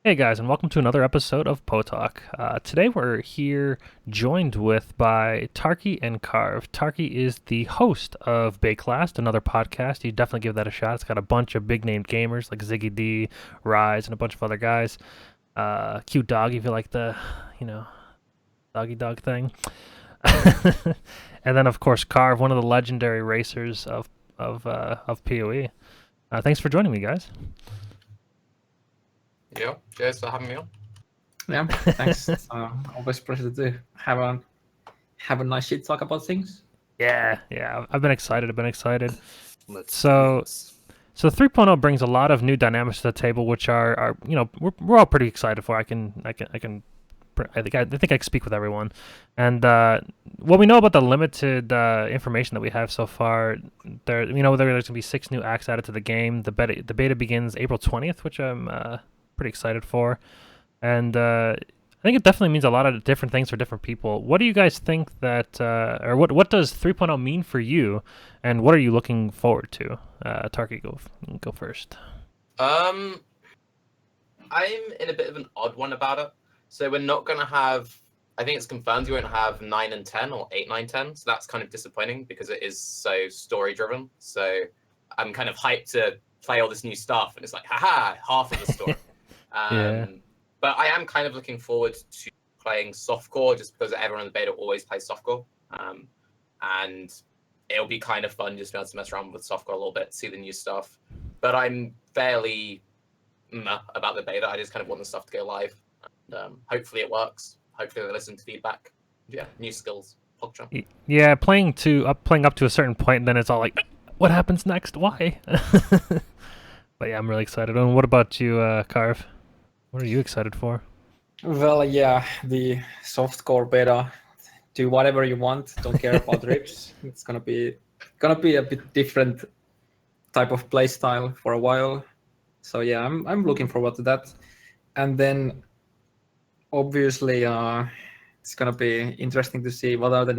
Hey guys, and welcome to another episode of Poetalk. Today we're here joined by Tarke and Karv. Tarke is the host of Baeclast, another podcast. You definitely give that a shot. It's got a bunch of big named gamers like Ziggy D, Rise, and a bunch of other guys. Cute dog, if you like the, doggy dog thing. And then of course Karv, one of the legendary racers of PoE. Thanks for joining me, guys. Yeah, cheers for having me on. Yeah, thanks. Always pleasure to have a nice shit talk about things. Yeah, I've been excited. So 3.0 brings a lot of new dynamics to the table, which are we're all pretty excited for. I think I can speak with everyone. And what we know about the limited information that we have so far, there's gonna be 6 new acts added to the game. The beta begins April 20th, which I'm pretty excited for, and I think it definitely means a lot of different things for different people. What do you guys think that, or what does 3.0 mean for you, and what are you looking forward to? Tarke, go first. I'm in a bit of an odd one about it. So we're not going to have, I think it's confirmed we won't have 9 and 10 or 8, 9, 10. So that's kind of disappointing because it is so story driven. So I'm kind of hyped to play all this new stuff, and it's like, haha, half of the story. Yeah. But I am kind of looking forward to playing softcore just because everyone in the beta always plays softcore. And it'll be kind of fun just to be able to mess around with softcore a little bit, see the new stuff. But I'm fairly about the beta. I just kind of want the stuff to go live. And hopefully it works. Hopefully they listen to feedback. Yeah, new skills. PogChamp. Yeah, playing up to a certain point, and then it's all like, what happens next? Why? But yeah, I'm really excited. And what about you, Karv? What are you excited for? Well, yeah, the softcore beta. Do whatever you want. Don't care about rips. It's gonna be a bit different type of play style for a while. So yeah, I'm looking forward to that. And then obviously it's gonna be interesting to see what are the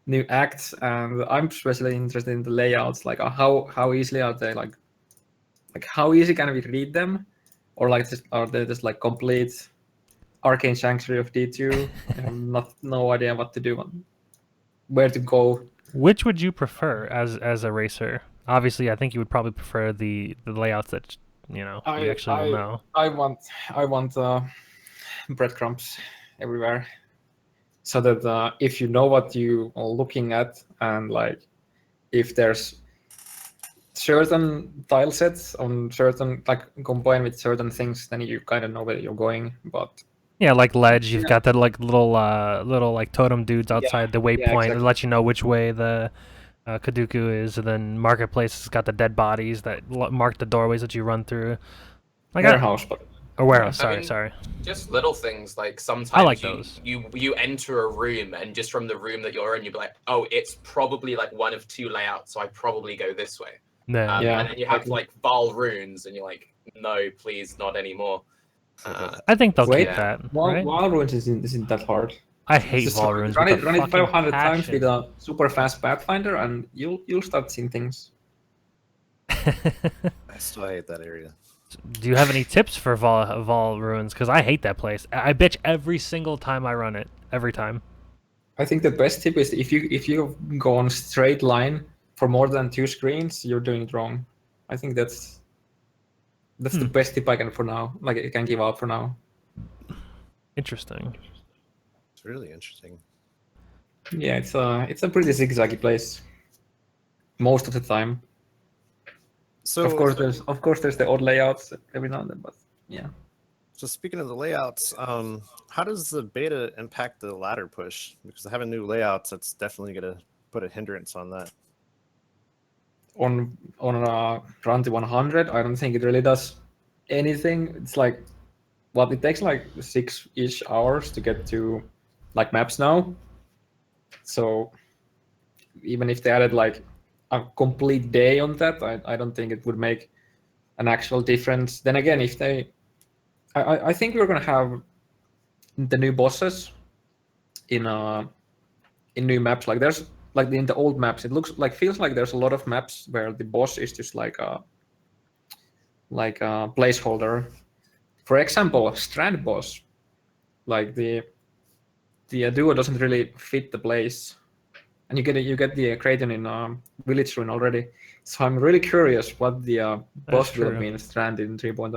new acts, and I'm especially interested in the layouts. Like how easily are they? Like how easy can we read them, or like are they just like complete arcane sanctuary of D2? I have no idea what to do, where to go. Which would you prefer as a racer? Obviously, I think you would probably prefer the layouts that we actually will know. I want breadcrumbs everywhere, so that if you know what you are looking at, and like if there's certain tile sets on certain, like combined with certain things, then you kind of know where you're going. But yeah, like ledge, you've got that like little like totem dudes outside the waypoint exactly. that let you know which way the Kaduku is, and then marketplace has got the dead bodies that mark the doorways that you run through. Like warehouse, warehouse. I Sorry. mean, just little things like sometimes I like those. You enter a room, and just from the room that you're in, you'll be like, oh, it's probably like one of 2 layouts, so I probably go this way. Yeah. And then you have like Val runes, and you're like, no, please, not anymore. I think they'll keep that. Right? Wall runes isn't that hard. I hate Val runes. Run it 500 passion. times with a super fast Pathfinder, and you'll start seeing things. I still hate that area. Do you have any tips for Val ruins? Because I hate that place. I bitch every single time I run it. Every time. I think the best tip is if you go on straight line for more than 2 screens, you're doing it wrong. I think that's the best tip I can give out for now. Interesting. It's really interesting. Yeah, it's a pretty zigzaggy place most of the time. So of course there's the odd layouts every now and then, but yeah. So speaking of the layouts, how does the beta impact the ladder push? Because having new layouts, that's definitely going to put a hindrance on that. On run to 100, I don't think it really does anything. It's like, well, it takes like 6-ish hours to get to like maps now. So even if they added like a complete day on that, I don't think it would make an actual difference. Then again, if I think we're gonna have the new bosses in new maps. Like there's like in the old maps, it feels like there's a lot of maps where the boss is just like a placeholder for example, Strand boss, like the duo doesn't really fit the place, and you get the Kraton in Village Ruin already. So I'm really curious what the boss will be in Strand in 3.0.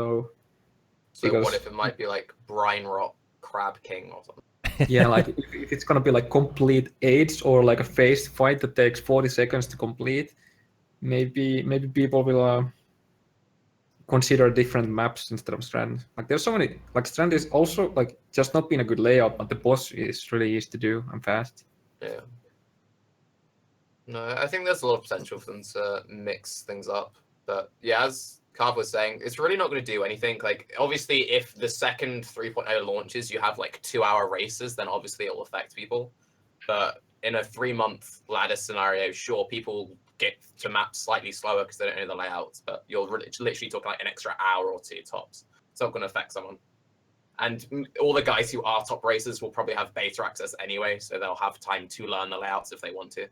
So because, what if it might be like Brine Rock Crab King or something? Yeah, like if it's gonna be like complete AIDS or like a phased fight that takes 40 seconds to complete, maybe people will consider different maps instead of Strand. Like there's so many, like Strand is also like just not being a good layout, but the boss is really easy to do and fast. Yeah. No, I think there's a lot of potential for them to mix things up. But yeah, as Karv was saying, it's really not going to do anything. Like, obviously, if the second 3.0 launches, you have like 2-hour races, then obviously it will affect people. But in a 3-month ladder scenario, sure, people get to maps slightly slower because they don't know the layouts, but you're literally talking like an extra hour or 2 tops. It's not going to affect someone. And all the guys who are top racers will probably have beta access anyway, so they'll have time to learn the layouts if they want to.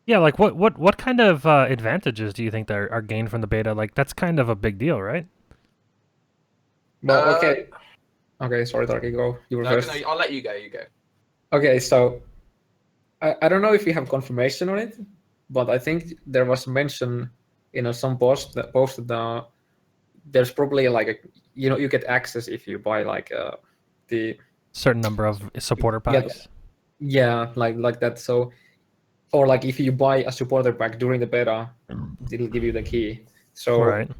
Yeah, like what kind of advantages do you think that are gained from the beta? Like that's kind of a big deal, right? Well, okay. Okay, sorry, Tarke, go. You were first. No, I'll let you go. You go. Okay, so I don't know if we have confirmation on it, but I think there was mention in some post that there's probably like a, you get access if you buy like the certain number of supporter packs. Yeah, like that. So, or like if you buy a supporter pack during the beta, it'll give you the key. So, right.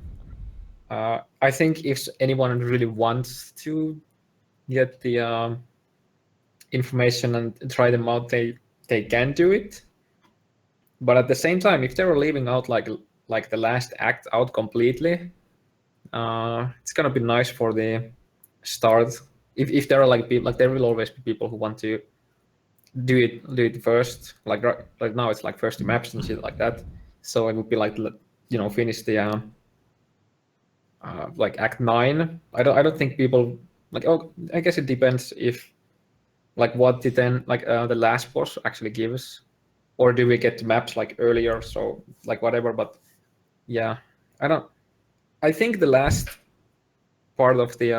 I think if anyone really wants to get the information and try them out, they can do it. But at the same time, if they were leaving out like the last act out completely, it's gonna be nice for the start. If there are like people, like there will always be people who want to do it first. Like right now, it's like first the maps and shit like that. So it would be like finish the like Act 9. I don't think people like. Oh, I guess it depends if like what did then like the last boss actually gives, or do we get the maps like earlier? So like whatever. But yeah, I think the last part of the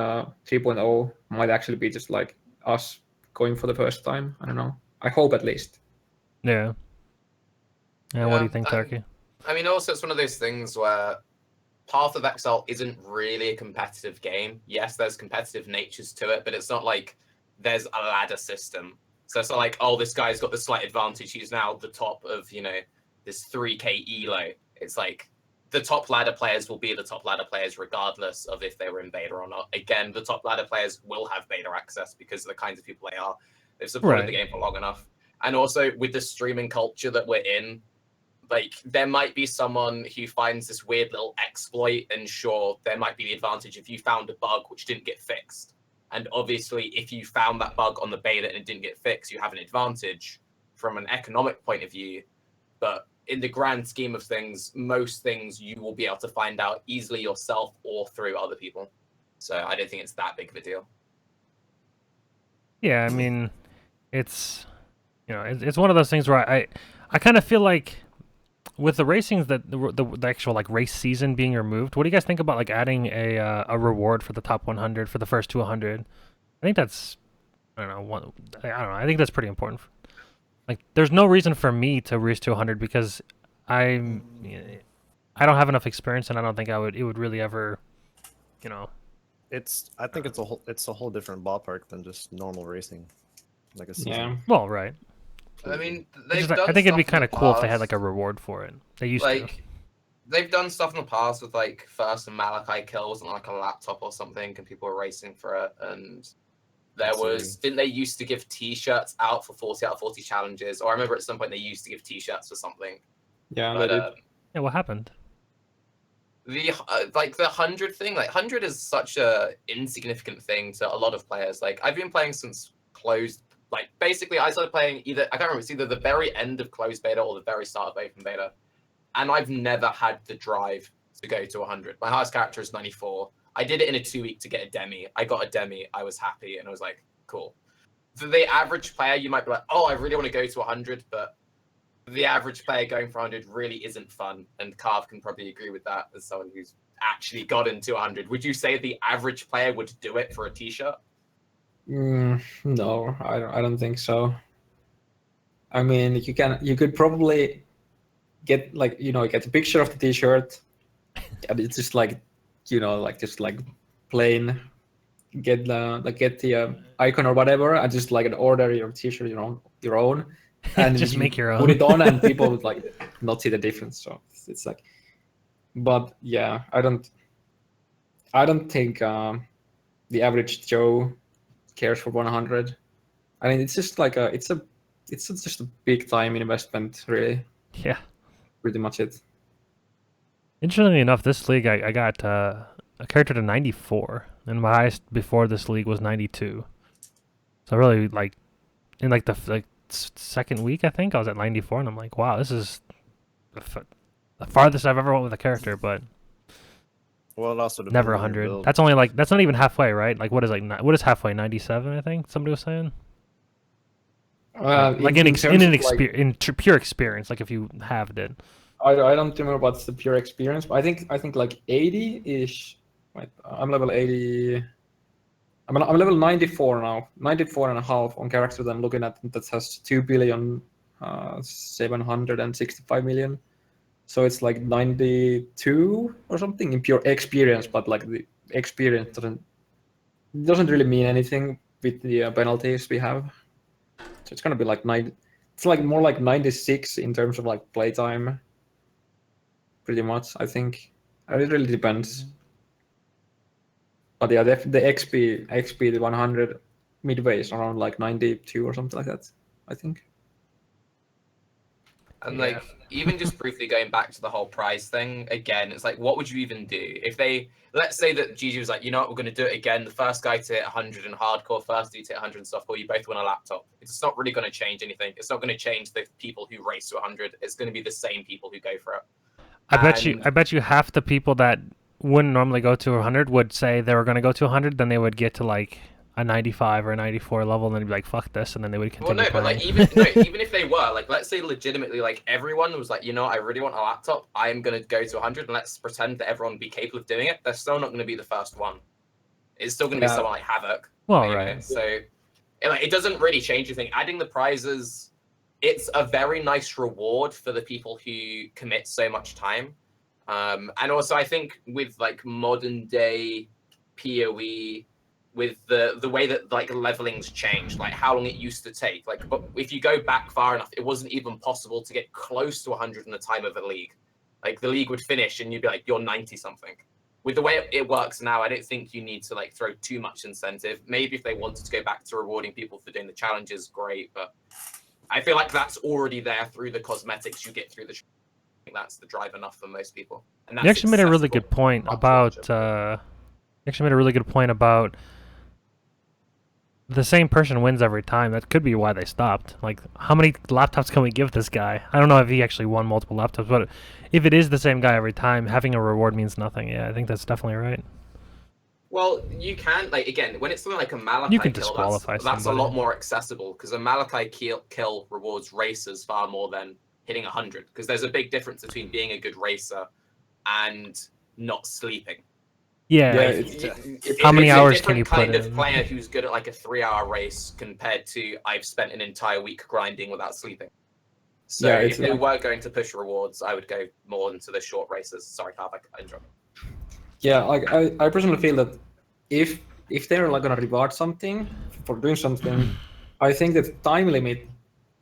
3.0 might actually be just like us going for the first time. I don't know. I hope at least. Yeah. Yeah. What do you think, Tarke? I mean, also it's one of those things where Path of Exile isn't really a competitive game. Yes, there's competitive natures to it, but it's not like there's a ladder system. So it's not like, oh, this guy's got the slight advantage. He's now the top of, this 3K elo. It's like the top ladder players will be the top ladder players regardless of if they were in beta or not. Again, the top ladder players will have beta access because of the kinds of people they are. They've supported the game for long enough. And also with the streaming culture that we're in, like there might be someone who finds this weird little exploit, and sure, there might be the advantage if you found a bug which didn't get fixed. And obviously, if you found that bug on the beta and it didn't get fixed, you have an advantage from an economic point of view. But in the grand scheme of things, most things you will be able to find out easily yourself or through other people. So I don't think it's that big of a deal. Yeah, I mean, it's it's one of those things where I kind of feel like with the racings that the actual like race season being removed, what do you guys think about like adding a reward for the top 100 for the first 200? I think that's I don't know. I think that's pretty important. Like, there's no reason for me to race to 100 because I don't have enough experience, and I don't think it would really ever, I think it's a whole different ballpark than just normal racing, like a season. Yeah. Well, right. I mean, I think it'd be kind of cool if they had like a reward for it. They used to. They've done stuff in the past with like first and Malachi kills on like a laptop or something, and people were racing for it. And didn't they used to give T-shirts out for 40 out of 40 challenges? Or I remember at some point they used to give T-shirts for something. Yeah, they did. Yeah, what happened? The 100 thing, like 100 is such a insignificant thing to a lot of players. Like I've been playing since closed. Like basically, I started playing I can't remember, it's either the very end of closed beta or the very start of open beta, and I've never had the drive to go to 100. My highest character is 94. I did it in a 2-week to get a demi. I got a demi. I was happy, and I was like, cool. For the average player, you might be like, oh, I really want to go to 100, but the average player going for 100 really isn't fun, and Karv can probably agree with that as someone who's actually got into 100. Would you say the average player would do it for a t-shirt? No, I don't think so. I mean, you could probably get like get a picture of the t-shirt, and it's just like just like plain get the icon or whatever, and just like order your t-shirt your own, and Just you make your put own. it on, and people would like not see the difference. So it's like, but yeah, I don't think the average Joe cares for 100. I mean, it's just like it's just a big time investment, really. Yeah. Pretty much it. Interestingly enough, this league I got a character to 94, and my highest before this league was 92. So really, like, in like the second week, I think I was at 94, and I'm like, wow, this is the farthest I've ever went with a character, but Well, it also depends never on your 100. build. That's only like that's not even halfway, right? Like, what is halfway? 97, I think somebody was saying. Like in pure experience, like if you halved it. I don't remember what's the pure experience, but I think like 80-ish. Wait, I'm level 80. I'm level 94 now, 94 and a half on character that I'm looking at that has 2,765,000,000. So it's like 92 or something in pure experience, but like the experience doesn't really mean anything with the penalties we have. So it's gonna be like it's like more like 96 in terms of like playtime. Pretty much, I think. It really depends. But yeah, the XP the 100 midway is around like 92 or something like that, I think. And Yeah. like, even just briefly going back to the whole prize thing, again, it's like, what would you even do? If let's say that GG was like, you know what, we're going to do it again. The first guy to hit 100 in hardcore, first dude to hit 100 in softcore, you both win a laptop. It's not really going to change anything. It's not going to change the people who race to 100. It's going to be the same people who go for it. I bet you half the people that wouldn't normally go to 100 would say they were going to go to 100, then they would get to like a 95 or a 94 level, and then they'd be like, fuck this, and then they would continue Well, no, playing. but like, even if they were, like, let's say legitimately, like, everyone was like, you know, I really want a laptop, I am going to go to 100, and let's pretend that everyone would be capable of doing it, they're still not going to be the first one. It's still going to be someone like Havoc. Well, you right. know? So, it doesn't really change anything. Adding the prizes, it's a very nice reward for the people who commit so much time. And also, I think with, like, modern day PoE, with the way that like leveling's changed, like how long it used to take, like, but if you go back far enough, it wasn't even possible to get close to 100 in the time of the league. Like the league would finish and you'd be like, you're 90 something. With the way it works now, I don't think you need to like throw too much incentive. Maybe if they wanted to go back to rewarding people for doing the challenges, great, but I feel like that's already there through the cosmetics you get through the I think that's the drive enough for most people. And that's You actually made a really accessible good point much about larger. the same person wins every time. That could be why they stopped. Like, how many laptops can we give this guy? I don't know if he actually won multiple laptops, but if it is the same guy every time, having a reward means nothing. Yeah, I think that's definitely right. Well, you can, like, again, when it's something like a Malachi You can kill, disqualify that's a somebody. lot more accessible, because a Malachi kill rewards racers far more than hitting 100, because there's a big difference between being a good racer and not sleeping. Yeah. How many hours can you put kind in? of player who's good at like a 3-hour race compared to I've spent an entire week grinding without sleeping. So Yeah, if they were going to push rewards, I would go more into the short races. Sorry, Karv, I interrupted. Yeah, like I personally feel that if they're like gonna reward something for doing something, I think the time limit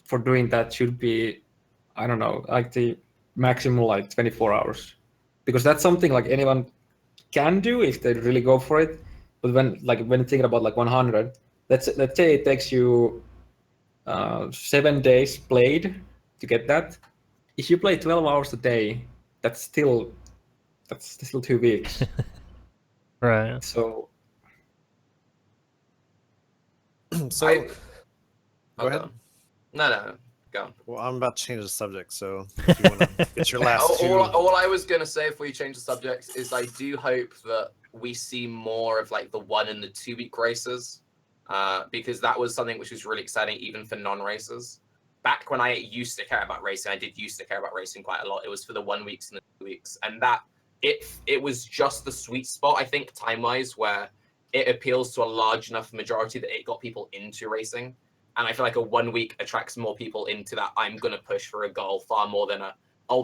for doing that should be, I don't know, like the maximum like 24 hours, because that's something like anyone can do if they really go for it. But when thinking about like 100, let's say it takes you 7 days played to get that. If you play 12 hours a day, that's still 2 weeks. Right. So So go ahead. No, go on. Well, I'm about to change the subject, so if you want to get your last two. All I was going to say before you change the subject is I do hope that we see more of like the 1 and the 2 week races, because that was something which was really exciting even for non-racers. Back when I used to care about racing, I did used to care about racing quite a lot. It was for the 1 weeks and the 2 weeks, and that it was just the sweet spot, I think, time-wise, where it appeals to a large enough majority that it got people into racing. And I feel like a 1 week attracts more people into that I'm going to push for a goal far more than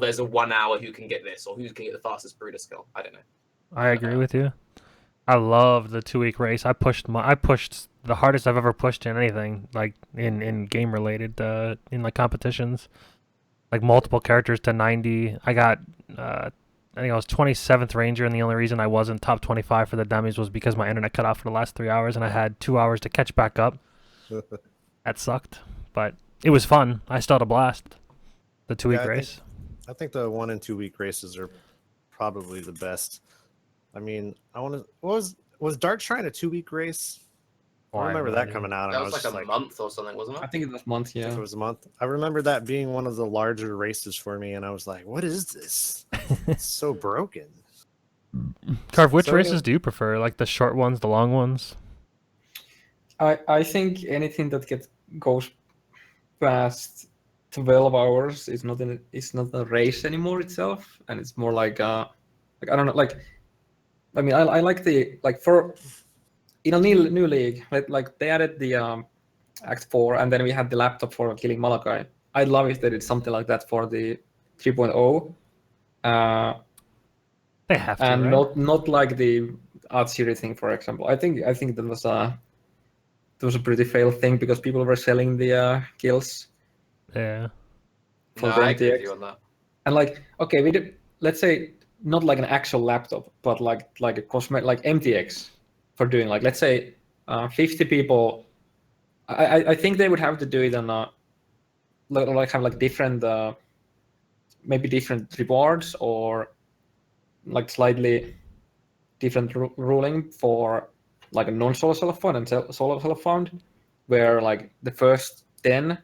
there's a 1 hour who can get this or who can get the fastest Brutus skill. I don't know. I agree with you. I love the 2-week race. I pushed the hardest I've ever pushed in anything, like in game related, in like competitions, like multiple characters to 90. I got, I think I was 27th Ranger, and the only reason I wasn't top 25 for the dummies was because my internet cut off for the last 3 hours, and I had 2 hours to catch back up. That sucked, but it was fun. I still had a blast. The 2-week race. I think the 1 and 2 week races are probably the best. I mean, was Dart trying a 2-week race? Oh, I remember that coming out. That and was like a month or something, wasn't it? I think it was month. I Yeah. think it was a month. I remember that being one of the larger races for me, and I was like, "What is this? It's so broken." Karv, which So, races do you prefer? Like the short ones, the long ones? I think anything that goes past 12 hours is not a race anymore itself, and it's more like I don't know, like I mean I like the like for in a new league, like they added the Act 4, and then we had the laptop for killing Malachi. I'd love if they did something like that for the 3.0. They have to, And right? not like the art series thing, for example. I think that was a pretty failed thing because people were selling the kills Yeah. for No, the I agree with MTX. you on that. And like, okay, we did, let's say not like an actual laptop, but like a cosmetic, like MTX for doing like, let's say 50 people. I think they would have to do it on like have like different maybe different rewards or like slightly different ruling for like a non-solo self-found and solo self-found, where like the first 10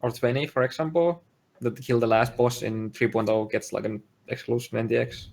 or 20, for example, that kill the last boss in 3.0 gets like an exclusive NDX.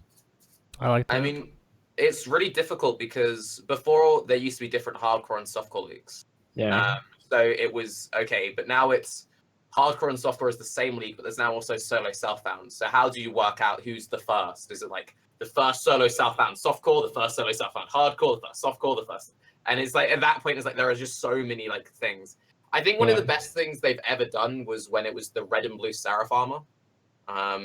I like that. I mean, it's really difficult because before there used to be different hardcore and softcore leagues. Yeah. So it was okay, but now it's hardcore and softcore is the same league, but there's now also solo self-found. So how do you work out who's the first? Is it like the first solo self-found softcore, the first solo self-found hardcore, the first softcore, the first? And it's like at that point, it's like there are just so many like things. I think one of the best things they've ever done was when it was the red and blue Seraph armor,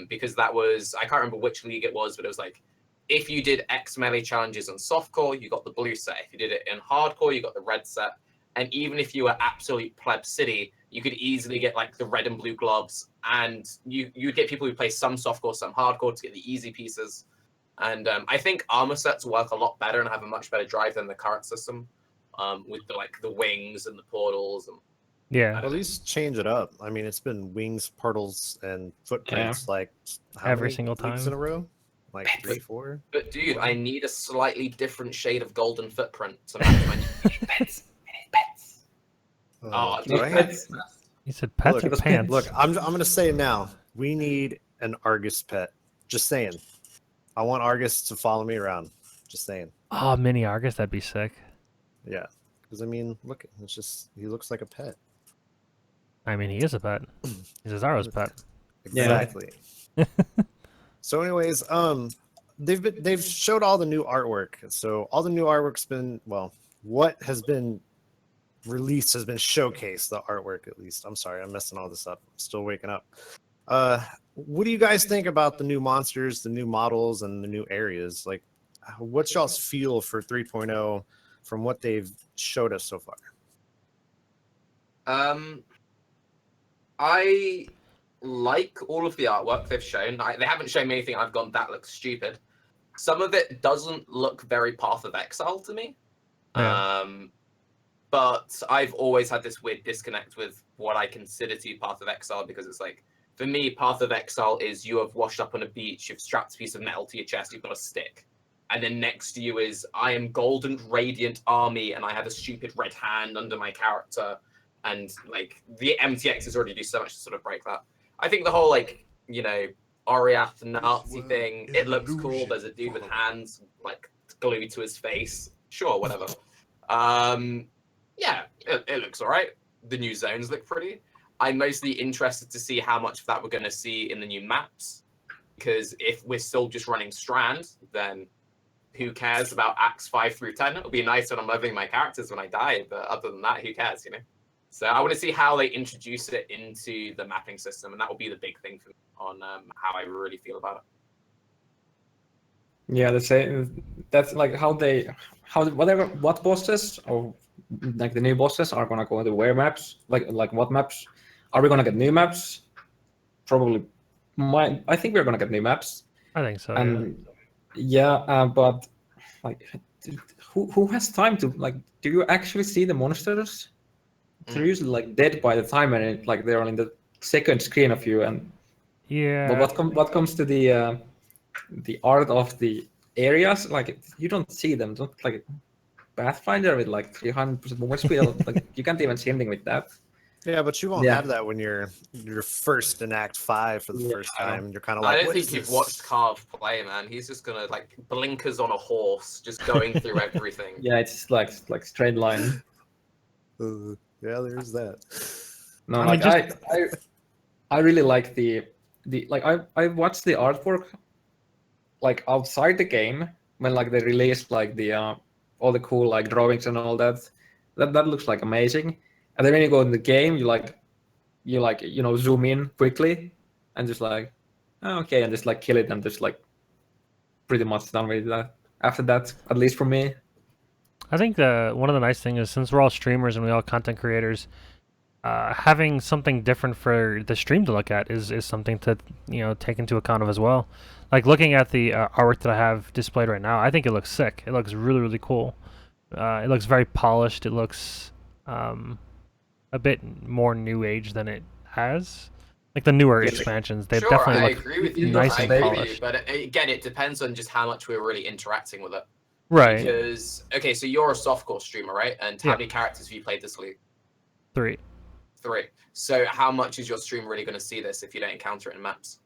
because that was, I can't remember which league it was, but it was like if you did X melee challenges on softcore, you got the blue set. If you did it in hardcore, you got the red set. And even if you were absolute pleb city, you could easily get like the red and blue gloves, and you'd get people who play some softcore, some hardcore to get the easy pieces. And I think armor sets work a lot better and have a much better drive than the current system, with the wings and the portals. And Yeah. At least change it up. I mean, it's been wings, portals, and footprints like how Every many single weeks time in a row? Like 3, 4. But dude, I need a slightly different shade of golden footprint to match my pets. Oh, dude, pets. You said pets Look, or pants? Look, I'm gonna say it now. We need an Argus pet. Just saying. I want Argus to follow me around. Just saying. Oh, mini Argus, that'd be sick. Yeah. Because I mean, look, it's just he looks like a pet. I mean, he is a pet. He's Azaro's pet. Exactly. So, anyways, they've showed all the new artwork. So all the new artwork's been what has been released has been showcased. The artwork, at least. I'm sorry, I'm messing all this up. I'm still waking up. What do you guys think about the new monsters, the new models, and the new areas? Like, what's y'all's feel for 3.0 from what they've showed us so far? I like all of the artwork they've shown. They haven't shown me anything I've gone, that looks stupid. Some of it doesn't look very Path of Exile to me. Yeah. But I've always had this weird disconnect with what I consider to be Path of Exile, because it's like, for me, Path of Exile is you have washed up on a beach, you've strapped a piece of metal to your chest, you've got a stick. And then next to you is, I am golden radiant army, and I have a stupid red hand under my character. And like the MTXs already do so much to sort of break that. I think the whole like, Oriath Nazi thing, it looks cool. There's a dude with hands like glued to his face. Sure, whatever. Yeah, it looks all right. The new zones look pretty. I'm mostly interested to see how much of that we're going to see in the new maps. because if we're still just running Strand, then who cares about Acts 5 through 10? It'll be nice when I'm leveling my characters when I die, but other than that, who cares, you know? So I want to see how they introduce it into the mapping system, and that will be the big thing for me on how I really feel about it. Yeah, that's like what bosses or like the new bosses are gonna go into where maps, like what maps are we gonna get new maps? Probably, I think we're gonna get new maps, I think so. and but like, who has time to like? Do you actually see the monsters? They're usually like dead by the time, and like they're on the second screen of you. And Yeah. but what comes to the art of the areas, like you don't see them. Don't like Pathfinder with like 300% movement speed. Like you can't even see anything with that. Yeah, but you won't Yeah. have that when you're first in Act 5 for the first time. You're kind of like, I don't what think is you've this? watched Karv play, man. He's just gonna like blinkers on a horse, just going through everything. Yeah, it's like straight line. Yeah, there's that. No, I mean, like I really like the like I watched the artwork like outside the game when like they released like the all the cool like drawings and all that. That looks like amazing. And then when you go in the game, you know zoom in quickly and just like, oh, okay, and just like kill it and just like pretty much done with that. After that, at least for me. I think one of the nice things is since we're all streamers and we all content creators, having something different for the stream to look at is something to take into account of as well. Like looking at the artwork that I have displayed right now, I think it looks sick. It looks really really cool. It looks very polished. It looks a bit more new age than it has. Like the newer expansions, they Sure, definitely I look agree with you. nice I and agree with polished. you, but again, it depends on just how much we're really interacting with it. Right. Because okay, so you're a softcore streamer, right? And how Yeah. many characters have you played this league? 3. 3. So how much is your stream really going to see this if you don't encounter it in maps?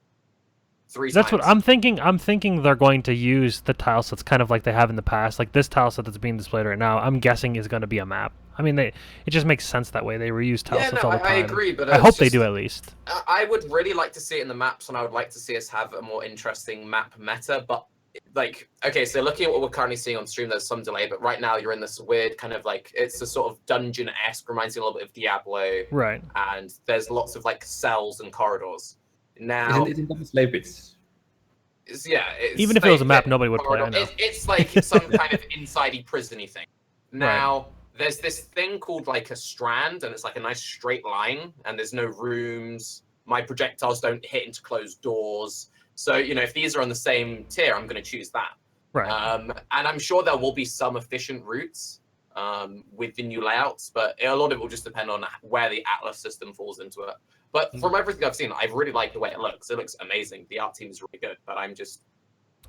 3 That's times. what I'm thinking. I'm thinking they're going to use the tile sets kind of like they have in the past. Like this tile set that's being displayed right now, I'm guessing is going to be a map. I mean, it just makes sense that way. They reuse tile sets all the time. I agree, but I hope they do at least. I would really like to see it in the maps, and I would like to see us have a more interesting map meta. But like, okay, so looking at what we're currently seeing on stream, there's some delay, but right now you're in this weird kind of like, it's a sort of dungeon-esque, reminds me a little bit of Diablo. Right. And there's lots of like cells and corridors. Now, Isn't that slave bits? It's Even if it was a map, like, nobody would play. I know. It's like some kind of inside-y prison-y thing. Now, there's this thing called like a strand, and it's like a nice straight line, and there's no rooms. My projectiles don't hit into closed doors. So, if these are on the same tier, I'm going to choose that. Right. And I'm sure there will be some efficient routes with the new layouts, but a lot of it will just depend on where the Atlas system falls into it. But from everything I've seen, I really like the way it looks. It looks amazing. The art team is really good, but I'm just...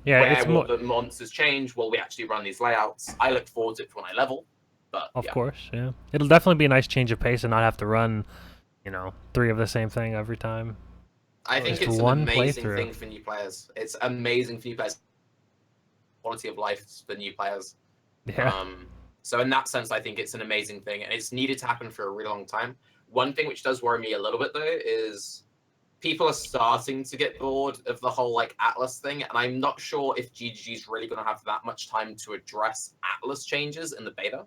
where will the monsters change? Will we actually run these layouts? I look forward to it when I level. But of course, yeah. It'll definitely be a nice change of pace and not have to run, 3 of the same thing every time. I think it's an amazing thing for new players. It's amazing for new players. Quality of life for new players. Yeah. So in that sense, I think it's an amazing thing, and it's needed to happen for a really long time. One thing which does worry me a little bit, though, is people are starting to get bored of the whole like Atlas thing, and I'm not sure if GGG is really going to have that much time to address Atlas changes in the beta.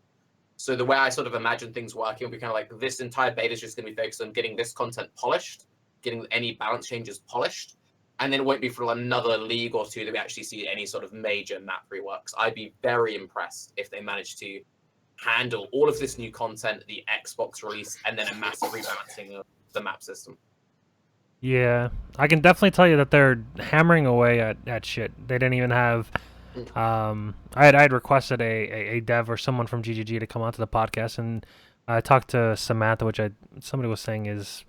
So the way I sort of imagine things working will be kind of like this entire beta is just going to be focused on getting this content polished, getting any balance changes polished, and then it won't be for another league or two that we actually see any sort of major map reworks. I'd be very impressed if they managed to handle all of this new content, the Xbox release, and then a massive rebalancing of the map system. Yeah, I can definitely tell you that they're hammering away at shit. They didn't even have... I had requested a dev or someone from GGG to come onto the podcast, and I talked to Samantha, which somebody was saying is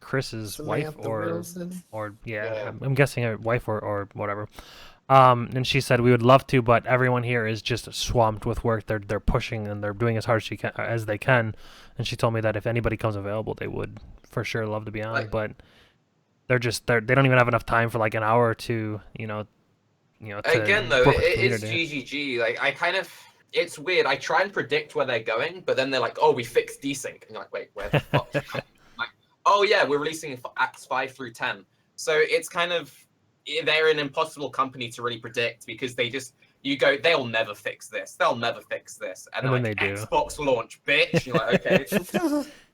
Chris's Samantha wife, or Wilson? I'm guessing her wife or whatever. And she said we would love to, but everyone here is just swamped with work. They're pushing and they're doing as hard as they can. And she told me that if anybody comes available, they would for sure love to be on. But they don't even have enough time for like an hour or two, Again, though, it is GGG. Like, it's weird. I try and predict where they're going, but then they're like, "Oh, we fixed desync," and you're like, "Wait, where the fuck?" Like, "Oh yeah, we're releasing Acts 5 through 10." So it's kind of, they're an impossible company to really predict because they'll never fix this. They'll never fix this. And then like, they do. Xbox launch, bitch. You're like, okay.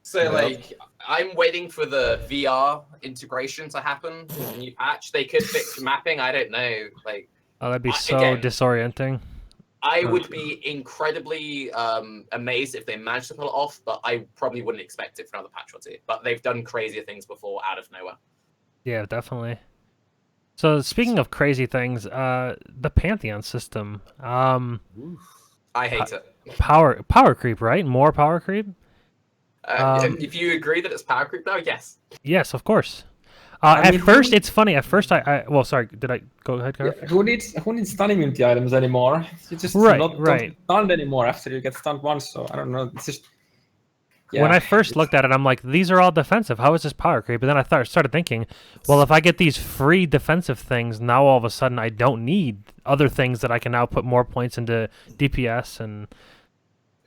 So like, I'm waiting for the VR integration to happen. The new patch. They could fix mapping. I don't know. Like, Oh, that'd be so again, disorienting. I would be incredibly amazed if they managed to pull it off, but I probably wouldn't expect it for another patch or two. But they've done crazier things before out of nowhere. Yeah, definitely. So speaking of crazy things, the Pantheon system. I hate it. Power creep, right? More power creep? If you agree that it's power creep now, yes. Yes, of course. I mean, first, it's funny. At first, well, sorry. Did I go ahead, Karv? Yeah, who needs stun immunity items anymore? You just don't get stunned anymore after you get stunned once. So I don't know. It's just when I first looked at it, I'm like, these are all defensive. How is this power creep? But then I started thinking, well, if I get these free defensive things, now all of a sudden I don't need other things that I can now put more points into DPS and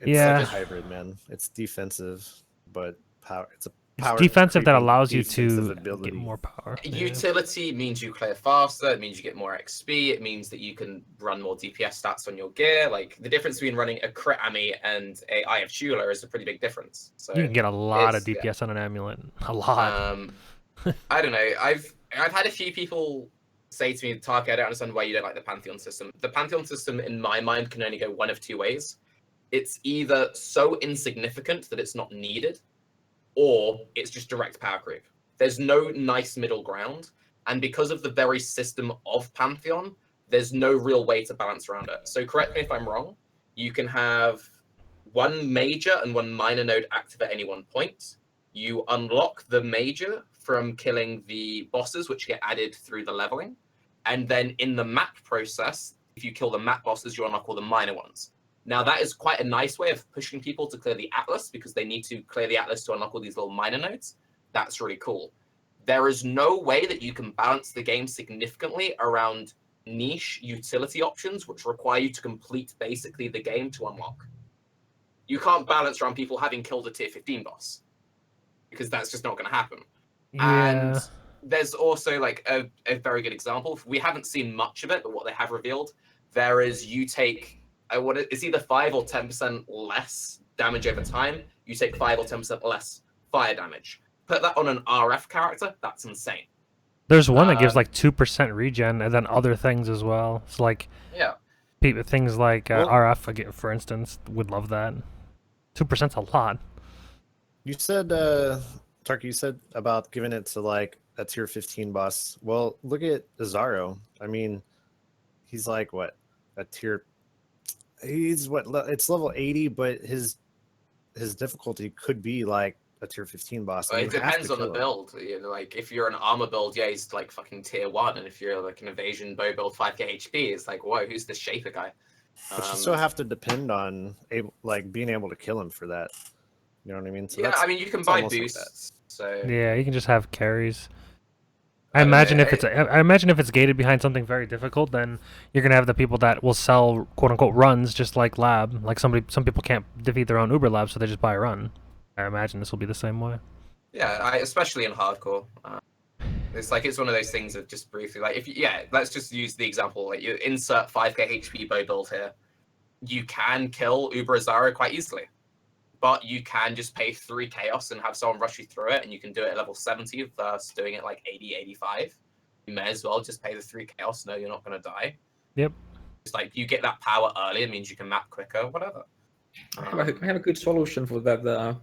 It's like a hybrid, man. It's defensive, but power. It's defensive that allows you defensive to ability. get more power. Utility means you clear faster. It means you get more XP. It means that you can run more DPS stats on your gear. Like the difference between running a crit Ami and a Eye of Shula is a pretty big difference. So You can get a lot of DPS on an amulet. A lot. I don't know. I've had a few people say to me, Tarke, I don't understand why you don't like the Pantheon system. The Pantheon system, in my mind, can only go one of two ways. It's either so insignificant that it's not needed, or it's just direct power creep. There's no nice middle ground, and because of the very system of Pantheon, there's no real way to balance around it. So correct me if I'm wrong, you can have one major and one minor node active at any one point. You unlock the major from killing the bosses, which get added through the leveling, and then in the map process, if you kill the map bosses, you unlock all the minor ones. Now, that is quite a nice way of pushing people to clear the Atlas because they need to clear the Atlas to unlock all these little minor nodes. That's really cool. There is no way that you can balance the game significantly around niche utility options, which require you to complete basically the game to unlock. You can't balance around people having killed a tier 15 boss because that's just not going to happen. Yeah. And there's also like a very good example. We haven't seen much of it, but what they have revealed, there is you take... it's either 5 or 10% less damage over time. You take 5 or 10% less fire damage. Put that on an RF character, that's insane. There's one that gives like 2% regen, and then other things as well. It's like things like RF, for instance, would love that. 2%'s a lot. You said, Tarke, you said about giving it to like a tier 15 boss. Well, look at Azaro. I mean, he's like what, a tier. He's what? It's level 80, but his difficulty could be like a tier 15 boss. Well, it depends on the build. You know, like if you're an armor build, yeah, he's like fucking tier 1, and if you're like an evasion bow build 5k HP, it's like, whoa, who's this shaper guy? But you still have to depend on being able to kill him for that. You know what I mean? So yeah, I mean you can buy boosts. So yeah, you can just have carries. I imagine if it's gated behind something very difficult, then you're gonna have the people that will sell quote unquote runs, just like Lab. Like some people can't defeat their own Uber Lab, so they just buy a run. I imagine this will be the same way. Yeah, especially in hardcore. It's one of those things of just briefly like let's just use the example like you insert 5k HP bow build here. You can kill Uber Azaro quite easily. But you can just pay 3 chaos and have someone rush you through it, and you can do it at level 70 versus doing it like 80, 85. You may as well just pay the 3 chaos, know you're not going to die. Yep. It's like you get that power early, it means you can map quicker, whatever. I have a good solution for that,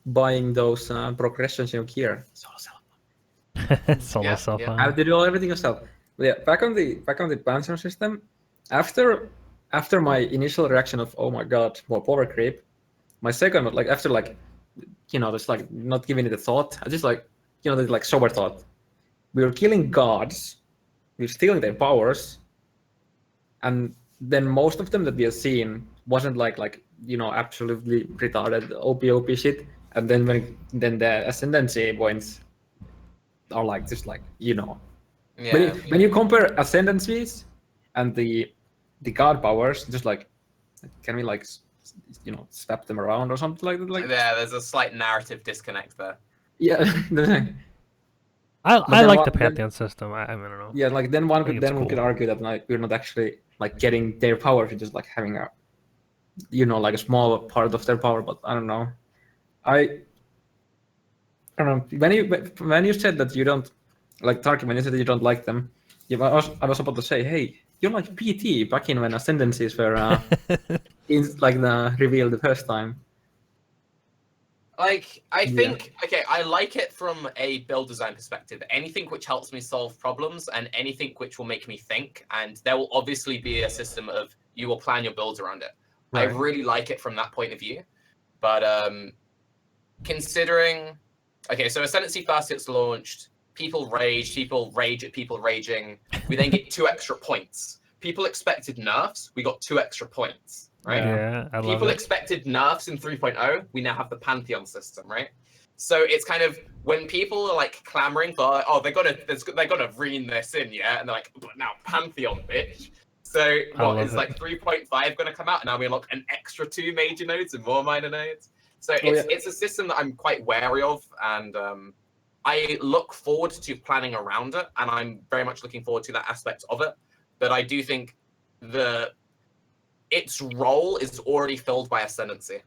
buying those progressions in your gear. Solo self. Solo self. I have to do everything yourself. But yeah, back on the Pantheon system, after my initial reaction of, oh my god, more power creep, my second, like after just like not giving it a thought, I just like, there's like sober thought. We were killing gods, we were stealing their powers, and then most of them that we have seen wasn't like absolutely retarded OP shit. And then when the ascendancy points are like just like Yeah. When you compare ascendancies and the god powers, just like can we like step them around or something like that? Yeah, there's a slight narrative disconnect there. Yeah. I like the Pantheon system. I don't know. Yeah, like then one could argue that like we're not actually like getting their power, we're just like having a, like a small part of their power. But I don't know. I don't know. When you said that you don't like Tarke, when you said that you don't like them, I was about to say, hey, you like PT back in when ascendancies were revealed the first time. Like, I think, okay, I like it from a build design perspective. Anything which helps me solve problems and anything which will make me think. And there will obviously be a system of you will plan your builds around it. Right. I really like it from that point of view. But considering, okay, so Ascendancy first gets launched. People rage at people raging. We then get 2 extra points. People expected nerfs. We got 2 extra points. Right? Yeah, I love People it. expected nerfs in 3.0. We now have the Pantheon system, right? So it's kind of when people are like clamoring for, oh, they're gonna rein this in, yeah, and they're like, but now Pantheon, bitch. So what is like 3.5 gonna come out, and now we unlock an extra 2 major nodes and more minor nodes. So it's a system that I'm quite wary of, and I look forward to planning around it, and I'm very much looking forward to that aspect of it. But I do think its role is already filled by Ascendancy.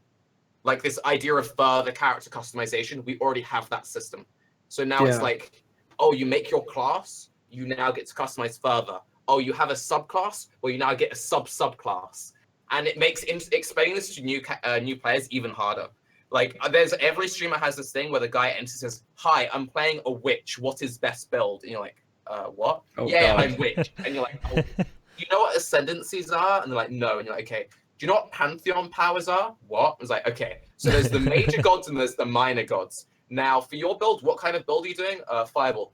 Like this idea of further character customization, we already have that system. So now it's like, oh, you make your class, you now get to customize further. Oh, you have a subclass, well, you now get a subclass. And it makes explaining this to new players even harder. Like, every streamer has this thing where the guy enters and says, hi, I'm playing a witch, what is best build? And you're like, what? Oh, yeah, God. I'm witch. And you're like, oh. You know what ascendancies are? And they're like, no. And you're like, okay. Do you know what Pantheon powers are? What? I was like, okay. So there's the major gods and there's the minor gods. Now, for your build, what kind of build are you doing? Fireball.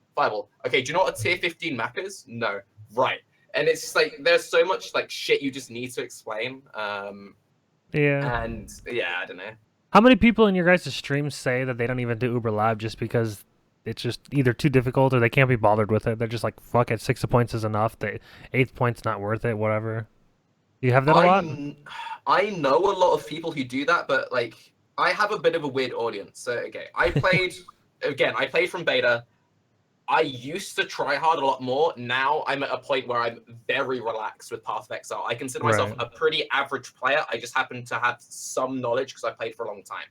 Okay, do you know what a tier 15 map is? No. Right. And it's just like, there's so much like shit you just need to explain. Yeah. And yeah, I don't know. How many people in your guys' streams say that they don't even do Uber Live just because it's just either too difficult or they can't be bothered with it? They're just like, fuck it, 6 points is enough. The 8th point's not worth it, whatever. You have that a lot? I know a lot of people who do that, but like, I have a bit of a weird audience. So, okay, I played from beta. I used to try hard a lot more. Now I'm at a point where I'm very relaxed with Path of Exile. I consider myself a pretty average player. I just happen to have some knowledge because I played for a long time.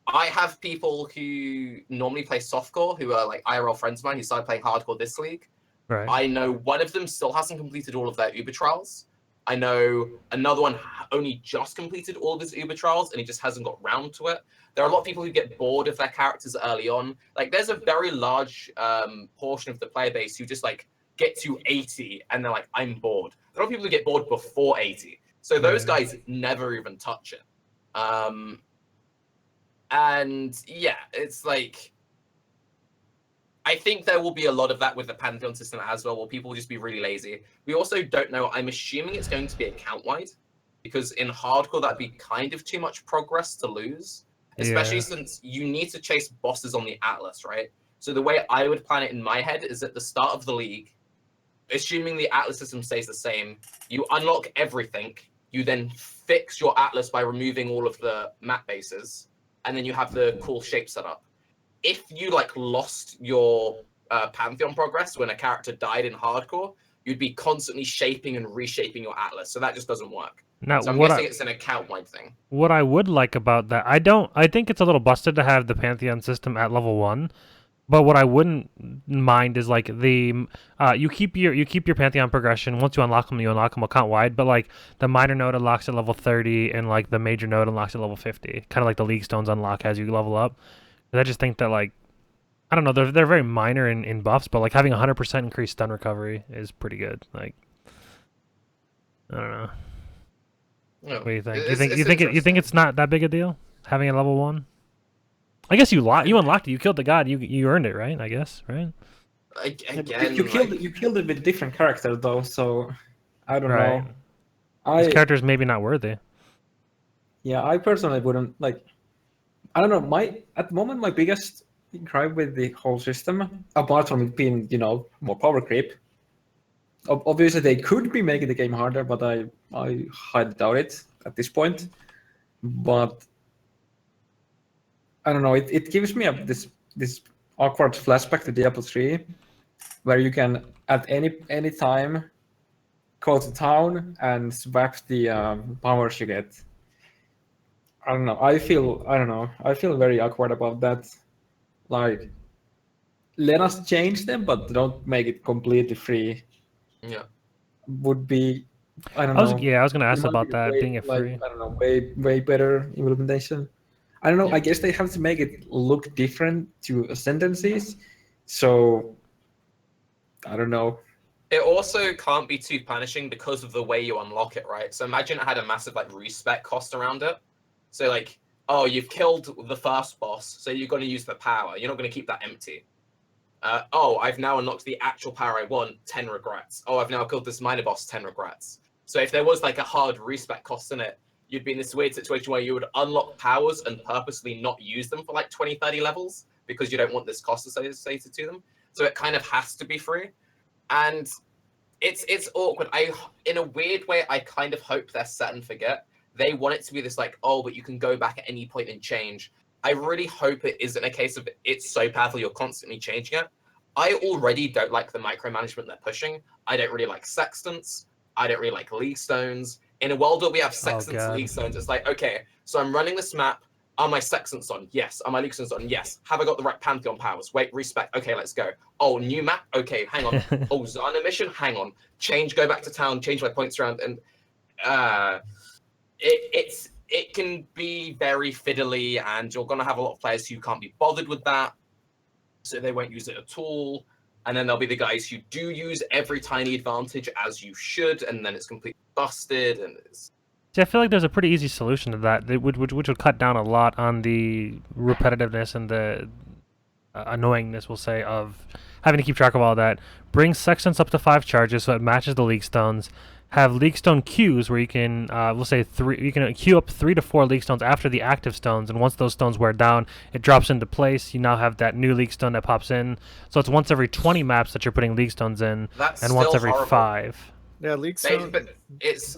I have people who normally play softcore who are like IRL friends of mine who started playing hardcore this league. Right. I know one of them still hasn't completed all of their Uber trials. I know another one only just completed all of his Uber trials and he just hasn't got round to it. There are a lot of people who get bored of their characters early on. Like there's a very large portion of the player base who just like get to 80 and they're like, I'm bored. There are a lot of people who get bored before 80. So those guys never even touch it. And yeah, it's like, I think there will be a lot of that with the Pantheon system as well, where people will just be really lazy. We also don't know. I'm assuming it's going to be account-wide, because in hardcore, that'd be kind of too much progress to lose, especially since you need to chase bosses on the Atlas, right? So the way I would plan it in my head is at the start of the league, assuming the Atlas system stays the same, you unlock everything, you then fix your Atlas by removing all of the map bases, and then you have the cool shape set up. If you like lost your Pantheon progress when a character died in hardcore, you'd be constantly shaping and reshaping your Atlas. So that just doesn't work. Now, so I'm guessing it's an account-wide thing. What I would like about that, I think it's a little busted to have the Pantheon system at level 1. But what I wouldn't mind is like you keep your Pantheon progression. Once you unlock them account wide. But like the minor node unlocks at level 30, and like the major node unlocks at level 50. Kind of like the League Stones unlock as you level up. I just think that like, I don't know, they're very minor in buffs, but like having 100% increased stun recovery is pretty good. Like, I don't know. No, what do you think? You think it's not that big a deal having a level 1? I guess you unlocked it. You killed the god. You earned it, right? I guess, right? Again, you killed it with different characters though, so I don't know. This character's maybe not worthy. Yeah, I personally wouldn't like. I don't know. At the moment, my biggest gripe with the whole system, apart from it being more power creep. Obviously, they could be making the game harder, but I highly doubt it at this point. But I don't know. It gives me this awkward flashback to Diablo 3, where you can at any time go to town and swap the powers you get. I don't know. I don't know. I feel very awkward about that. Like, let us change them, but don't make it completely free. Yeah. Would be, I don't know. I was gonna ask It might about be that way, being it free. I don't know, way better implementation. I don't know. Yeah. I guess they have to make it look different to sentences. So I don't know. It also can't be too punishing because of the way you unlock it, right? So imagine it had a massive like respec cost around it. So like, oh, you've killed the first boss, so you're going to use the power. You're not going to keep that empty. Oh, I've now unlocked the actual power I want, 10 regrets. Oh, I've now killed this minor boss, 10 regrets. So if there was like a hard respec cost in it, you'd be in this weird situation where you would unlock powers and purposely not use them for like 20, 30 levels because you don't want this cost associated to them. So it kind of has to be free. And it's awkward. In a weird way, I kind of hope they're set and forget. They want it to be this like, oh, but you can go back at any point and change. I really hope it isn't a case of it's so powerful you're constantly changing it. I already don't like the micromanagement they're pushing. I don't really like sextants. I don't really like league stones. In a world where we have sextants, league stones, it's like, okay, so I'm running this map. Are my sextants on? Yes. Are my league stones on? Yes. Have I got the right Pantheon powers? Wait, respec. Okay, let's go. Oh, new map? Okay, hang on. Oh, Zana mission? Hang on. Change, go back to town, change my points around. And it can be very fiddly, and you're going to have a lot of players who can't be bothered with that, so they won't use it at all. And then there'll be the guys who do use every tiny advantage as you should, and then it's completely busted. And it's... See, I feel like there's a pretty easy solution to that, which would cut down a lot on the repetitiveness and the annoyingness, we'll say, of having to keep track of all that. Bring sextants up to 5 charges so it matches the league stones. Have league stone queues where you can, we'll say you can queue up 3 to 4 league stones after the active stones, and once those stones wear down, it drops into place. You now have that new league stone that pops in. So it's once every 20 maps that you're putting league stones in, That's and once every horrible. 5. Yeah, league stones. But it's...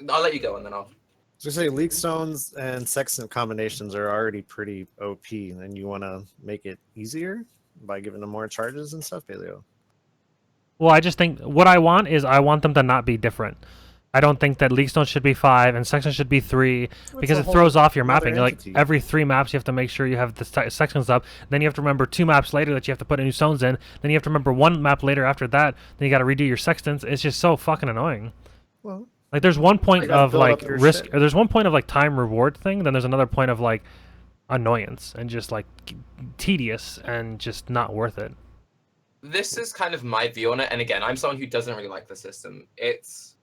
I'll let you go, and then I'll... Just say league stones and sextant combinations are already pretty OP, and you want to make it easier by giving them more charges and stuff, Paleo. Well, I just think what I want is I want them to not be different. I don't think that league stones should be 5 and sextants should be 3 because it throws off your mapping. Like every 3 maps, you have to make sure you have the sextants up. Then you have to remember 2 maps later that you have to put new stones in. Then you have to remember 1 map later after that. Then you got to redo your sextants. It's just so fucking annoying. Well, like there's one point of like risk, shit. or there's one point of like time reward thing. Then there's another point of like annoyance and just like tedious and just not worth it. This is kind of my view on it, and again, I'm someone who doesn't really like the system. It's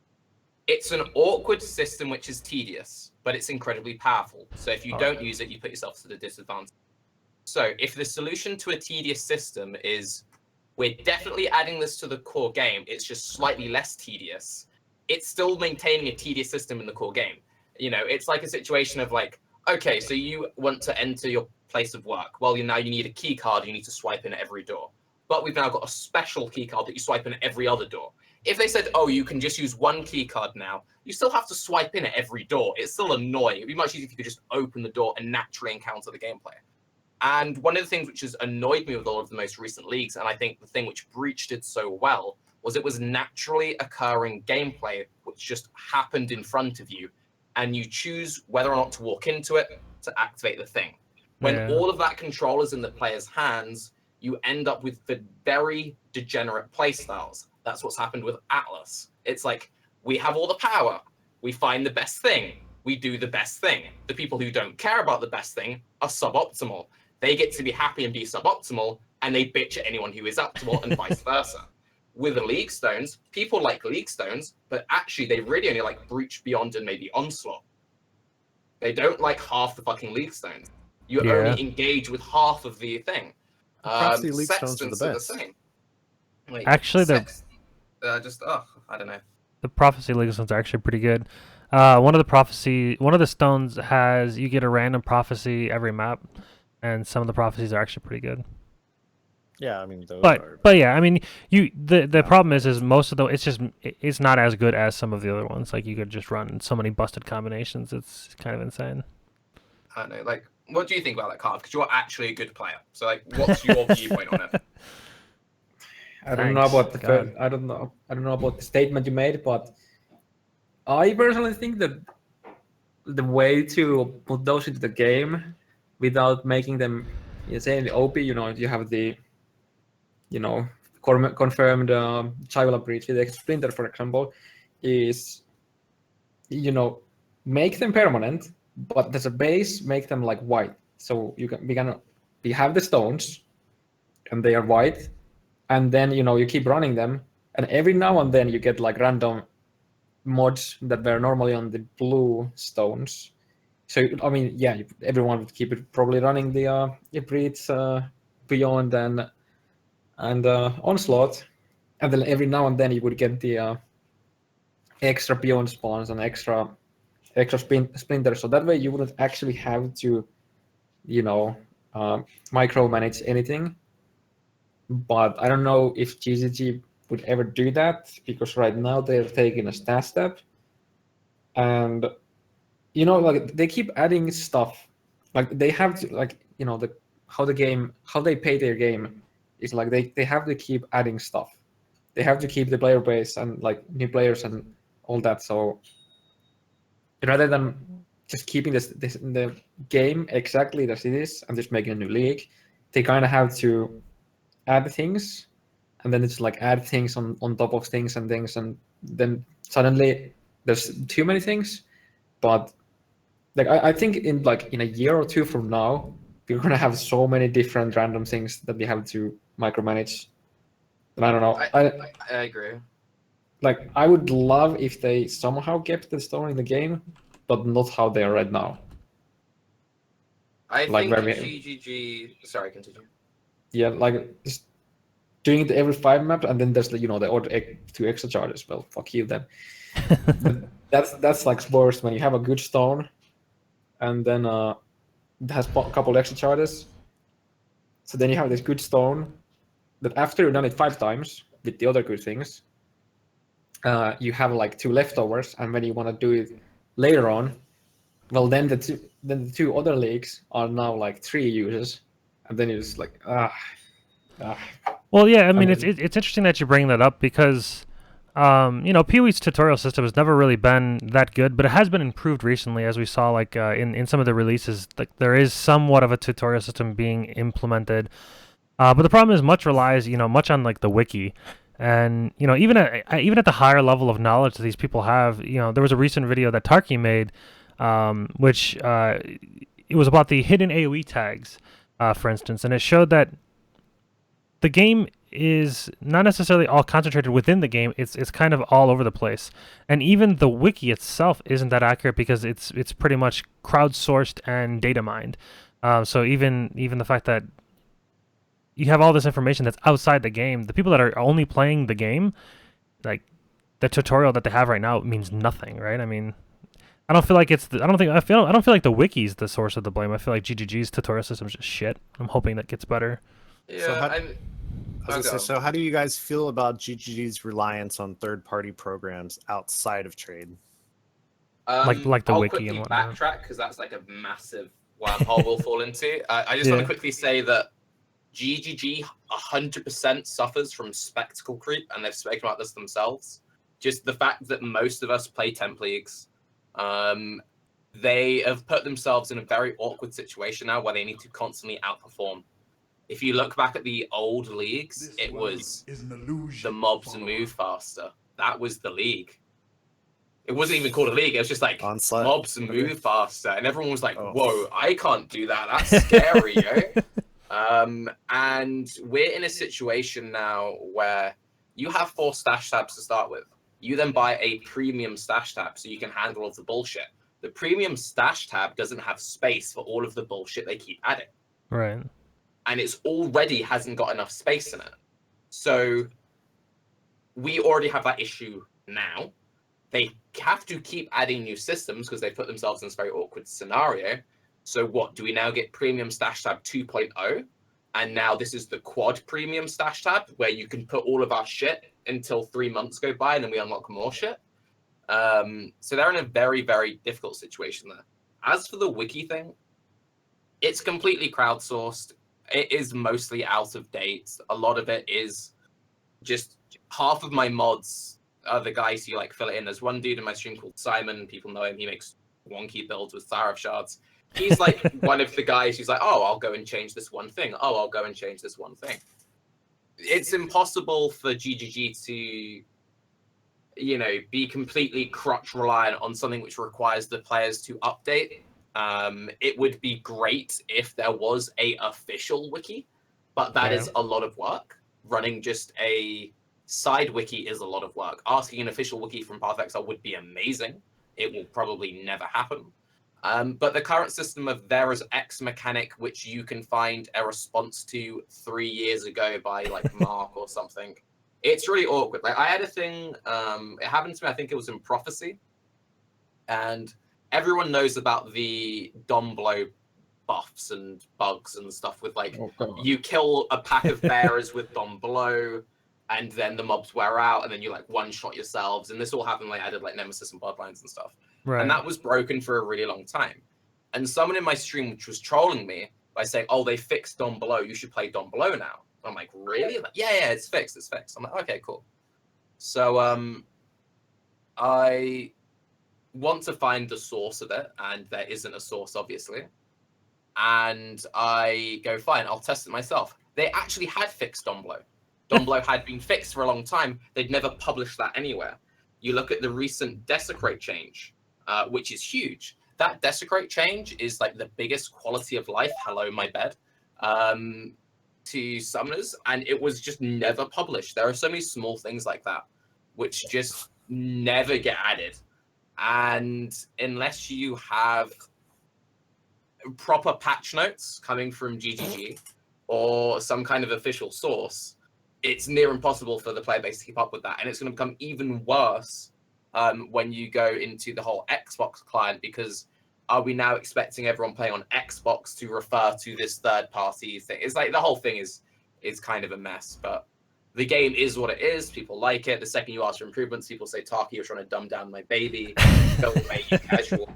an awkward system which is tedious, but it's incredibly powerful. So if you don't use it, you put yourself to the disadvantage. So if the solution to a tedious system is we're definitely adding this to the core game, it's just slightly less tedious, it's still maintaining a tedious system in the core game. You know, it's like a situation of like, okay, so you want to enter your place of work. Well, you need a key card, you need to swipe in at every door. But we've now got a special key card that you swipe in at every other door. If they said, oh, you can just use 1 key card now, you still have to swipe in at every door. It's still annoying. It'd be much easier if you could just open the door and naturally encounter the gameplay. And one of the things which has annoyed me with all of the most recent leagues, and I think the thing which breached it so well, was it was naturally occurring gameplay which just happened in front of you, and you choose whether or not to walk into it to activate the thing. When all of that control is in the player's hands, you end up with the very degenerate playstyles. That's what's happened with Atlas. It's like, we have all the power. We find the best thing. We do the best thing. The people who don't care about the best thing are suboptimal. They get to be happy and be suboptimal, and they bitch at anyone who is optimal and vice versa. With the League Stones, people like League Stones, but actually they really only like Breach, Beyond, and maybe Onslaught. They don't like half the fucking League Stones. You only engage with half of the thing. Prophecy League Stones are the best. Same. Like, Actually, they're I don't know. The Prophecy League stones are actually pretty good. One of the stones has you get a random prophecy every map, and some of the prophecies are actually pretty good. Yeah, I mean, those but yeah, I mean, the problem is most of it's not as good as some of the other ones. Like you could just run so many busted combinations. It's kind of insane. I don't know, like What do you think about that, Karv? Because you're actually a good player. So, like, what's your viewpoint on it? I don't know Thanks, about the God. I don't know about the statement you made, but I personally think that the way to put those into the game without making them insanely OP, you know, you have the, you know, confirmed Chivala breach with extra splinter, for example, is, you know, make them permanent, but as a base, make them like white. So we have the stones, and they are white, and then, you know, you keep running them, and every now and then you get like random mods that were normally on the blue stones. So I mean, yeah, everyone would keep it probably running the breeds beyond and onslaught, and then every now and then you would get the extra beyond spawns and extra splinters. So that way you wouldn't actually have to, you know, micromanage anything. But I don't know if GGG would ever do that, because right now they're taking a stat step, and, you know, like they keep adding stuff. Like they have to, like, you know, how they pay their game is like they have to keep adding stuff. They have to keep the player base and like new players and all that. So rather than just keeping the game exactly as it is and just making a new league, they kind of have to add things, and then it's like add things on top of things, and then suddenly there's too many things. But like I think in a year or two from now, we're gonna have so many different random things that we have to micromanage. And I don't know. I agree. Like I would love if they somehow kept the story in the game, but not how they are right now. I Like think where we, GGG. Sorry, continue. yeah, like just doing it every 5 maps, and then there's the, you know, the odd 2 extra charges. Well, fuck you then. That's like worse when you have a good stone, and then it has a couple extra charges. So then you have this good stone that after you've done it 5 times with the other good things, you have like 2 leftovers, and when you want to do it later on, well, then the two other leagues are now like 3 uses, and then it's like Well, yeah, I mean, mean- it's interesting that you bring that up because, you know, Pee-wee's tutorial system has never really been that good, but it has been improved recently, as we saw, like in some of the releases. Like there is somewhat of a tutorial system being implemented, but the problem is much relies, you know, much on like the wiki, and you know, even at the higher level of knowledge that these people have, you know, there was a recent video that Tarke made, which it was about the hidden AOE tags, for instance, and it showed that the game is not necessarily all concentrated within the game. It's kind of all over the place, and even the wiki itself isn't that accurate because it's pretty much crowdsourced and data mined. So even the fact that you have all this information that's outside the game, the people that are only playing the game, like the tutorial that they have right now means nothing, right? I mean, I don't feel like I don't feel like the wiki's the source of the blame. I feel like GGG's tutorial system is just shit. I'm hoping that gets better. Yeah, So how- I'm. I was gonna say, so how do you guys feel about GGG's reliance on third-party programs outside of trade? Like the I'll wiki quickly and whatnot. backtrack because that's like a massive wormhole we'll fall into. I just want Yeah. to quickly say that GGG 100% suffers from spectacle creep, and they've spoken about this themselves. Just the fact that most of us play temp leagues, they have put themselves in a very awkward situation now where they need to constantly outperform. If you look back at the old leagues, it was the mobs move faster. That was the league. It wasn't even called a league. It was just like Onslaught. mobs move faster, and everyone was like, Oh. "Whoa, I can't do that. That's scary, yo." And we're in a situation now where you have 4 stash tabs to start with. You then buy a premium stash tab so you can handle all of the bullshit. The premium stash tab doesn't have space for all of the bullshit they keep adding. Right. And it's already hasn't got enough space in it. So we already have that issue now. They have to keep adding new systems because they put themselves in this very awkward scenario. So what, do we now get Premium Stash Tab 2.0? And now this is the quad Premium Stash Tab where you can put all of our shit until 3 months go by and then we unlock more shit. So they're in a very, very difficult situation there. As for the wiki thing, it's completely crowdsourced. It is mostly out of date. A lot of it is just half of my mods are the guys who like fill it in. There's one dude in my stream called Simon. People know him. He makes wonky builds with Tharov shards. He's like one of the guys who's like, oh, I'll go and change this one thing. Oh, I'll go and change this one thing. It's impossible for GGG to, you know, be completely crutch reliant on something which requires the players to update. It would be great if there was a official wiki, but that is a lot of work. Running just a side wiki is a lot of work. Asking an official wiki from PathXL would be amazing. It will probably never happen. But the current system of there is X mechanic, which you can find a response to 3 years ago by like Mark or something, it's really awkward. Like I had a thing, it happened to me, I think it was in Prophecy, and everyone knows about the Dom Blow buffs and bugs and stuff with like, you kill a pack of bearers with Dom Blow, and then the mobs wear out, and then you like one-shot yourselves, and this all happened like I did like Nemesis and Bloodlines and stuff. Right. And that was broken for a really long time. And someone in my stream which was trolling me by saying, oh, they fixed Dom Below, you should play Dom Below now. I'm like, really? Like, yeah, it's fixed, it's fixed. I'm like, okay, cool. So I want to find the source of it, and there isn't a source, obviously. And I go, fine, I'll test it myself. They actually had fixed Dom Below. Dom Below had been fixed for a long time. They'd never published that anywhere. You look at the recent Desecrate change, which is huge. That Desecrate change is like the biggest quality of life, hello my bed, to summoners, and it was just never published. There are so many small things like that which just never get added. And unless you have proper patch notes coming from GGG or some kind of official source, it's near impossible for the player base to keep up with that. And it's going to become even worse when you go into the whole Xbox client, because are we now expecting everyone playing on Xbox to refer to this third-party thing? It's like the whole thing is kind of a mess, but the game is what it is. People like it. The second you ask for improvements, people say, Tarke, you're trying to dumb down my baby. Go away, you casual.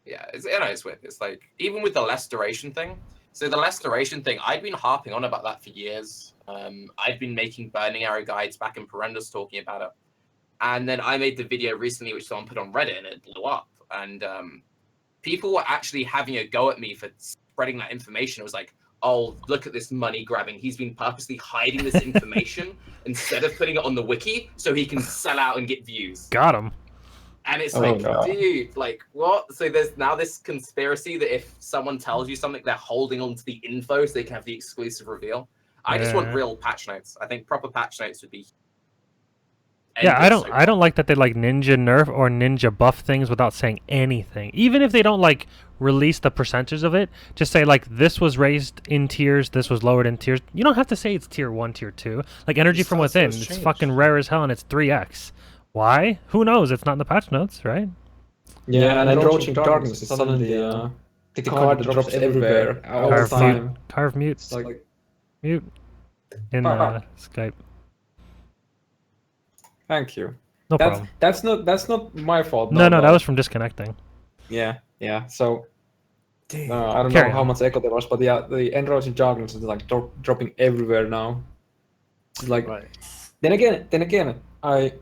It's weird. It's like, even with the less duration thing. So the less duration thing, I'd been harping on about that for years. I'd been making Burning Arrow guides back in Perendus talking about it. And then I made the video recently, which someone put on Reddit, and it blew up. And people were actually having a go at me for spreading that information. It was like, oh, look at this money grabbing. He's been purposely hiding this information instead of putting it on the wiki so he can sell out and get views. Got him. And it's dude, like, what? So there's now this conspiracy that if someone tells you something, they're holding on to the info so they can have the exclusive reveal. I just want real patch notes. I think proper patch notes would be... Yeah, I don't like that they like ninja nerf or ninja buff things without saying anything. Even if they don't like release the percentage of it, just say like this was raised in tiers, this was lowered in tiers. You don't have to say it's tier 1, tier 2. Like Energy from Within, it's fucking rare as hell and it's 3x. Why? Who knows? It's not in the patch notes, right? Yeah, and Approaching Darkness is suddenly the card that drops everywhere all the time. Karv mute. Like, mute in Skype. Thank you. No problem. That's not my fault. No, that was from disconnecting. Yeah. So I don't know how much echo there was, but yeah, the Enraging Darkness is like dropping everywhere now. It's like, then again, I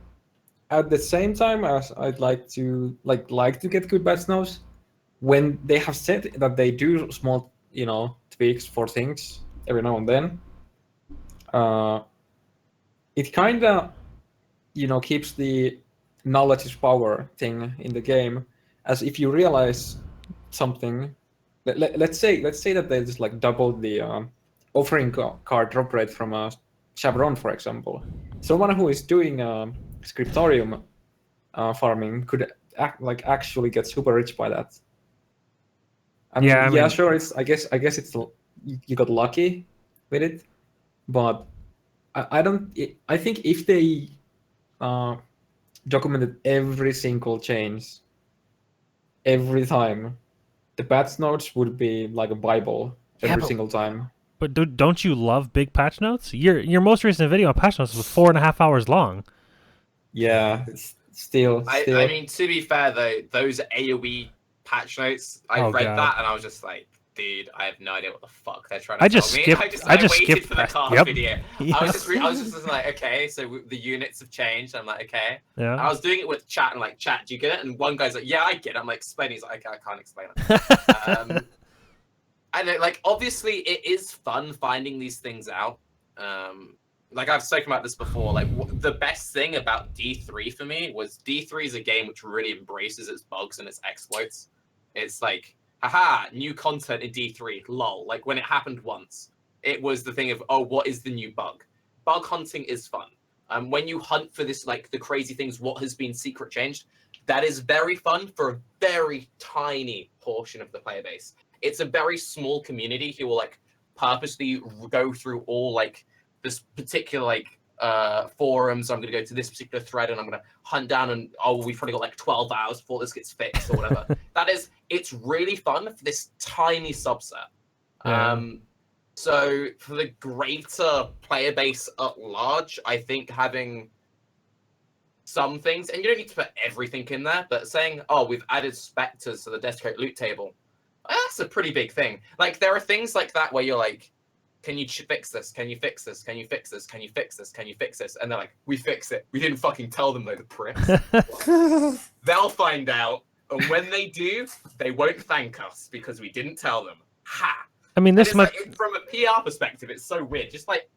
at the same time as I'd like to get good patch notes, when they have said that they do small, tweaks for things every now and then, it kind of, keeps the knowledge is power thing in the game. As if you realize something, let's say that they just like doubled the offering card drop rate from a Chevron, for example. Someone who is doing scriptorium farming could actually get super rich by that. I mean, sure. It's I guess it's you got lucky with it, but I think if they documented every single change every time, the patch notes would be like a Bible every single time. But don't you love big patch notes? Your most recent video on patch notes was 4.5 hours long. Yeah, it's still. I mean, to be fair though, those AoE patch notes. I Oh, read God. that and I was just like, dude, I have no idea what the fuck they're trying to I tell just me. skipped. I just waited skipped for the past. Karv Yep. video. Yeah. I was just like, okay, so the units have changed. I'm like, okay. Yeah. I was doing it with chat and like, chat, do you get it? And one guy's like, yeah, I get it. I'm like, explain. He's like, okay, I can't explain it. And like, obviously, it is fun finding these things out. Like I've spoken about this before. Like the best thing about D3 for me was D3 is a game which really embraces its bugs and its exploits. It's like, haha, new content in D3, lol. Like when it happened once, it was the thing of, oh, what is the new bug? Bug hunting is fun. When you hunt for this, like the crazy things, what has been secret changed, that is very fun for a very tiny portion of the player base. It's a very small community who will like purposely go through all like this particular like forums. I'm going to go to this particular thread and I'm going to hunt down and we've probably got like 12 hours before this gets fixed or whatever. It's really fun for this tiny subset. Yeah. So for the greater player base at large, I think having some things, and you don't need to put everything in there, but saying, oh, we've added specters to the Desecrate loot table, that's a pretty big thing. Like there are things like that where you're like, can you fix this? Can you fix this? Can you fix this? Can you fix this? Can you fix this? And they're like, we fix it. We didn't fucking tell them, though, the pricks. They'll find out. And when they do, they won't thank us because we didn't tell them. Ha! I mean, this might like, from a PR perspective, it's so weird. Just like,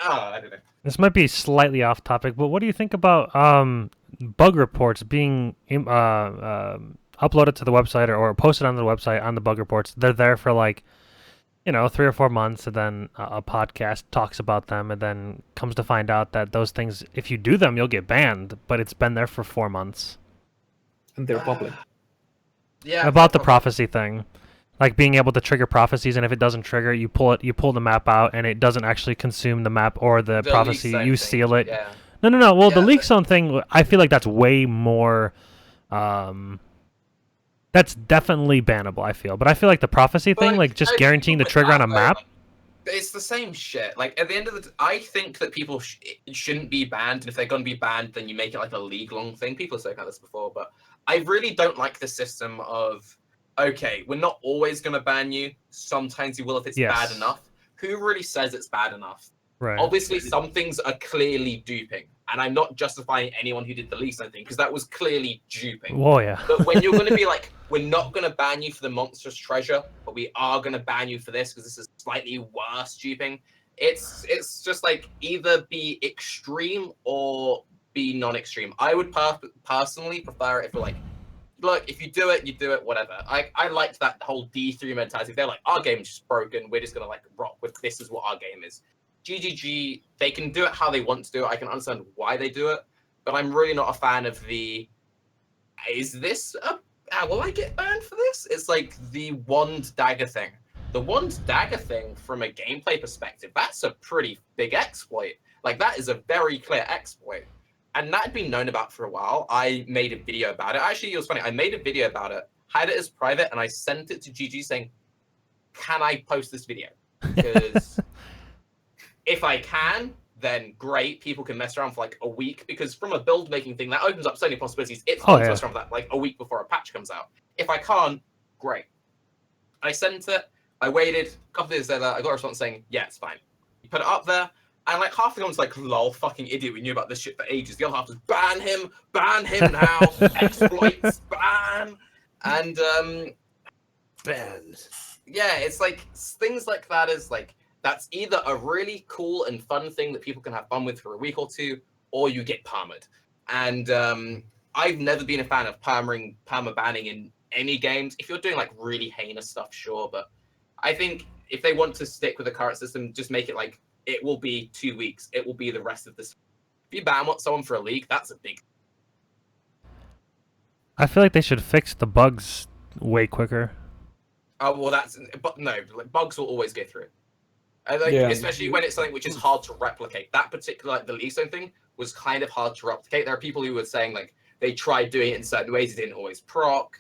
I don't know. This might be slightly off topic, but what do you think about bug reports being uploaded to the website or posted on the website on the bug reports? They're there for like, 3 or 4 months, and then a podcast talks about them, and then comes to find out that those things, if you do them, you'll get banned, but it's been there for 4 months. And they're public. Yeah. About the prophecy thing. Like being able to trigger prophecies, and if it doesn't trigger, you pull the map out, and it doesn't actually consume the map or the prophecy. You seal it. Yeah. No. Well, Yeah, the leak zone thing, I feel like that's way more. That's definitely bannable. I feel, but I feel like the prophecy thing, like just guaranteeing the trigger on a map. It's the same shit. Like at the end of the, I think that people shouldn't be banned, and if they're gonna be banned, then you make it like a league-long thing. People have spoken about this before, but I really don't like the system of, okay, we're not always gonna ban you. Sometimes you will if it's bad enough. Who really says it's bad enough? Right. Obviously, some things are clearly duping, and I'm not justifying anyone who did the least thing because that was clearly duping. Oh yeah. But when you're going to be like, we're not going to ban you for the monstrous treasure, but we are going to ban you for this because this is slightly worse duping. It's just like either be extreme or be non-extreme. I would personally prefer it if we're like, look, if you do it, whatever. I liked that whole D3 mentality. They're like, our game's just broken. We're just going to like rock with this is what our game is. GGG, they can do it how they want to do it. I can understand why they do it, but I'm really not a fan of the, is this will I get banned for this? It's like the wand dagger thing. The wand dagger thing, from a gameplay perspective, that's a pretty big exploit. Like that is a very clear exploit. And that had been known about for a while. I made a video about it. Actually, it was funny. I made a video about it, had it as private, and I sent it to GG saying, can I post this video? Because if I can, then great. People can mess around for like a week, because from a build making thing, that opens up so many possibilities. It's fun to mess around with that like a week before a patch comes out. If I can't, great. I sent it. I waited. A couple of days later, I got a response saying, yeah, it's fine. You put it up there. And like half the comments like, lol, fucking idiot, we knew about this shit for ages. The other half was, ban him now, exploits, ban. And ban. Yeah, it's like things like that is like, that's either a really cool and fun thing that people can have fun with for a week or two, or you get permaed. And I've never been a fan of perma banning in any games. If you're doing like really heinous stuff, sure, but I think if they want to stick with the current system, just make it like, it will be 2 weeks. It will be the rest of this. If you ban someone for a league, that's a big. I feel like they should fix the bugs way quicker. Oh well, but no, like, bugs will always go through. Especially when it's something which is hard to replicate. That particular the league zone thing was kind of hard to replicate. There are people who were saying like they tried doing it in certain ways, it didn't always proc,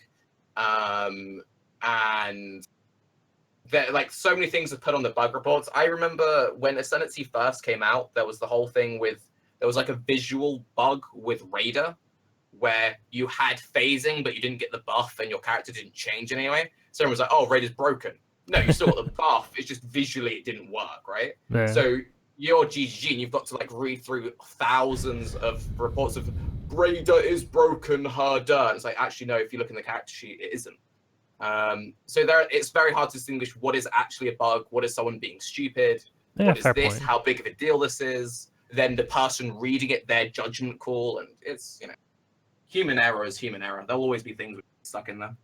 and there, like so many things are put on the bug reports. I remember when Ascendancy first came out, there was the whole thing with there was like a visual bug with Raider, where you had phasing, but you didn't get the buff and your character didn't change in any way. So everyone was like, oh, raid is broken. No, you still got the buff. It's just visually it didn't work, right? Yeah. So you're GGG and you've got to like read through thousands of reports of raider is broken, herder. It's like, actually, no, if you look in the character sheet, it isn't. So it's very hard to distinguish what is actually a bug, what is someone being stupid, what is this, point. how big of a deal this is, then the person reading it, their judgment call, and it's, human error is human error. There'll always be things stuck in there.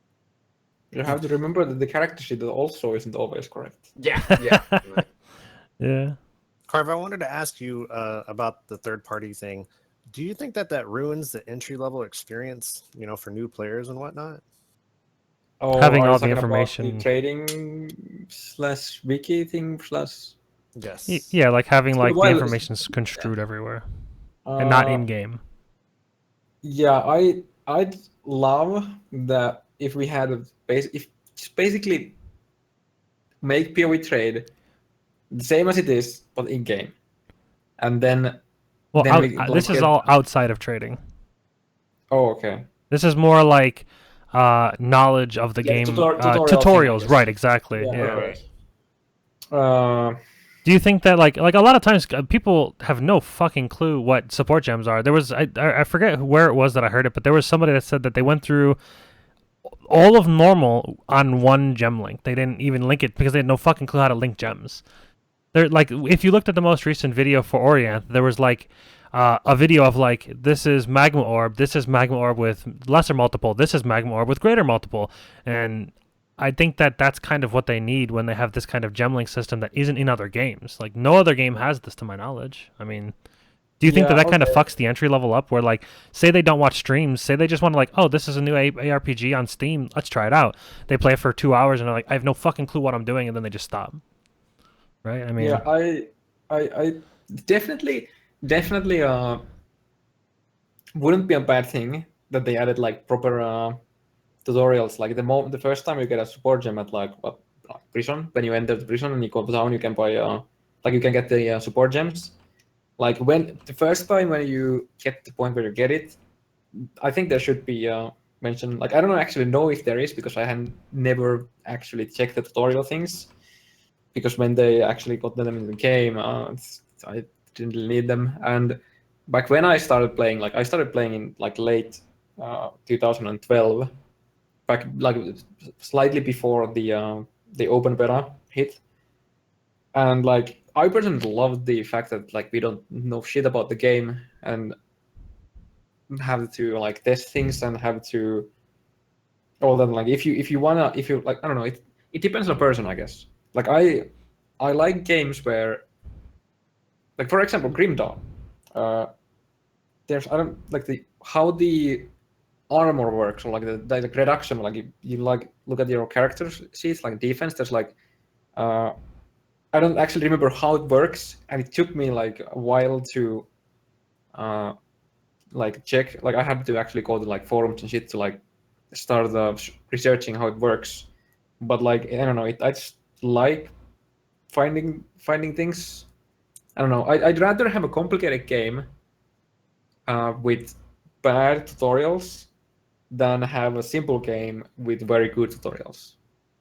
You have to remember that the character sheet also isn't always correct. Yeah. Yeah. Karv, I wanted to ask you about the third-party thing. Do you think that ruins the entry-level experience, for new players and whatnot? Oh, Having are you all the talking about information. the trading / wiki thing / Yes. Yeah, like having like the Well, information's construed everywhere and not in game. Yeah, I'd love that if we had if just basically make PoE trade the same as it is, but in game, and then. Well, then this is all outside of trading. Oh, okay. This is more like knowledge of the game. Tutorials, thing, right? Exactly. Yeah. Yeah. Do you think that like a lot of times people have no fucking clue what support gems are? There was I forget where it was that I heard it, but there was somebody that said that they went through all of normal on one gem link. They didn't even link it because they had no fucking clue how to link gems. There, like, if you looked at the most recent video for Orient, there was like a video of like, this is magma orb, this is magma orb with lesser multiple, this is magma orb with greater multiple, and I think that that's kind of what they need when they have this kind of gem link system that isn't in other games. Like, no other game has this to my knowledge. I mean, do you think that kind of fucks the entry level up? Where like, say they don't watch streams, say they just want to like, oh, this is a new ARPG on Steam, let's try it out. They play it for 2 hours and they're like, I have no fucking clue what I'm doing, and then they just stop. Right? I mean, yeah, I definitely wouldn't be a bad thing that they added like proper tutorials. Like the first time you get a support gem at like prison, when you enter the prison and you go down, you can buy you can get the support gems. Like when the first time when you get the point where you get it, I think there should be mentioned. Like I don't actually know if there is because I had never actually checked the tutorial things. Because when they actually got them in the game, I didn't really need them. And back when I started playing, I started playing in like late 2012, back like slightly before the open beta hit. And like I personally loved the fact that like we don't know shit about the game and have to like test things and have to all that. Like if you like, I don't know, it depends on the person, I guess. Like I like games where, like for example, Grim Dawn. There's how the armor works, or like the reduction. Like you like look at your character sheets, like defense. There's like I don't actually remember how it works, and it took me like a while to like check. Like I had to actually go to like forums and shit to like start researching how it works. But like I don't know, I just like finding things. I don't know. I'd rather have a complicated game with bad tutorials than have a simple game with very good tutorials.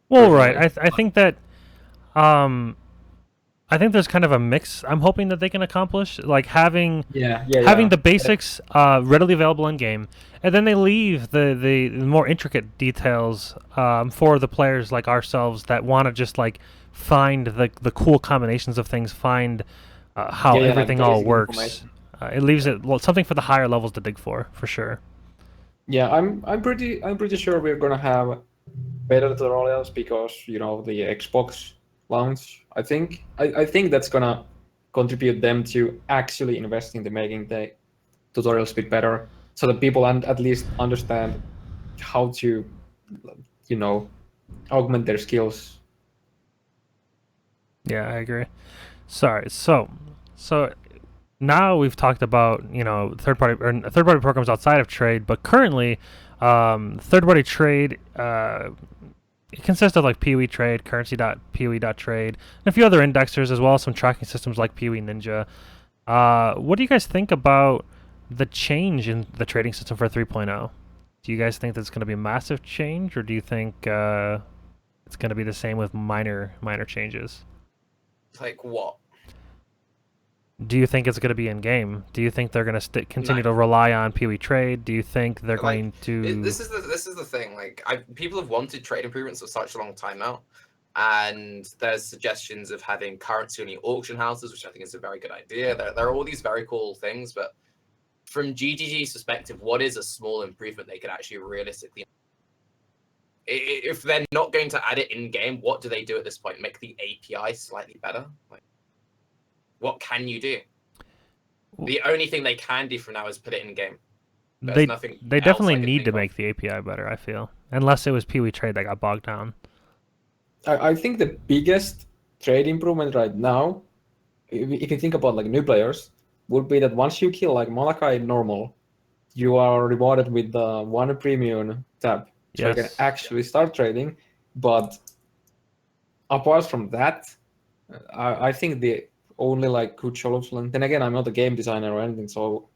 Well, right. I think that I think there's kind of a mix I'm hoping that they can accomplish, like having the basics readily available in game, and then they leave the more intricate details for the players like ourselves that want to just like find the cool combinations of things, find how everything all works. It leaves it something for the higher levels to dig for sure. Yeah, I'm pretty sure we're gonna have better tutorials because the Xbox launch. I think that's gonna contribute them to actually investing to making the tutorials a bit better, so that people at least understand how to, augment their skills. Yeah, I agree. Sorry. So now we've talked about third party programs outside of trade, but currently third party trade it consists of like PoE Trade, currency.poe.trade, and a few other indexers as well as some tracking systems like PoE Ninja. What do you guys think about the change in the trading system for 3.0. Do you guys think that's going to be a massive change, or do you think it's going to be the same with minor changes? Like what? Do you think it's going to be in game? Do you think they're going to continue No. to rely on PoE trade? Do you think they're Like, going to? This is the thing. Like, people have wanted trade improvements for such a long time now, and there's suggestions of having currency only auction houses, which I think is a very good idea. There are all these very cool things, but from GGG's perspective, what is a small improvement they could actually realistically? If they're not going to add it in game, what do they do at this point? Make the API slightly better? Like, what can you do? The only thing they can do from now is put it in game. There's nothing They else definitely I can need think to of. make the API better, I feel. Unless it was PoE trade that got bogged down. I think the biggest trade improvement right now, if you think about like new players, would be that once you kill like Malachi normal, you are rewarded with the 1 premium tab. So you can Yes. actually start trading. But apart from that, I think the only like good solution, then again, I'm not a game designer or anything, so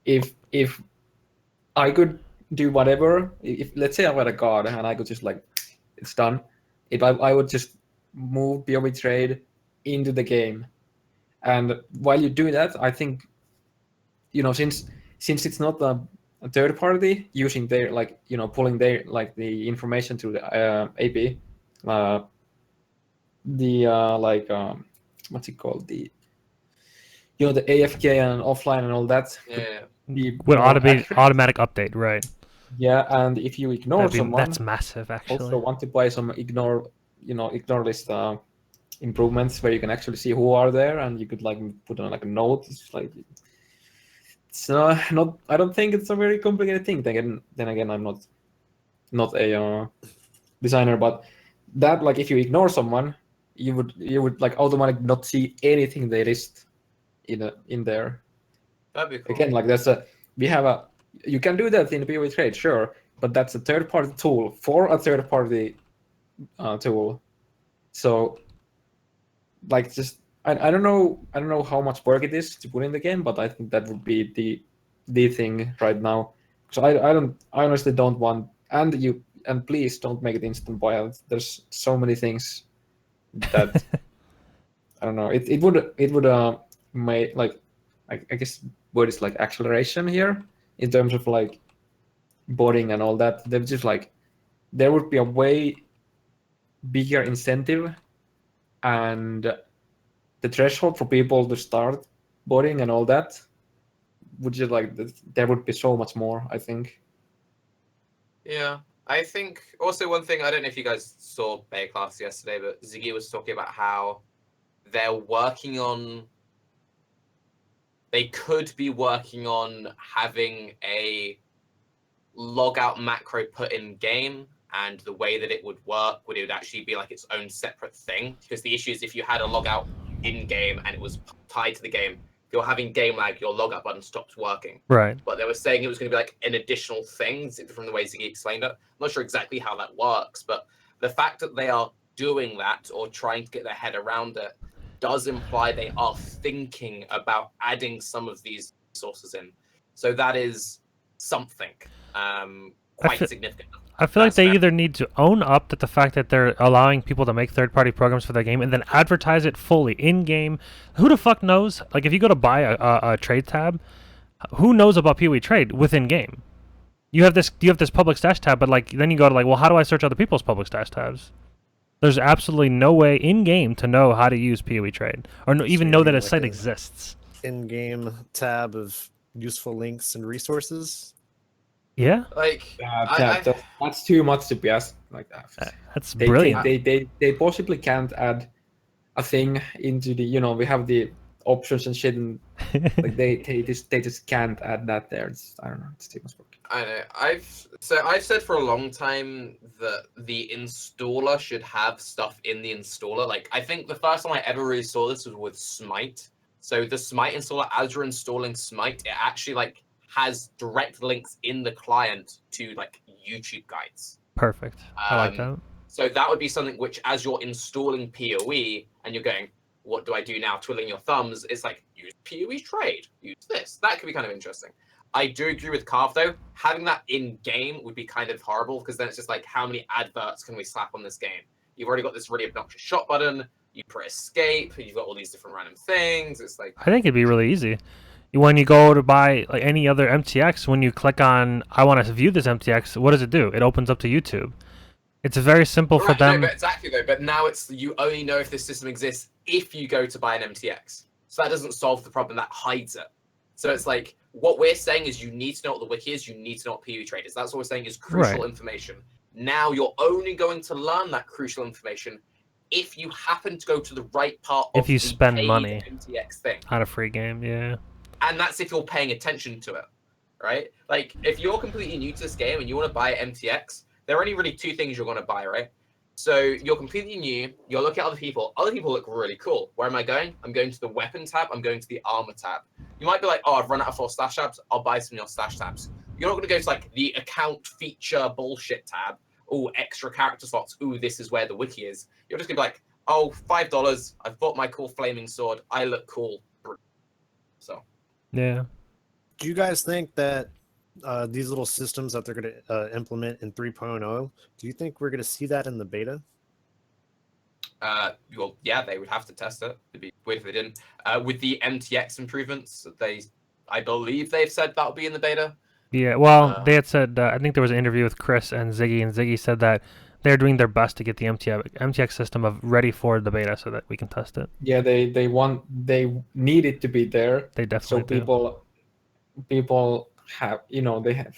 if I could do whatever, if let's say I were a god and I could just like, it's done, if I would just move PoE trade into the game. And while you do that, I think, you know, since it's not a third party using their like, you know, pulling their like the information to the AP, like what's it called, the, you know, the AFK and offline and all that could Yeah. be With more accurate. automatic update, right? Yeah, and if you ignore someone, that's massive, actually. also want to buy some ignore list improvements where you can actually see who are there, and you could like put on like a note. It's like, it's not. I don't think it's a very complicated thing. Then again, I'm not a designer, but that, like, if you ignore someone, you would like automatically not see anything they list in there. That'd be cool. Again, like you can do that in PoE trade, sure, but that's a third party tool for a third party tool. So like, just I don't know how much work it is to put in the game, but I think that would be the thing right now. So I honestly don't want, and please don't make it instant buyout. There's so many things that I don't know. It would make like, I guess word is like acceleration here in terms of like boarding and all that. They're just like, there would be a way bigger incentive, and the threshold for people to start boarding and all that would just like, there would be so much more, I think. Yeah, I think also one thing, I don't know if you guys saw Baeclast yesterday, but Ziggy was talking about how they could be working on having a logout macro put in game, and the way that it would work it would actually be like its own separate thing. Because the issue is, if you had a logout in game and it was tied to the game, if you're having game lag, your logout button stops working. Right. But they were saying it was going to be like an additional thing from the way Ziggy explained it. I'm not sure exactly how that works, but the fact that they are doing that or trying to get their head around it does imply they are thinking about adding some of these resources in. So that is something quite significant. I feel like they either need to own up to the fact that they're allowing people to make third-party programs for their game and then advertise it fully in-game. Who the fuck knows? Like, if you go to buy a trade tab, who knows about PoE trade within game? You have this public stash tab, but like then you go to like, well, how do I search other people's public stash tabs? There's absolutely no way in-game to know how to use PoE trade, or even know that a site exists. In-game tab of useful links and resources. Yeah, like that's too much to be asked like that. That's brilliant. They possibly can't add a thing into the, we have the options and shit, and like they just can't add that there. I don't know. It's too much work. I know. I've said for a long time that the installer should have stuff in the installer. Like, I think the first time I ever really saw this was with Smite. So the Smite installer, as you're installing Smite, it actually like has direct links in the client to like YouTube guides. Perfect. I like that. So that would be something which, as you're installing PoE and you're going, what do I do now? Twiddling your thumbs. It's like, use PoE trade, use this. That could be kind of interesting. I do agree with Karv though. Having that in game would be kind of horrible because then it's just like, how many adverts can we slap on this game? You've already got this really obnoxious shot button. You press escape. You've got all these different random things. It's like, I think it'd be really easy. When you go to buy like any other MTX, when you click on I want to view this MTX, what does it do? It opens up to YouTube. It's very simple for them. No, but exactly though. But now it's you only know if this system exists if you go to buy an MTX. So that doesn't solve the problem. That hides it. So it's like what we're saying is you need to know what the wiki is. You need to know what PoE trade is. That's what we're saying is crucial information. Now you're only going to learn that crucial information if you happen to go to the right part of if you the spend paid money MTX thing. On a free game, yeah. And that's if you're paying attention to it, right? Like if you're completely new to this game and you want to buy MTX, there are only really two things you're going to buy, right? So you're completely new. You're looking at other people. Other people look really cool. Where am I going? I'm going to the weapon tab. I'm going to the armor tab. You might be like, oh, I've run out of 4 stash tabs. I'll buy some of your stash tabs. You're not going to go to like the account feature bullshit tab. Oh, extra character slots. Ooh, this is where the wiki is. You're just going to be like, oh, $5. I've bought my cool flaming sword. I look cool. So. Yeah. Do you guys think that these little systems that they're going to implement in 3.0, do you think we're going to see that in the beta? Well, yeah, they would have to test it. It'd be weird if they didn't. With the MTX improvements, I believe they've said that'll be in the beta. Yeah, well, they had said, I think there was an interview with Chris and Ziggy said that they're doing their best to get the MTX system ready for the beta so that we can test it. Yeah, they need it to be there. They definitely so people have, they have.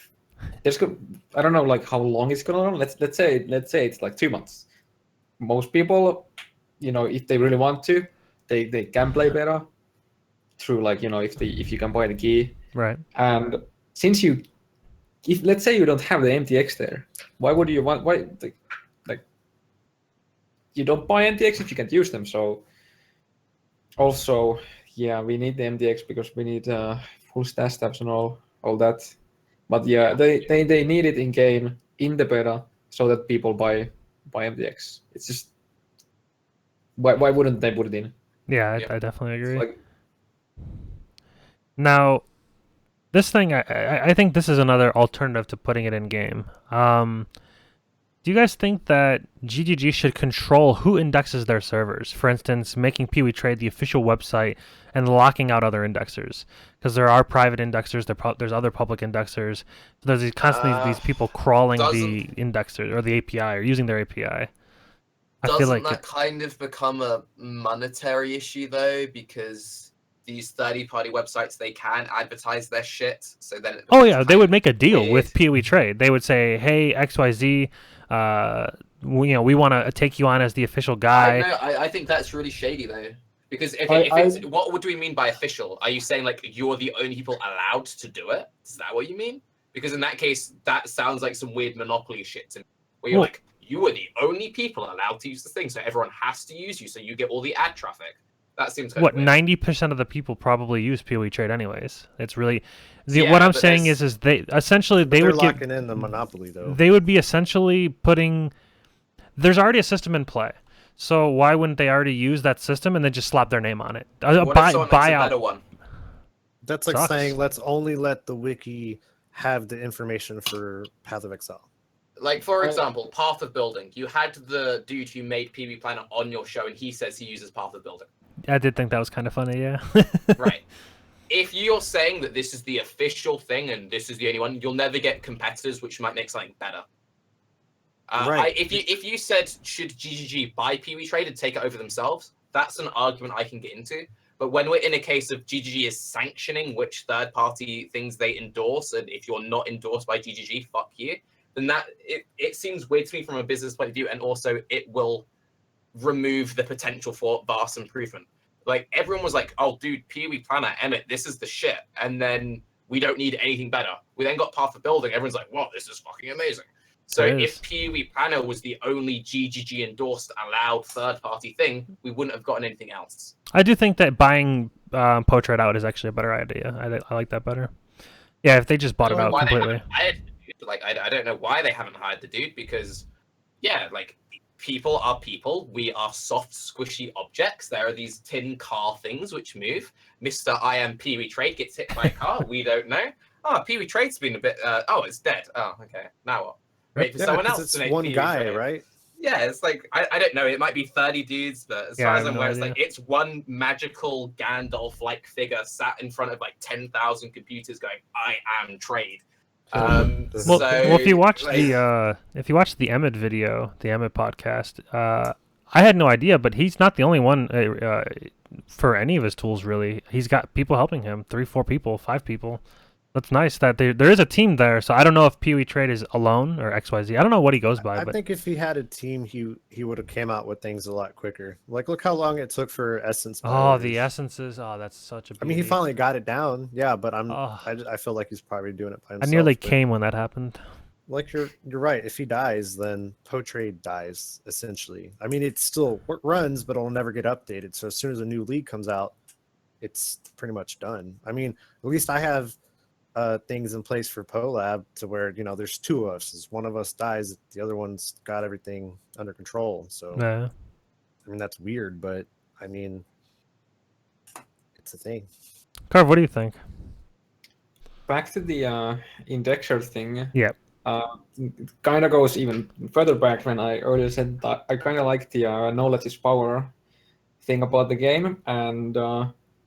I don't know like how long it's gonna run. Let's say it's like 2 months. Most people, if they really want to, they can play beta through like if you can buy the key. Right. And since if let's say you don't have the MTX there, why would you want like you don't buy MTX if you can't use them? So also, yeah, we need the MTX because we need full stash tabs and all that. But yeah, they need it in game in the beta so that people buy MTX. It's just why wouldn't they put it in? Yeah, I definitely agree. Like, now, this thing, I think this is another alternative to putting it in game. Do you guys think that GGG should control who indexes their servers? For instance, making PoE Trade the official website and locking out other indexers, because there are private indexers, there's other public indexers. So there's constantly these people crawling the indexer or the API or using their API. I feel like that kind of become a monetary issue though, because these third-party websites, they can advertise their shit. So then they would make a deal with PoE Trade. They would say, hey, XYZ, we want to take you on as the official guy. I think that's really shady though, because if it's what do we mean by official? Are you saying like you're the only people allowed to do it? Is that what you mean? Because in that case, that sounds like some weird monopoly shit to me, where you're like, you are the only people allowed to use this thing, so everyone has to use you, so you get all the ad traffic. That seems kind of weird. 90% of the people probably use PoE Trade anyways. It's really what I'm saying is they essentially they would locking in the monopoly though. They would be essentially putting. There's already a system in play, so why wouldn't they already use that system and then just slap their name on it? Buy out. One? That's like saying let's only let the wiki have the information for Path of Exile. Like, for example, Path of Building. You had the dude who made PB Planner on your show, and he says he uses Path of Building. I did think that was kind of funny, yeah. Right. If you're saying that this is the official thing and this is the only one, you'll never get competitors, which might make something better. Right. If you said, should GGG buy PoE Trade and take it over themselves, that's an argument I can get into. But when we're in a case of GGG is sanctioning which third-party things they endorse, and if you're not endorsed by GGG, fuck you, then it seems weird to me from a business point of view, and also it will remove the potential for vast improvement. Like, everyone was like, oh, dude, PoE Planner, Emmett, this is the shit. And then we don't need anything better. We then got Path of Building. Everyone's like, wow, this is fucking amazing. So if PoE Planner was the only GGG endorsed, allowed third-party thing, we wouldn't have gotten anything else. I do think that buying Poetrade out is actually a better idea. I like that better. Yeah, if they just bought it out completely. I don't know why they haven't hired the dude, because, yeah, like, people are people. We are soft, squishy objects. There are these tin car things which move. Mr. I am Pee-wee Trade gets hit by a car. We don't know. Oh, Pee-wee Trade's been a bit. Oh, it's dead. Oh, okay. Now what? Wait for someone 'cause else it's to make one Pee-wee guy, Trade. right? Yeah, it's like I don't know. It might be 30 dudes, but as Yeah, far I as have I'm no aware, it's idea. like it's one magical Gandalf-like figure sat in front of like 10,000 computers, going, "I am Trade." Well, So if you watch like, the Emmett video, the Emmett podcast, I had no idea, but he's not the only one for any of his tools. Really, he's got people helping him, 3, 4 people, 5 people. That's nice that there is a team there. So I don't know if Pee-wee Trade is alone or XYZ. I don't know what he goes by, I but think if he had a team, he would have came out with things a lot quicker. Like, look how long it took for Essence. oh, the Bioers. essences. Oh, that's such a I beauty. mean, he finally got it down. Yeah, but Oh, I feel like he's probably doing it by I himself. nearly but, came when that happened. Like you're right. If he dies, then Poetrade dies essentially. I mean, it still runs, but it'll never get updated. So as soon as a new league comes out, it's pretty much done. I mean, at least I have things in place for PoLab to where there's 2 of us. As one of us dies, the other one's got everything under control. So Yeah. I mean, that's weird, but I mean, it's a thing. Karv, what do you think? Back to the indexer thing. Yeah. It kind of goes even further back when I earlier said that I kind of like the knowledge is power thing about the game, and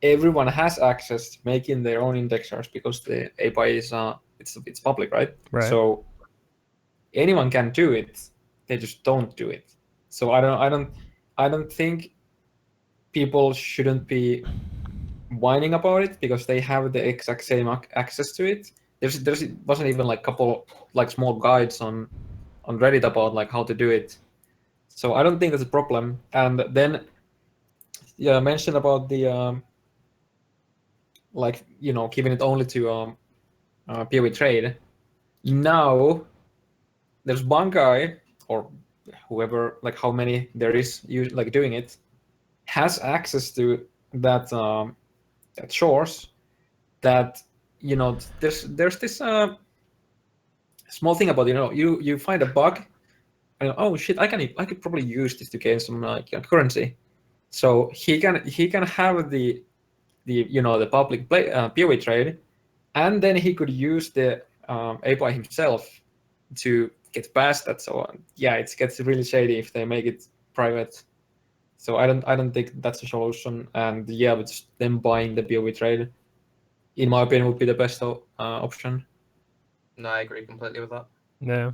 everyone has access to making their own indexers because the API is it's public, right? Right. So anyone can do it. They just don't do it. So I don't think people shouldn't be whining about it because they have the exact same access to it. There wasn't even like couple like small guides on Reddit about like how to do it. So I don't think that's a problem. And then yeah, mention about the like giving it only to Pee-wee Trade. Now there's one guy or whoever, like how many there is like doing it, has access to that that source. That there's this small thing about you find a bug and oh shit, I could probably use this to gain some like currency. So he can have the the public Pee-wee Trade, and then he could use the API himself to get past that. So yeah, it gets really shady if they make it private. So I don't think that's a solution. And yeah, but just them buying the Pee-wee Trade, in my opinion, would be the best option. no, I agree completely with that. Yeah.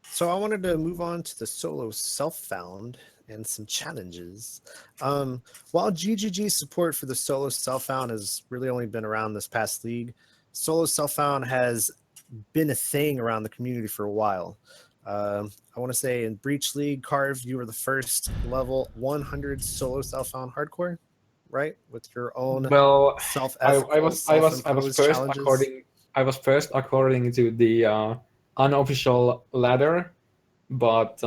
So I wanted to move on to the solo self-found and some challenges. While GGG support for the solo self-found has really only been around this past league, solo self-found has been a thing around the community for a while. I want to say in Breach League, Karv, you were the first level 100 solo self-found hardcore, right? With your own I was first according to the unofficial ladder, but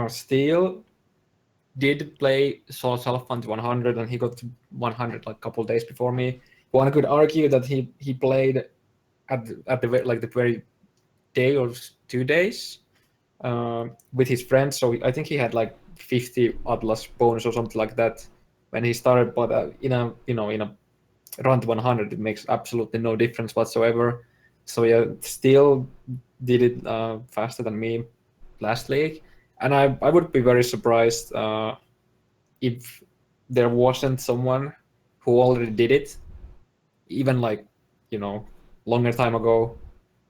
still did play solo self-found 100, and he got to 100 like a couple days before me. One could argue that he played at the very day or 2 days with his friends. So I think he had like 50 Atlas bonus or something like that when he started. But in a round 100, it makes absolutely no difference whatsoever. So yeah, still did it faster than me last league, and I would be very surprised if there wasn't someone who already did it, even like longer time ago.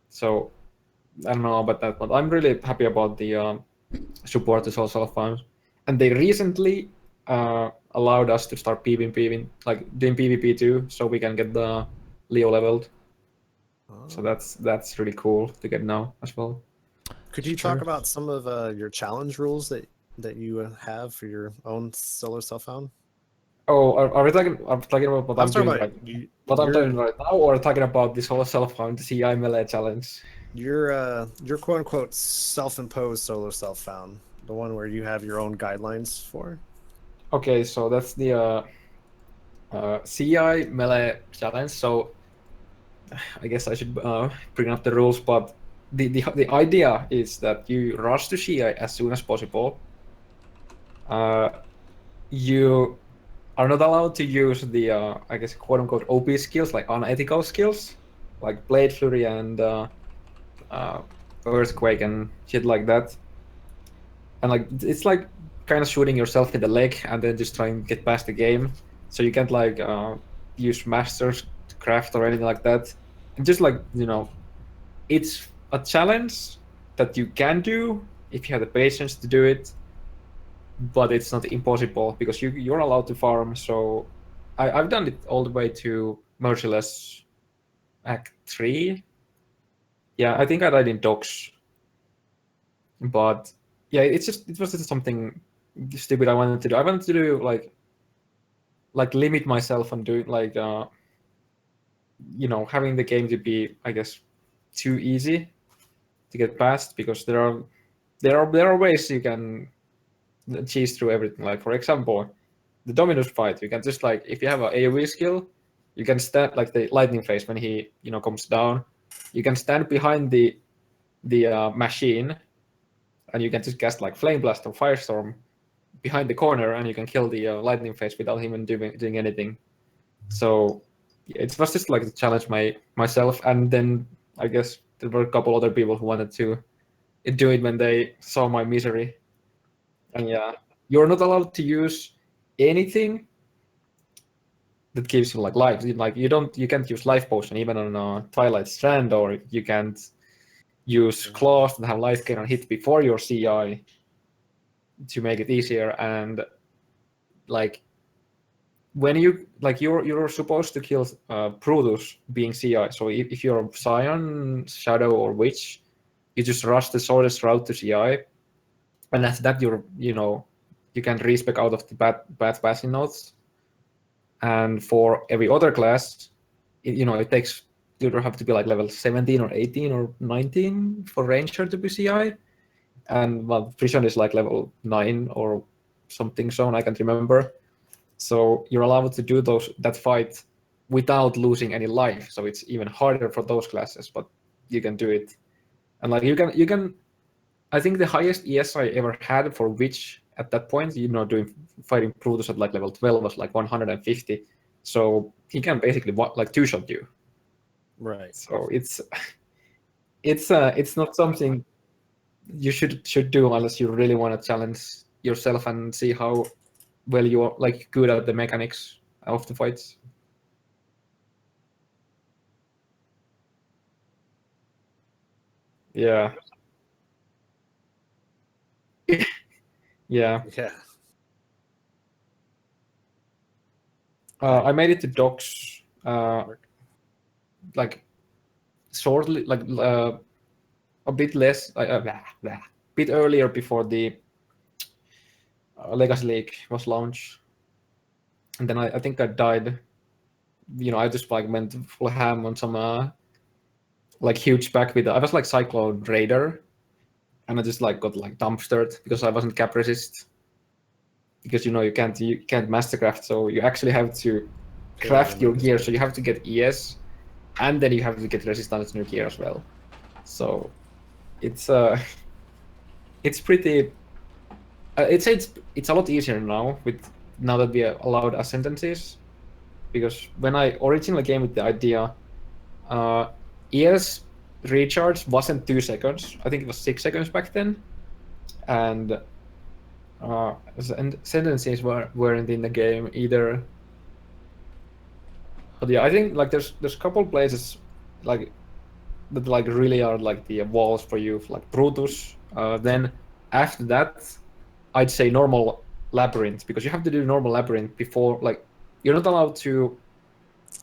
So I don't know about that, but I'm really happy about the support to social funds. And they recently allowed us to start PvP, like doing PvP too, so we can get the Leo leveled. So that's really cool to get now as well. Could you talk about some of your challenge rules that you have for your own solo self-found? Oh, are we talking about what I'm doing right now, or talking about this whole self-found CI melee challenge? Your quote unquote self-imposed solo self-found, the one where you have your own guidelines for. Okay, so that's the CI melee challenge. So I guess I should bring up the rules, but the idea is that you rush to CI as soon as possible. You are not allowed to use the I guess quote unquote OP skills, like unethical skills, like Blade Flurry and Earthquake and shit like that. And like it's like kind of shooting yourself in the leg and then just trying to get past the game. So you can't like use masters craft or anything like that. And just like, you know, it's a challenge that you can do if you have the patience to do it, but it's not impossible because you're allowed to farm. So I've done it all the way to Merciless Act 3. Yeah, I think I died in Docks. But yeah, it was just something stupid I wanted to do. I wanted to do like limit myself on doing like you know, having the game to be, I guess, too easy to get past, because there are ways you can cheese through everything. Like for example, the Dominus fight, you can just like, if you have an AoE skill, you can stand like the lightning phase when he, you know, comes down. You can stand behind the machine, and you can just cast like Flame Blast or Firestorm behind the corner, and you can kill the lightning phase without him doing anything. So it was just like to challenge myself, and then I guess there were a couple other people who wanted to do it when they saw my misery. And yeah, you're not allowed to use anything that gives you like life. Like you can't use life potion even on a Twilight Strand, or you can't use claws that have life gain on hit before your CI to make it easier. And like when you're supposed to kill Brutus being CI. So if you're Scion, Shadow, or Witch, you just rush the shortest route to CI, and after that you can respec out of the bad passing notes. And for every other class, it takes, you have to be like level 17 or 18 or 19 for Ranger to be CI, and well, Prison is like level 9 or something, so I can't remember. So you're allowed to do that fight without losing any life. So it's even harder for those classes, but you can do it. And like you can. I think the highest ES I ever had for Witch at that point, fighting Brutus at like level 12 was like 150. So he can basically like two-shot you. Right. So it's not something you should do unless you really want to challenge yourself and see how well you're like good at the mechanics of the fights. Yeah. Yeah. Yeah. I made it to Docks like shortly, like a bit less, bit earlier before the Legacy League was launched, and then I think I died. I just like went full ham on some like huge pack with. I was like Cyclone Raider, and I just like got like dumpstered because I wasn't cap resist. Because you can't mastercraft, so you actually have to craft your gear. So you have to get ES, and then you have to get resistance in your gear as well. So it's pretty. It's a lot easier now that we are allowed ascendancies, because when I originally came with the idea, ES recharge wasn't 2 seconds. I think it was 6 seconds back then, and ascendancies weren't in the game either. But yeah, I think like there's a couple places like that like really are like the walls for you, like Brutus. Then after that, I'd say normal labyrinth, because you have to do normal labyrinth before, like you're not allowed to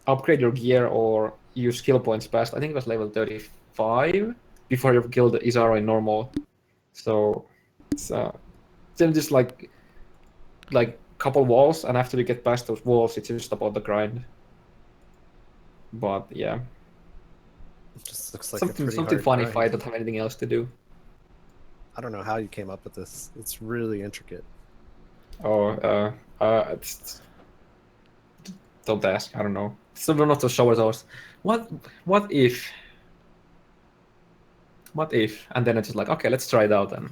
upgrade your gear or use skill points past, I think it was level 35 before you've killed Izaro in normal. So it's then just like couple walls, and after you get past those walls, it's just about the grind. But yeah, It just looks like something funny if I don't have anything else to do. I don't know how you came up with this. It's really intricate. Oh, don't ask. I don't know. Still not to show us. What if what if? And then it's just like, okay, let's try it out and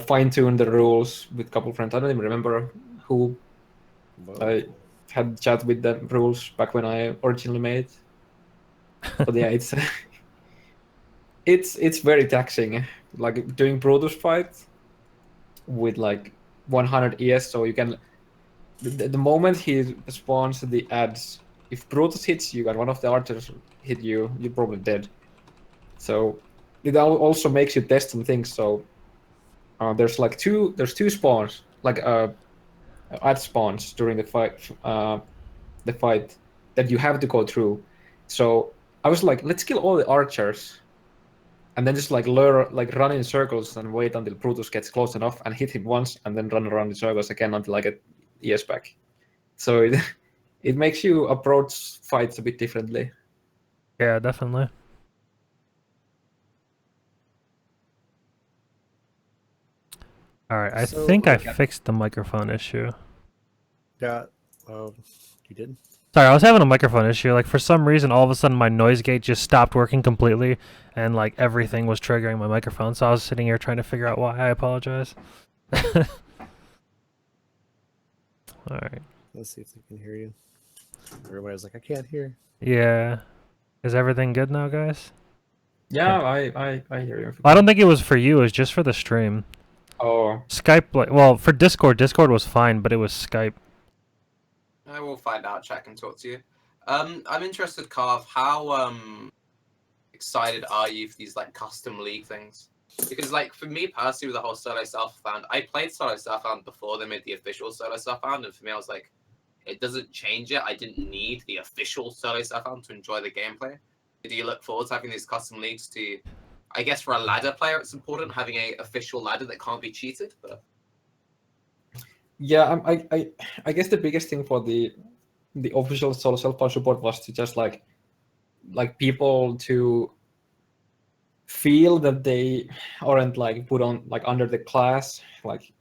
fine tune the rules with a couple of friends. I don't even remember who I had chat with the rules back when I originally made. But yeah, it's very taxing. Like doing Brutus fight with like 100 ES, so you can the moment he spawns the ads, if Brutus hits you and one of the archers hit you, you're probably dead. So it also makes you test some things. So there's two spawns, like ad spawns during the fight that you have to go through. So I was like, let's kill all the archers and then just like run in circles and wait until Brutus gets close enough and hit him once and then run around in circles again until I get ES back. So it makes you approach fights a bit differently. Yeah, definitely. All right, I think I fixed the microphone issue. Yeah. You did? Sorry, I was having a microphone issue. Like, for some reason, all of a sudden, my noise gate just stopped working completely, and, like, everything was triggering my microphone. So I was sitting here trying to figure out why. I apologize. All right. Let's see if they can hear you. Everybody's like, I can't hear. Yeah. Is everything good now, guys? Yeah, I hear you. Well, I don't think it was for you. It was just for the stream. Oh. Skype, like, well, for Discord was fine, but it was Skype. I will find out, chat, and talk to you. I'm interested, Karv, how excited are you for these like custom league things? Because like for me personally with the whole solo Starbound, I played solo Starbound before they made the official solo Starbound, and for me I was like, it doesn't change it. I didn't need the official solo Starbound to enjoy the gameplay. Do you look forward to having these custom leagues to, I guess for a ladder player it's important having a official ladder that can't be cheated, but yeah, I guess the biggest thing for the official solo self-found support was to just like people to feel that they aren't like put on like under the class. Like,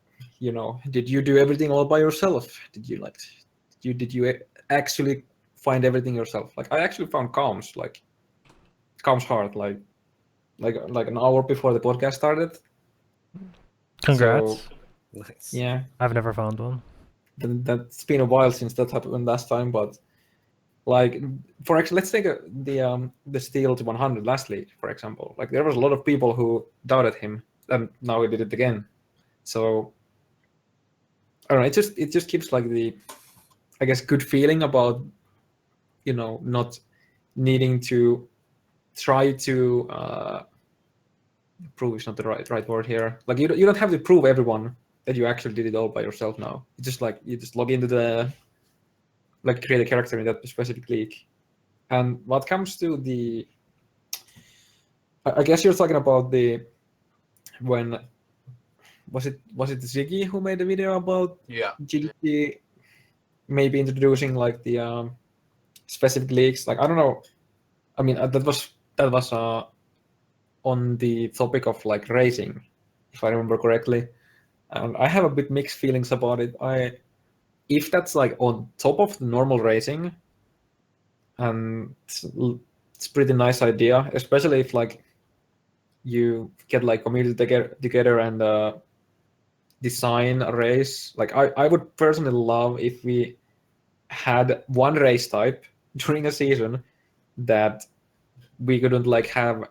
did you do everything all by yourself? Did you actually find everything yourself? Like I actually found Karvs hard like an hour before the podcast started. Congrats. So, Nice. yeah, I've never found one. That's been a while since that happened last time, but like for example, let's take the Steel to 100 last league, for example. Like there was a lot of people who doubted him, and now he did it again. So I don't know. It just keeps like the, I guess, good feeling about not needing to try to prove is not the right word here. Like you don't have to prove everyone that you actually did it all by yourself now. It's just like you just log into the create a character in that specific league. And what comes to the, I guess you're talking about the, when was it Ziggy who made the video about GGG maybe introducing like the specific leagues? Like I don't know. I mean that was on the topic of like racing, if I remember correctly. And I have a bit mixed feelings about it. If that's like on top of the normal racing, and it's pretty nice idea, especially if like you get like community together and design a race. Like I would personally love if we had one race type during a season that we couldn't like have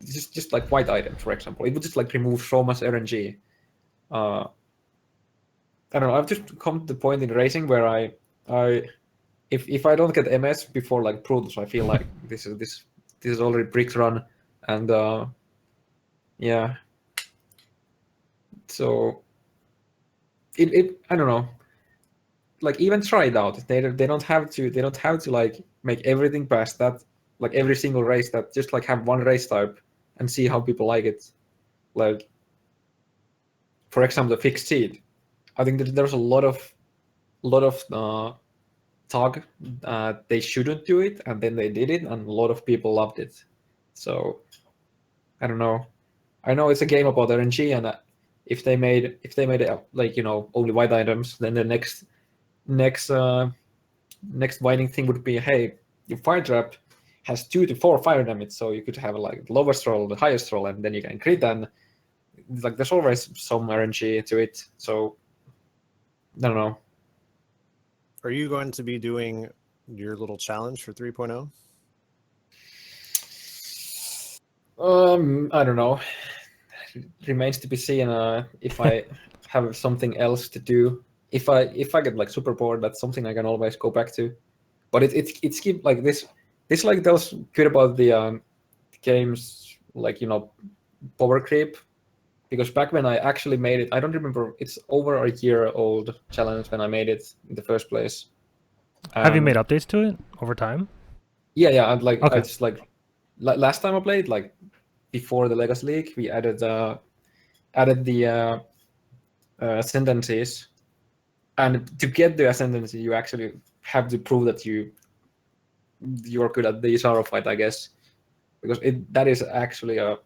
just like white items, for example. It would just like remove so much RNG. I don't know. I've just come to the point in racing where if I don't get MS before like Brutus, I feel like this is already brick run, and yeah. So it I don't know. Like even try it out. They don't have to like make everything past that, like every single race. That just like have one race type and see how people like it. Like for example, the fixed seed. I think that there's a lot of talk they shouldn't do it, and then they did it, and a lot of people loved it. So I don't know. I know it's a game about RNG, and if they made it like only white items, then the next whiting thing would be, hey, you fire trap, has 2 to 4 fire damage, so you could have like the lowest roll, the highest roll, and then you can crit. And like there's always some RNG to it. So I don't know. Are you going to be doing your little challenge for 3.0? I don't know. It remains to be seen if I have something else to do. If I get like super bored, that's something I can always go back to. But it's keep like this like tells good about the games, like, you know, power creep. Because back when I actually made it, I don't remember, it's over a year old challenge when I made it in the first place. Have you made updates to it over time? Yeah, and like Okay. I just like last time I played, like before the Legacy League, we added the ascendancies, and to get the ascendancy, you actually have to prove that you're good at the Isaro fight, I guess, because that is actually a.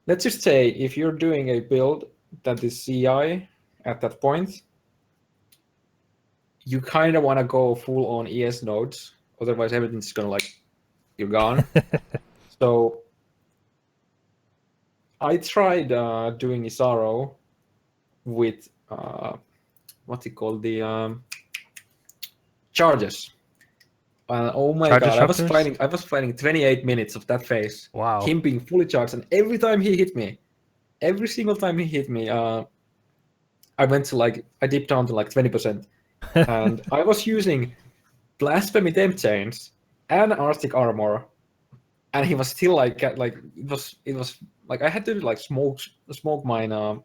Let's just say if you're doing a build that is CI at that point, you kind of want to go full on ES nodes, otherwise everything's gonna like you're gone. So I tried doing Isaro with what's it called, the charges. Oh my Charge god, disruptors? I was fighting 28 minutes of that phase. Wow. Him being fully charged, and every time he hit me, every single time he hit me, I went to like I dipped down to like 20%, and I was using blasphemy temp chains and Arctic armor, and he was still like it was like I had to like smoke mine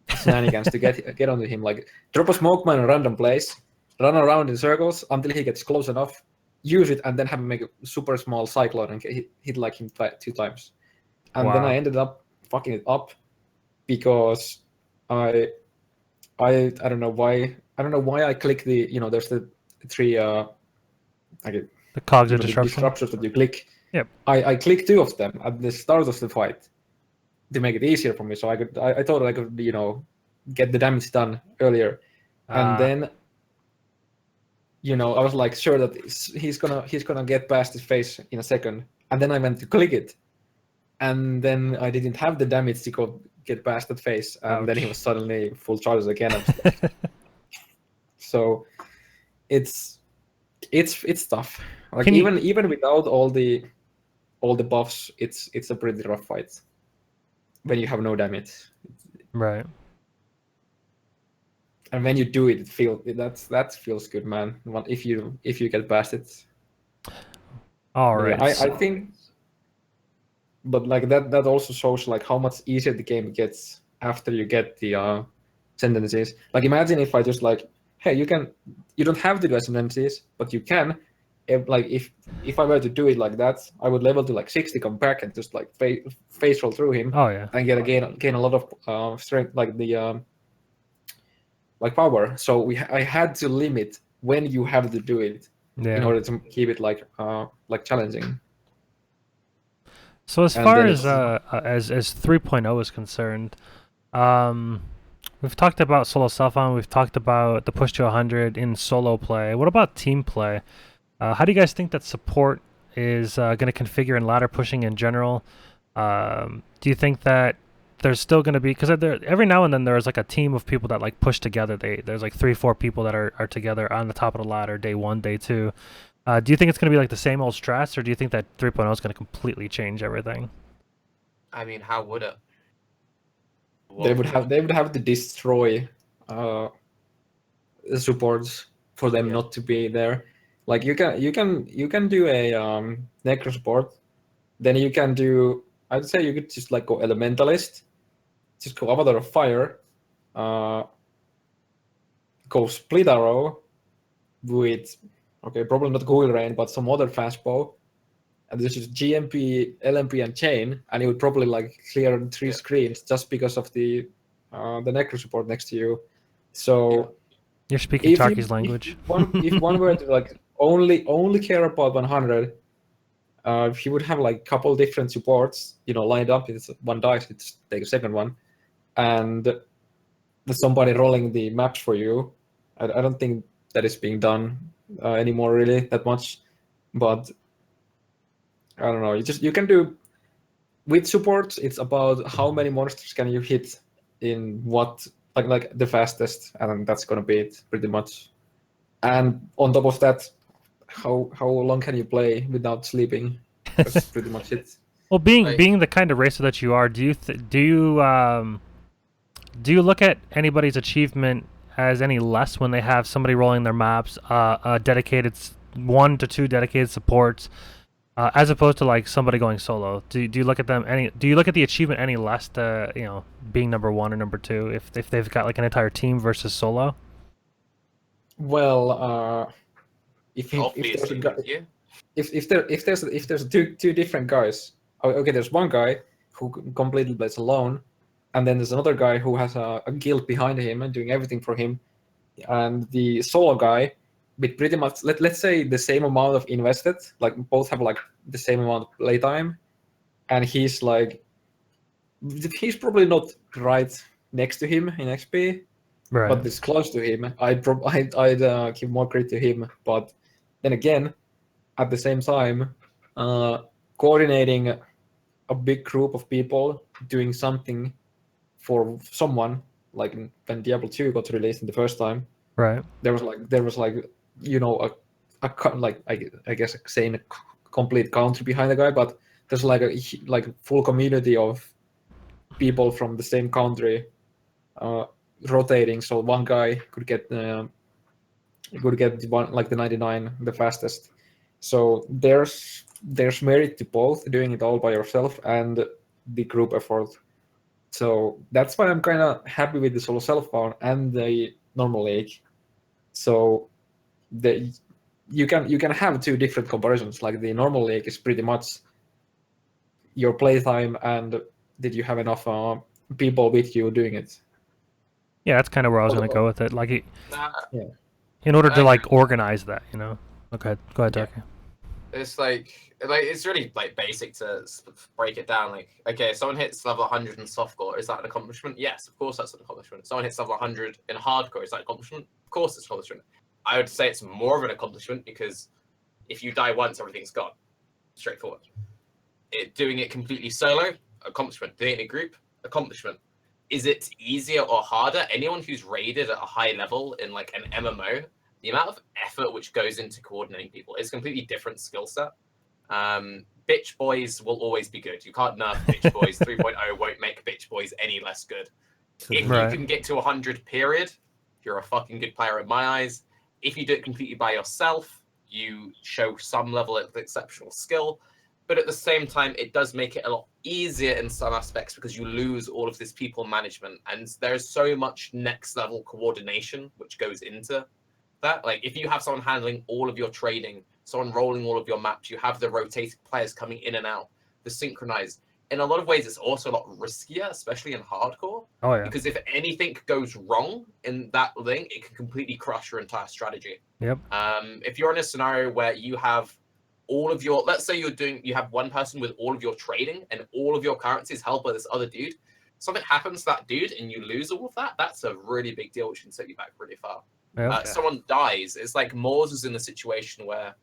shenanigans to get onto him, like drop a smoke mine in a random place, run around in circles until he gets close enough, use it, and then have him make a super small cyclone and hit like him 2 times. And then Wow. I ended up fucking it up because I don't know why I click the, you know, there's the 3 like The cogs you of know, the disruption. disruptors that you click. Yep. I clicked 2 of them at the start of the fight to make it easier for me, so I thought I could, you know, get the damage done earlier. And then, you know, I was like sure that he's gonna get past his face in a second, and then I went to click it, and then I didn't have the damage to get past that face, and then he Ouch. was suddenly full charges again. So it's tough. Like even without all the buffs, it's a pretty rough fight when you have no damage. Right. And when you do it, that feels good, man. If you get past it. All But right. yeah, I think, but like that also shows like how much easier the game gets after you get the sentences. Like imagine if I just like, hey, you don't have to do sentences, but you can. If I were to do it like that, I would level to like 60, come back and just like face roll through him. Oh yeah. And gain a lot of strength, like the like power. So I had to limit when you have to do it in order to keep it like challenging. So as far as 3.0 is concerned, we've talked about solo self-on, we've talked about the push to 100 in solo play. What about team play? How do you guys think that support is going to configure in ladder pushing in general? Do you think that there's still going to be, because every now and then there's like a team of people that like push together. There's like 3-4 people that are together on the top of the ladder, day 1, day 2. Do you think it's going to be like the same old strats, or do you think that 3.0 is going to completely change everything? I mean, how would it? They would have to destroy the supports for them not to be there. Like you can do a necro support, then you can do, I'd say you could just like go elementalist, just go avatar of fire, go split arrow with probably not coil rain but some other fast bow, and this is GMP, LMP, and chain, and you would probably like clear 3 screens just because of the necro support next to you. So you're speaking Tarke's language. If one were to like only care about 100, if you would have like a couple different supports, you know, lined up, it's 1 dice, it's take a second one, and there's somebody rolling the maps for you. I don't think that is being done anymore really that much, but I don't know. You can do with support. It's about how many monsters can you hit in what like the fastest, and that's gonna be it pretty much. And on top of that, how long can you play without sleeping? That's pretty much it. Well, being the kind of racer that you are, do you look at anybody's achievement as any less when they have somebody rolling their maps, a dedicated 1 to 2 dedicated supports, as opposed to like somebody going solo? Do you look at them do you look at the achievement any less to being number 1 or number 2 if they've got like an entire team versus solo? Well, if there's a guy, if there's two different guys, okay, there's one guy who completely plays alone, and then there's another guy who has a guild behind him and doing everything for him, and the solo guy with pretty much let's say the same amount of invested, like both have like the same amount of playtime, and he's probably not right next to him in XP. Right. But it's close to him. I'd give more credit to him. But then again, at the same time, coordinating a big group of people doing something for someone, like when Diablo 2 got released in the first time, right, there was like I guess saying a complete country behind the guy, but there's like a full community of people from the same country. Rotating, so one guy could get one like the 99 the fastest. So there's merit to both doing it all by yourself and the group effort. So that's why I'm kind of happy with the solo self-found and the normal league. So you can have 2 different comparisons. Like the normal league is pretty much your playtime and did you have enough people with you doing it. Yeah, that's kind of where I was going to go with it. Like, yeah. In order to like organize that, Okay, go ahead, Tarke. Yeah. It's like it's really like basic to break it down. Like, okay, if someone hits level 100 in softcore, is that an accomplishment? Yes, of course that's an accomplishment. If someone hits level 100 in hardcore, is that an accomplishment? Of course it's an accomplishment. I would say it's more of an accomplishment because if you die once, everything's gone. Straightforward. Doing it completely solo, accomplishment. Doing it in a group, accomplishment. Is it easier or harder? Anyone who's raided at a high level in like an MMO, the amount of effort which goes into coordinating people is a completely different skill set. Bitch boys will always be good. You can't nerf bitch boys. 3.0 won't make bitch boys any less good. If you can get to 100 period, you're a fucking good player in my eyes. If you do it completely by yourself, you show some level of exceptional skill. But at the same time, it does make it a lot easier in some aspects because you lose all of this people management. And there's so much next level coordination which goes into that. Like if you have someone handling all of your trading, someone rolling all of your maps, you have the rotating players coming in and out, the synchronized. In a lot of ways, it's also a lot riskier, especially in hardcore. Oh, yeah. Because if anything goes wrong in that thing, it can completely crush your entire strategy. Yep. If you're in a scenario where you have all of your, let's say you have one person with all of your trading and all of your currencies held by this other dude, something happens to that dude and you lose all of that, that's a really big deal, which can set you back really far. Yep. Someone dies. It's like Moors is in a situation where,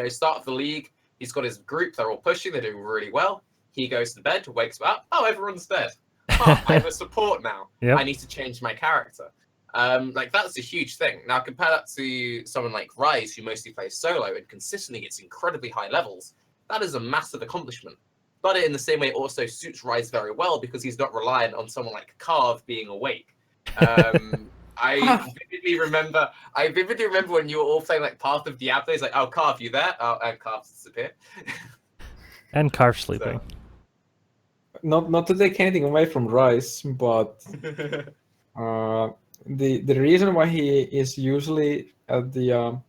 start of the league, he's got his group, they're all pushing, they're doing really well. He goes to bed, wakes up, oh, everyone's dead. Oh, I have a support now. Yep. I need to change my character. That's a huge thing. Now compare that to someone like Rise, who mostly plays solo and consistently gets incredibly high levels. That is a massive accomplishment. But in the same way, it also suits Rise very well because he's not reliant on someone like Karv being awake. I vividly remember when you were all playing like Path of Diablo. He's like, "Oh, Karv, you there?" Oh, and Karv's disappeared. And Karv sleeping. Not to take anything away from Rise, but the reason why he is usually at the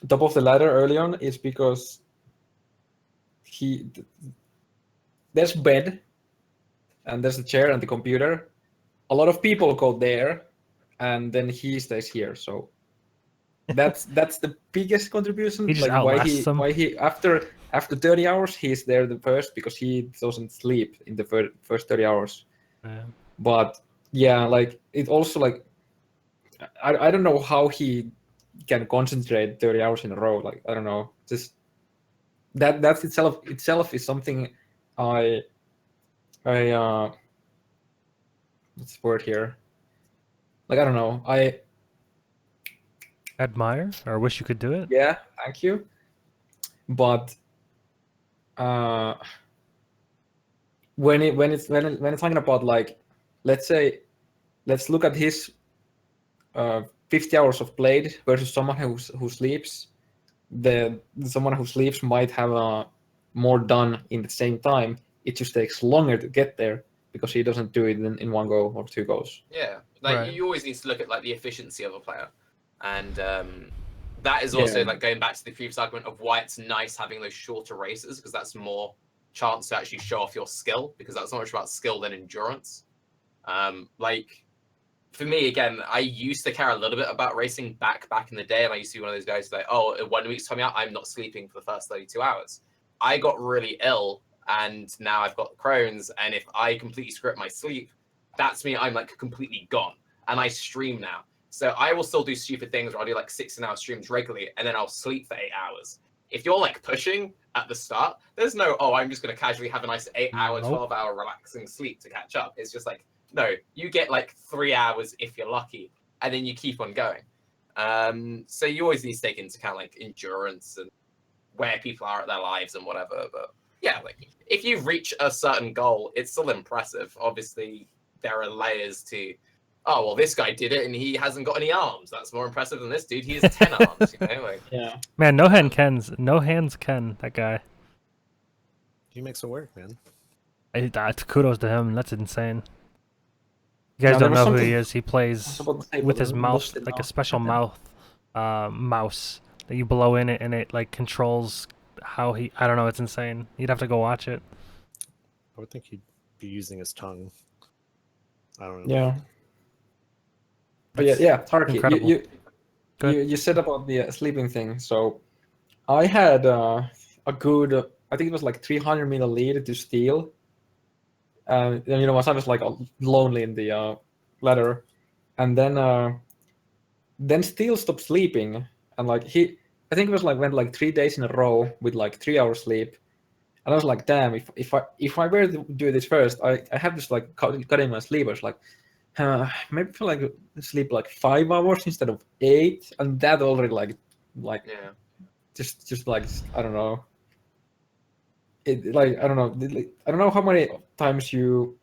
top of the ladder early on is because there's bed and there's a chair and the computer. A lot of people go there, and then he stays here. So that's the biggest contribution. He just like outlasts them. why he after 30 hours he's there the first because he doesn't sleep in the first 30 hours. Yeah. But yeah, like it also like I don't know how he can concentrate 30 hours in a row. Like I don't know, just that itself is something I what's the word here? Like I don't know. Admire or wish you could do it. Yeah, thank you. But uh, when it's talking about like, let's look at his 50 hours of played versus someone who sleeps. Someone who sleeps might have more done in the same time. It just takes longer to get there because he doesn't do it in one go or two goes. Yeah, like Right. you always need to look at like the efficiency of a player, and that is also like going back to the previous argument of why it's nice having those shorter races, because that's more chance to actually show off your skill, because that's not much about skill than endurance. Like for me, again, I used to care a little bit about racing back in the day, and I used to be one of those guys like, oh, in 1 week's coming out, I'm not sleeping for the first 32 hours. I got really ill, and now I've got Crohn's, and if I completely screw up my sleep, that's me. I'm like completely gone, and I stream now. So I will still do stupid things where I'll do like 16-hour streams regularly, and then I'll sleep for 8 hours. If you're like pushing at the start, there's no, oh, I'm just going to casually have a nice 8-hour, Nope. 12-hour relaxing sleep to catch up. It's just like, no, you get like 3 hours if you're lucky, and then you keep on going. So you always need to take into account like endurance and where people are at their lives and whatever. But yeah, like if you reach a certain goal, it's still impressive. Obviously, there are layers to, oh, well, this guy did it and he hasn't got any arms. That's more impressive than this dude. He has 10 arms, you know? Like, Yeah. Man, no hands Ken, that guy. He makes it work, man. Kudos to him. That's insane. You guys Now, don't there was know who he something- is. He plays about to say, with but his I mouth, lost it like now. a special mouth mouse that you blow in it, and it like controls how he. I don't know. It's insane. You'd have to go watch it. I would think he'd be using his tongue. I don't know. Yeah. But That's yeah, Tarke, incredible. you said about the sleeping thing. So I had a good, I think it was like 300 meter lead to steal. And you know, I was like lonely in the ladder, and then Steele stopped sleeping, and like I think it was like went like 3 days in a row with like 3 hours sleep, and I was like, damn, if I were to do this first, I have this like cutting my sleep. I was like, maybe for like sleep like 5 hours instead of 8, and that already like yeah. just like I don't know. It like I don't know. I don't know how many times you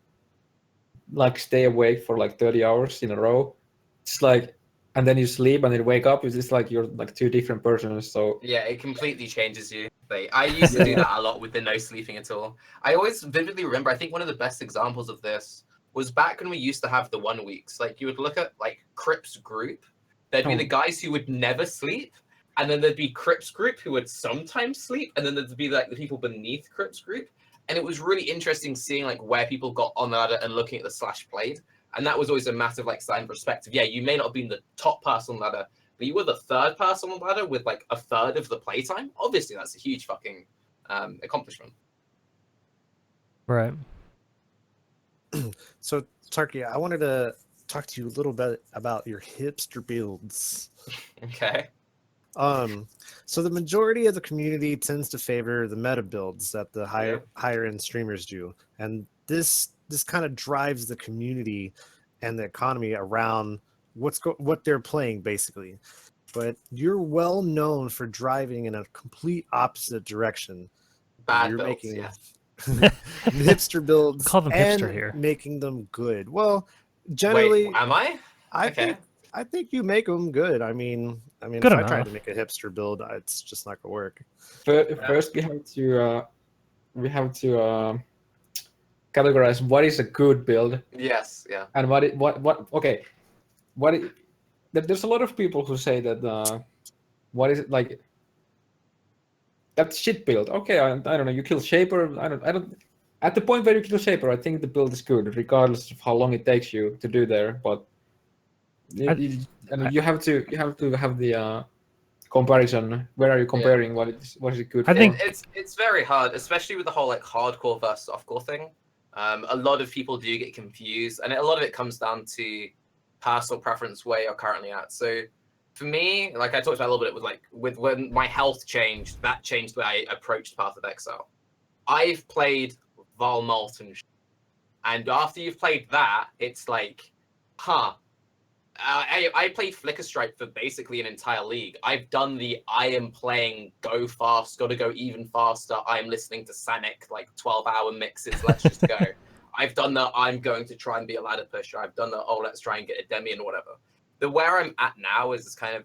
like stay awake for like 30 hours in a row. It's like, and then you sleep and then wake up. It's just like you're like two different persons. So Yeah, it completely changes you. Like, I used to do that a lot with the no sleeping at all. I always vividly remember, I think one of the best examples of this was back when we used to have the 1 weeks. Like, you would look at like Crips group, there'd be the guys who would never sleep, and then there'd be Crips group who would sometimes sleep, and then there'd be like the people beneath Crips group. And it was really interesting seeing like where people got on the ladder and looking at the slash played. And that was always a massive like sign of perspective. Yeah, you may not have been the top person on the ladder, but you were the third person on the ladder with like a third of the playtime. Obviously, that's a huge fucking accomplishment. Right. So, Tarky, I wanted to talk to you a little bit about your hipster builds. Okay. So the majority of the community tends to favor the meta builds that the higher end streamers do, and this kind of drives the community and the economy around what they're playing basically. But you're well known for driving in a complete opposite direction. Bad You're builds, making yes. hipster builds Call them and hipster here. making them good. Well, generally, Wait, am I? I think you make them good. I mean, Good if enough. I tried to make a hipster build, it's just not gonna work. first we have to categorize what is a good build Yes, yeah. and there's a lot of people who say that what is it like that's shit build. Okay, I don't know. You kill Shaper. I don't. At the point where you kill Shaper, I think the build is good, regardless of how long it takes you to do there. But you have to have the comparison. Where are you comparing? What is it good? I for? think- It's very hard, especially with the whole like hardcore versus softcore thing. A lot of people do get confused, and a lot of it comes down to personal preference where you're currently at. So For me, like I talked about a little bit, with when my health changed, that changed the way I approached Path of Exile. I've played Val Molten, and after you've played that, it's like, I played Flicker Strike for basically an entire league. I've done the I am playing go fast, gotta go even faster. I'm listening to Sanic, like 12-hour mixes, let's just go. I've done the I'm going to try and be a ladder pusher. I've done the let's try and get a Demi and whatever. The where I'm at now is kind of,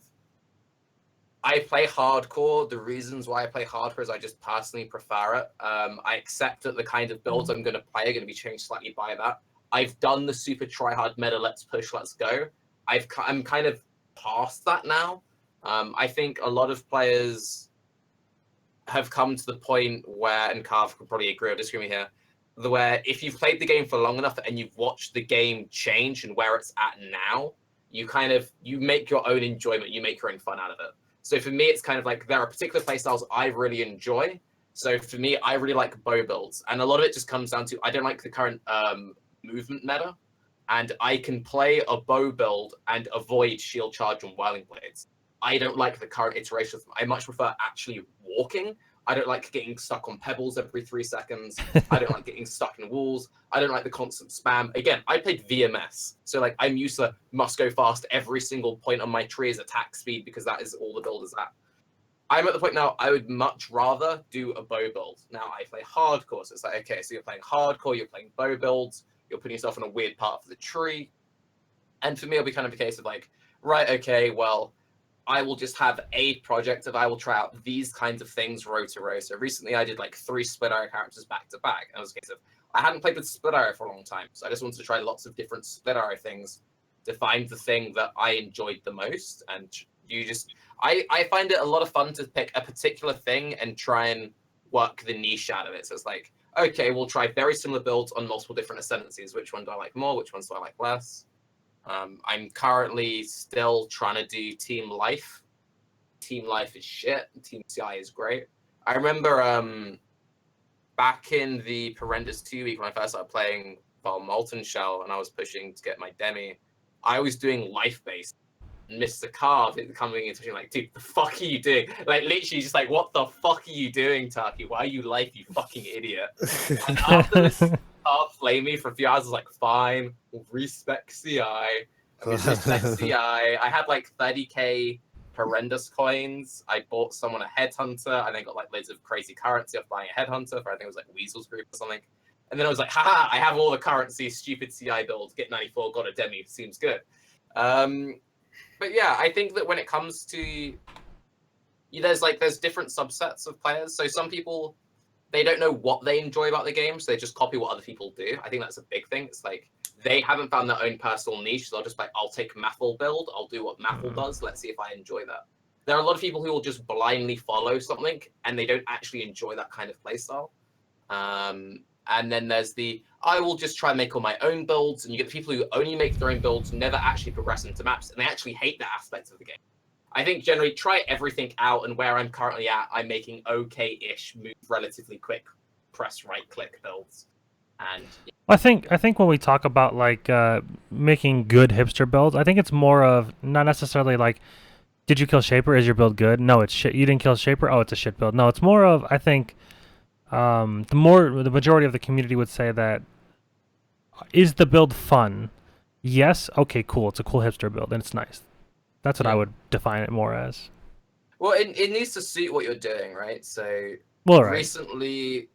I play hardcore. The reasons why I play hardcore is I just personally prefer it. I accept that the kind of builds I'm going to play are going to be changed slightly by that. I've done the super tryhard meta, let's push, let's go. I'm kind of past that now. I think a lot of players have come to the point where, and Karv could probably agree or disagree with me here, where if you've played the game for long enough and you've watched the game change and where it's at now, you make your own enjoyment, you make your own fun out of it. So for me, it's kind of like there are particular playstyles I really enjoy. So for me, I really like bow builds, and a lot of it just comes down to I don't like the current movement meta, and I can play a bow build and avoid shield charge and whirling blades. I don't like the current iterations. I much prefer actually walking. I don't like getting stuck on pebbles every 3 seconds. I don't like getting stuck in walls. I don't like the constant spam. Again, I played VMS. So like I'm used to must go fast every single point on my tree is attack speed because that is all the build is at. I'm at the point now I would much rather do a bow build. Now I play hardcore. So it's like, okay, so you're playing hardcore, you're playing bow builds, you're putting yourself in a weird part of the tree. And for me, it'll be kind of a case of like, right, okay, well, I will just have a project that I will try out these kinds of things row to row. So recently I did like 3 split arrow characters back to back. And it was a case of, I hadn't played with split arrow for a long time. So I just wanted to try lots of different split arrow things to find the thing that I enjoyed the most. And I find it a lot of fun to pick a particular thing and try and work the niche out of it. So it's like, okay, we'll try very similar builds on multiple different ascendancies. Which one do I like more? Which ones do I like less? I'm currently still trying to do Team Life. Team Life is shit. Team CI is great. I remember back in the Horrendous 2 week when I first started playing Molten Shell and I was pushing to get my Demi, I was doing life-based. Mr. Karv coming into me like, dude, the fuck are you doing? Like, literally just like, what the fuck are you doing, Tarke? Why are you life, you fucking idiot? And after this Karv flamed me for a few hours, I was like, fine, respect CI. I mean, respect CI. I had like 30k horrendous coins. I bought someone a headhunter and then got like loads of crazy currency off buying a headhunter for I think it was like Weasel's group or something. And then I was like, haha, I have all the currency, stupid CI build, get 94, got a Demi, seems good. But yeah, I think that when it comes to there's different subsets of players. So some people, they don't know what they enjoy about the game, so they just copy what other people do. I think that's a big thing. It's like they haven't found their own personal niche. So they'll just like, I'll take Maffle build, I'll do what Maffle does. Let's see if I enjoy that. There are a lot of people who will just blindly follow something and they don't actually enjoy that kind of playstyle. And then there's I will just try and make all my own builds, and you get the people who only make their own builds, never actually progress into maps, and they actually hate that aspect of the game. I think generally try everything out, and where I'm currently at, I'm making okay-ish, move relatively quick, press right-click builds. And I think when we talk about like making good hipster builds, I think it's more of not necessarily like, did you kill Shaper? Is your build good? No, it's shit. You didn't kill Shaper? Oh, it's a shit build. No, it's more of, I think, the majority of the community would say that, is the build fun? Yes. Okay, cool. It's a cool hipster build and it's nice. That's what I would define it more as. Well, it needs to suit what you're doing, right? So recently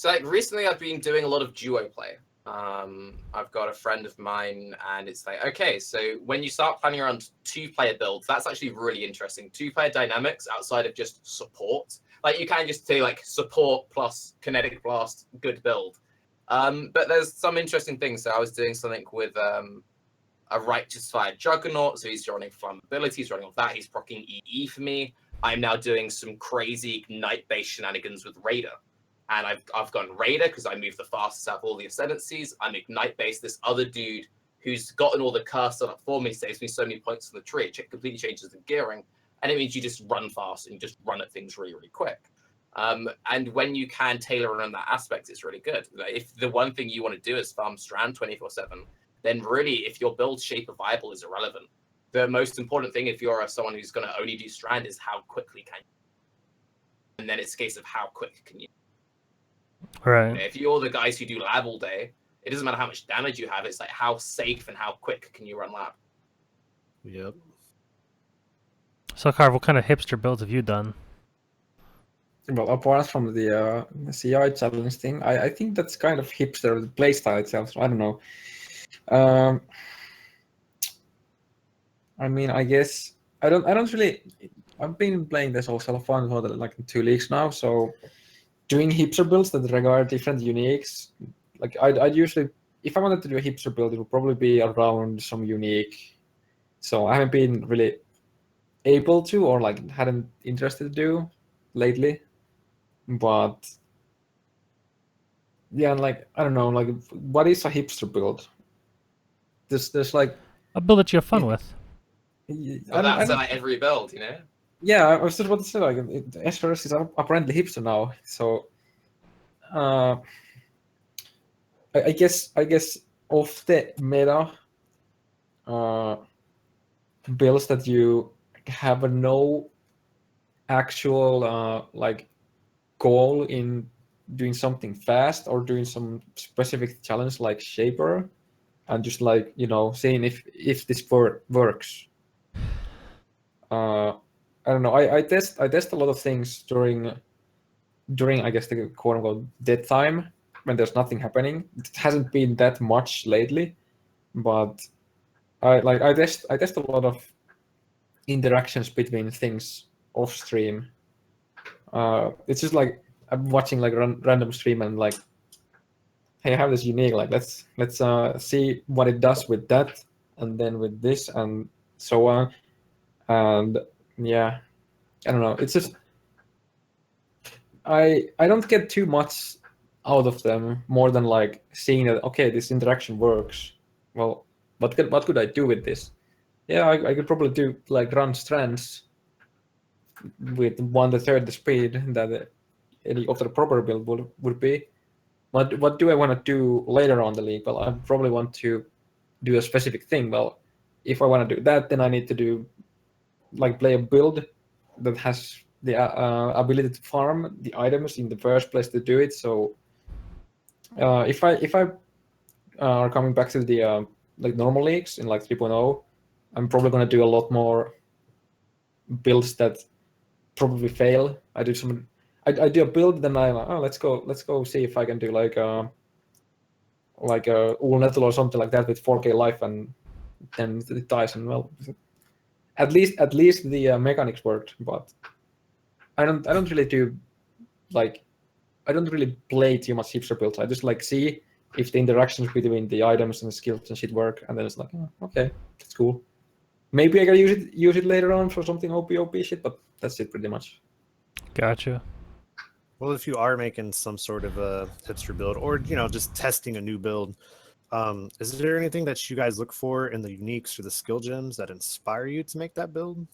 I've been doing a lot of duo play. I've got a friend of mine and it's like, okay, so when you start planning around 2-player builds, that's actually really interesting. 2-player dynamics outside of just support. Like you can just say like support plus kinetic blast, good build. But there's some interesting things. So I was doing something with a Righteous Fire Juggernaut. So he's running flammability, he's running off that, he's proccing EE for me. I'm now doing some crazy Ignite-based shenanigans with Raider. And I've gone Raider because I move the fastest out of all the ascendancies. I'm Ignite-based. This other dude who's gotten all the curse set up for me saves me so many points in the tree. It completely changes the gearing. And it means you just run fast and you just run at things really, really quick. And when you can tailor around that aspect, it's really good. If the one thing you want to do is farm Strand 24/7, then really, if your build shape of viable is irrelevant. the most important thing if you're someone who's going to only do Strand is how quickly can you. And then it's a case of how quick can you. Right. If you're the guys who do lab all day, it doesn't matter how much damage you have. It's like how safe and how quick can you run lab. Yep. So, Karv, what kind of hipster builds have you done? Well, apart from the CI challenge thing, I think that's kind of hipster, the playstyle itself. So I don't know. I mean, I guess I don't really. I've been playing this also fun for like 2 leagues now. So doing hipster builds that regard different uniques, like I'd usually, if I wanted to do a hipster build, it would probably be around some unique. So I haven't been really able to, or like hadn't interested to do lately. But yeah, like I don't know, like what is a hipster build? There's like A build that you have fun with. But that's like every build, you know. Yeah, I was just about to say, like SRS is apparently hipster now, so I guess of the meta builds that you have no actual like goal in doing something fast or doing some specific challenge like Shaper, and just like seeing if this works. I don't know. I test a lot of things during I guess the quote unquote dead time when there's nothing happening. It hasn't been that much lately, but I test a lot of interactions between things off stream. It's just like I'm watching like random stream and like, hey, I have this unique. Like let's see what it does with that, and then with this, and so on. And yeah, I don't know. It's just I don't get too much out of them more than like seeing that, okay, this interaction works. Well, what could I do with this? Yeah, I could probably do like run strands with 1/3 the speed that any of the proper build would be. What do I want to do later on the league? Well, I probably want to do a specific thing. Well, if I want to do that, then I need to do like play a build that has the ability to farm the items in the first place to do it. So if I are coming back to the like normal leagues in like 3.0, I'm probably going to do a lot more builds that probably fail. I do a build, then I'm like, oh, let's go see if I can do like a Ul Nettle or something like that with 4K life, and then it dies. And well, at least the mechanics worked, but I don't really do like I don't really play too much hipster builds. I just like see if the interactions between the items and the skills and shit work, and then it's like, oh, okay, that's cool. Maybe I gotta use it later on for something OP shit, but that's it pretty much. Gotcha. Well, if you are making some sort of a hipster build, or just testing a new build, is there anything that you guys look for in the uniques or the skill gems that inspire you to make that build?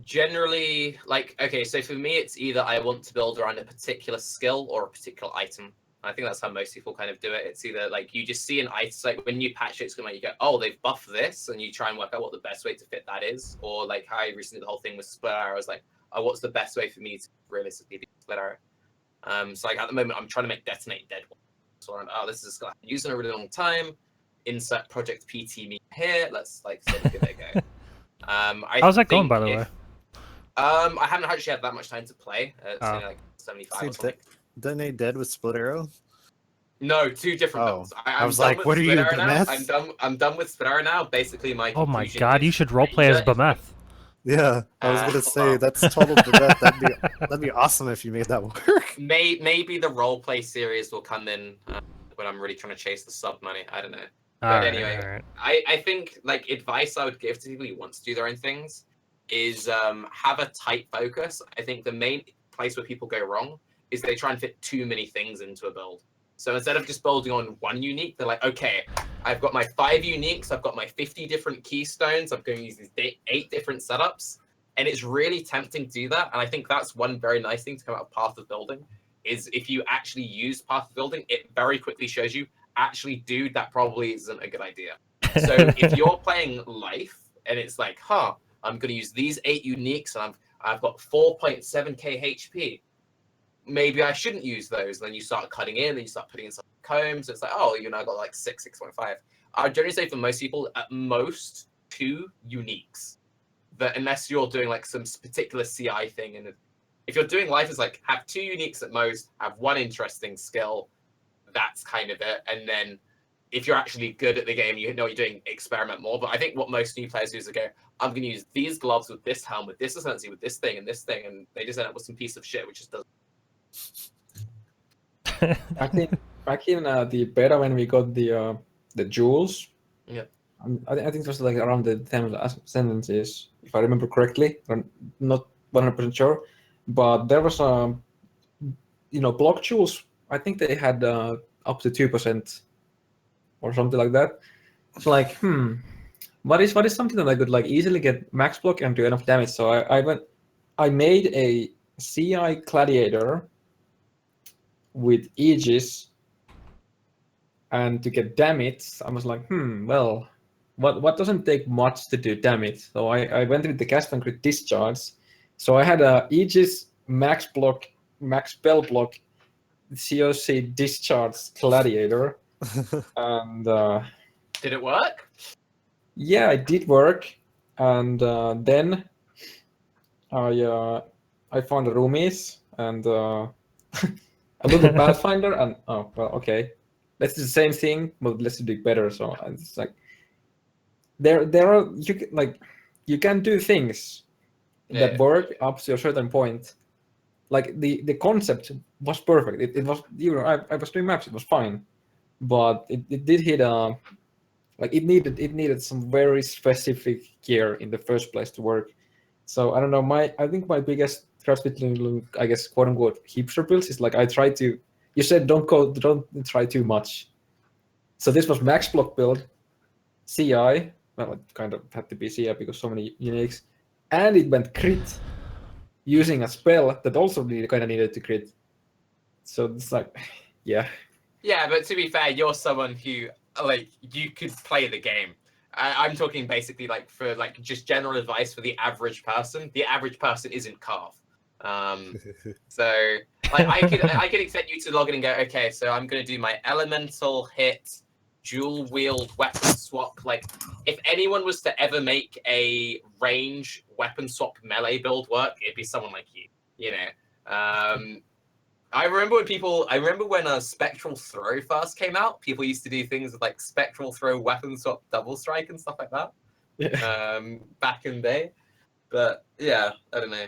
Generally, like, okay, so for me, it's either I want to build around a particular skill or a particular item. I think that's how most people kind of do it. It's either like you just see an item, like when you patch it, it's gonna make you go, oh, they've buffed this, and you try and work out what the best way to fit that is. Or like how I recently did the whole thing with split arrow. I was like, oh, what's the best way for me to realistically do split arrow? So like at the moment, I'm trying to make detonate dead one. So I'm, oh, this is gonna use in a really long time. Insert project PT me here. Let's like sort of give it a go. How's that going, by the way? I haven't actually had that much time to play. It's only like 75 or something. Detonate dead with split arrow? No, 2 different builds. I was like, what are you, Bemeth? I'm done with split arrow now. Basically, my oh my god, you should roleplay as Bemeth. Yeah, I was gonna say that's total Bemeth. That'd be awesome if you made that work. Maybe the roleplay series will come in when I'm really trying to chase the sub money. I don't know. But anyway, I think like advice I would give to people who want to do their own things is have a tight focus. I think the main place where people go wrong is they try and fit too many things into a build. So instead of just building on one unique, they're like, okay, I've got my 5 uniques, I've got my 50 different keystones, I'm going to use these 8 different setups. And it's really tempting to do that. And I think that's one very nice thing to come out of Path of Building is if you actually use Path of Building, it very quickly shows you, actually, dude, that probably isn't a good idea. So if you're playing life and it's like, I'm going to use these 8 uniques and I've got 4.7k HP. Maybe I shouldn't use those. And then you start cutting in, then you start putting in some combs. It's like, you know, I got like 6.5. I would generally say for most people, at most 2 uniques. That unless you're doing like some particular CI thing, and if you're doing life, it's like have 2 uniques at most, have 1 interesting skill. That's kind of it. And then if you're actually good at the game, you know what you're doing, experiment more. But I think what most new players do is they go, I'm going to use these gloves with this helm, with this ascendancy, with this thing, and they just end up with some piece of shit which just doesn't. I think back in the beta when we got the jewels, Yeah. I think it was like around the time of the ascendancies, if I remember correctly. I'm not 100% sure, but there was block jewels. I think they had up to 2% or something like that. It's like, what is something that I could like easily get max block and do enough damage? So I made a CI gladiator with Aegis, and to get damage, I was like, well, what doesn't take much to do damage? So I went with the cast and crit discharge. So I had a Aegis max block, max spell block, COC discharge gladiator, and Did it work? yeah, it did work. And then I found the roomies and a little Pathfinder, and okay, let's do the same thing, but let's do it better. So it's like there are you can do things that work up to a certain point. Like the concept was perfect. It was, I was doing maps, it was fine, but it did hit like it needed some very specific gear in the first place to work. So I don't know. I think my biggest difference between, I guess, quote unquote hipster builds is like I try to. You said don't try too much. So this was max block build, CI. Well, it kind of had to be CI because so many uniques, and it went crit using a spell that also kind of needed to crit. So it's like, yeah. Yeah, but to be fair, you're someone who like you could play the game. I'm talking basically like for like just general advice for the average person. The average person isn't Karv. So like I could expect you to log in and go, okay, so I'm gonna do my elemental hit, dual wield weapon swap. Like if anyone was to ever make a range weapon swap melee build work, it'd be someone like you know. I remember when a Spectral Throw first came out, people used to do things with like Spectral Throw, weapon swap, double strike, and stuff like that. Yeah. Back in the day. But yeah, I don't know.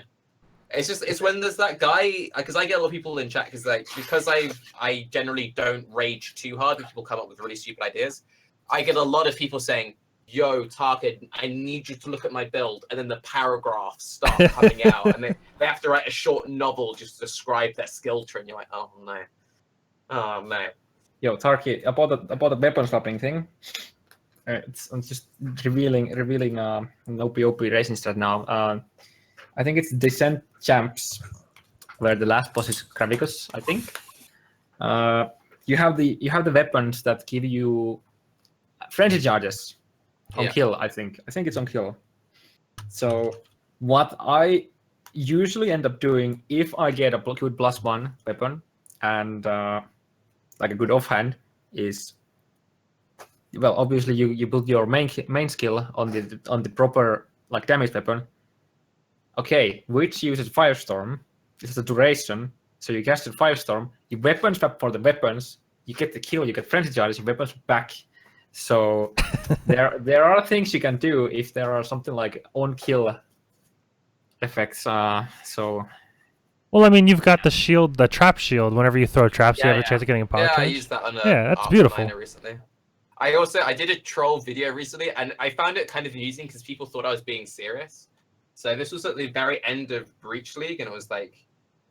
It's when there's that guy, because I get a lot of people in chat because I generally don't rage too hard when people come up with really stupid ideas. I get a lot of people saying, yo, Tarke, I need you to look at my build, and then the paragraphs start coming out, and they have to write a short novel just to describe their skill tree, and you're like, oh no. Yo, Tarke, about the weapon swapping thing, I'm just revealing an OP racing strat now. I think it's Descent Champs, where the last boss is Gravikus, I think. You have the weapons that give you frenzy charges. On kill, I think it's on kill. So what I usually end up doing if I get a good +1 weapon and like a good offhand is, well, obviously you build your main skill on the proper like damage weapon. Okay, which uses Firestorm. This is the duration. So you cast a Firestorm, you weapon swap for the weapons, you get the kill, you get frenzy charges, your weapons back. So there are things you can do if there are something like on kill effects. So well, I mean, you've got the shield, the trap shield. Whenever you throw traps, you have a chance of getting a power charge. charge. I used that on that's beautiful. Recently. I did a troll video recently, and I found it kind of amusing because people thought I was being serious. So this was at the very end of Breach League, and it was like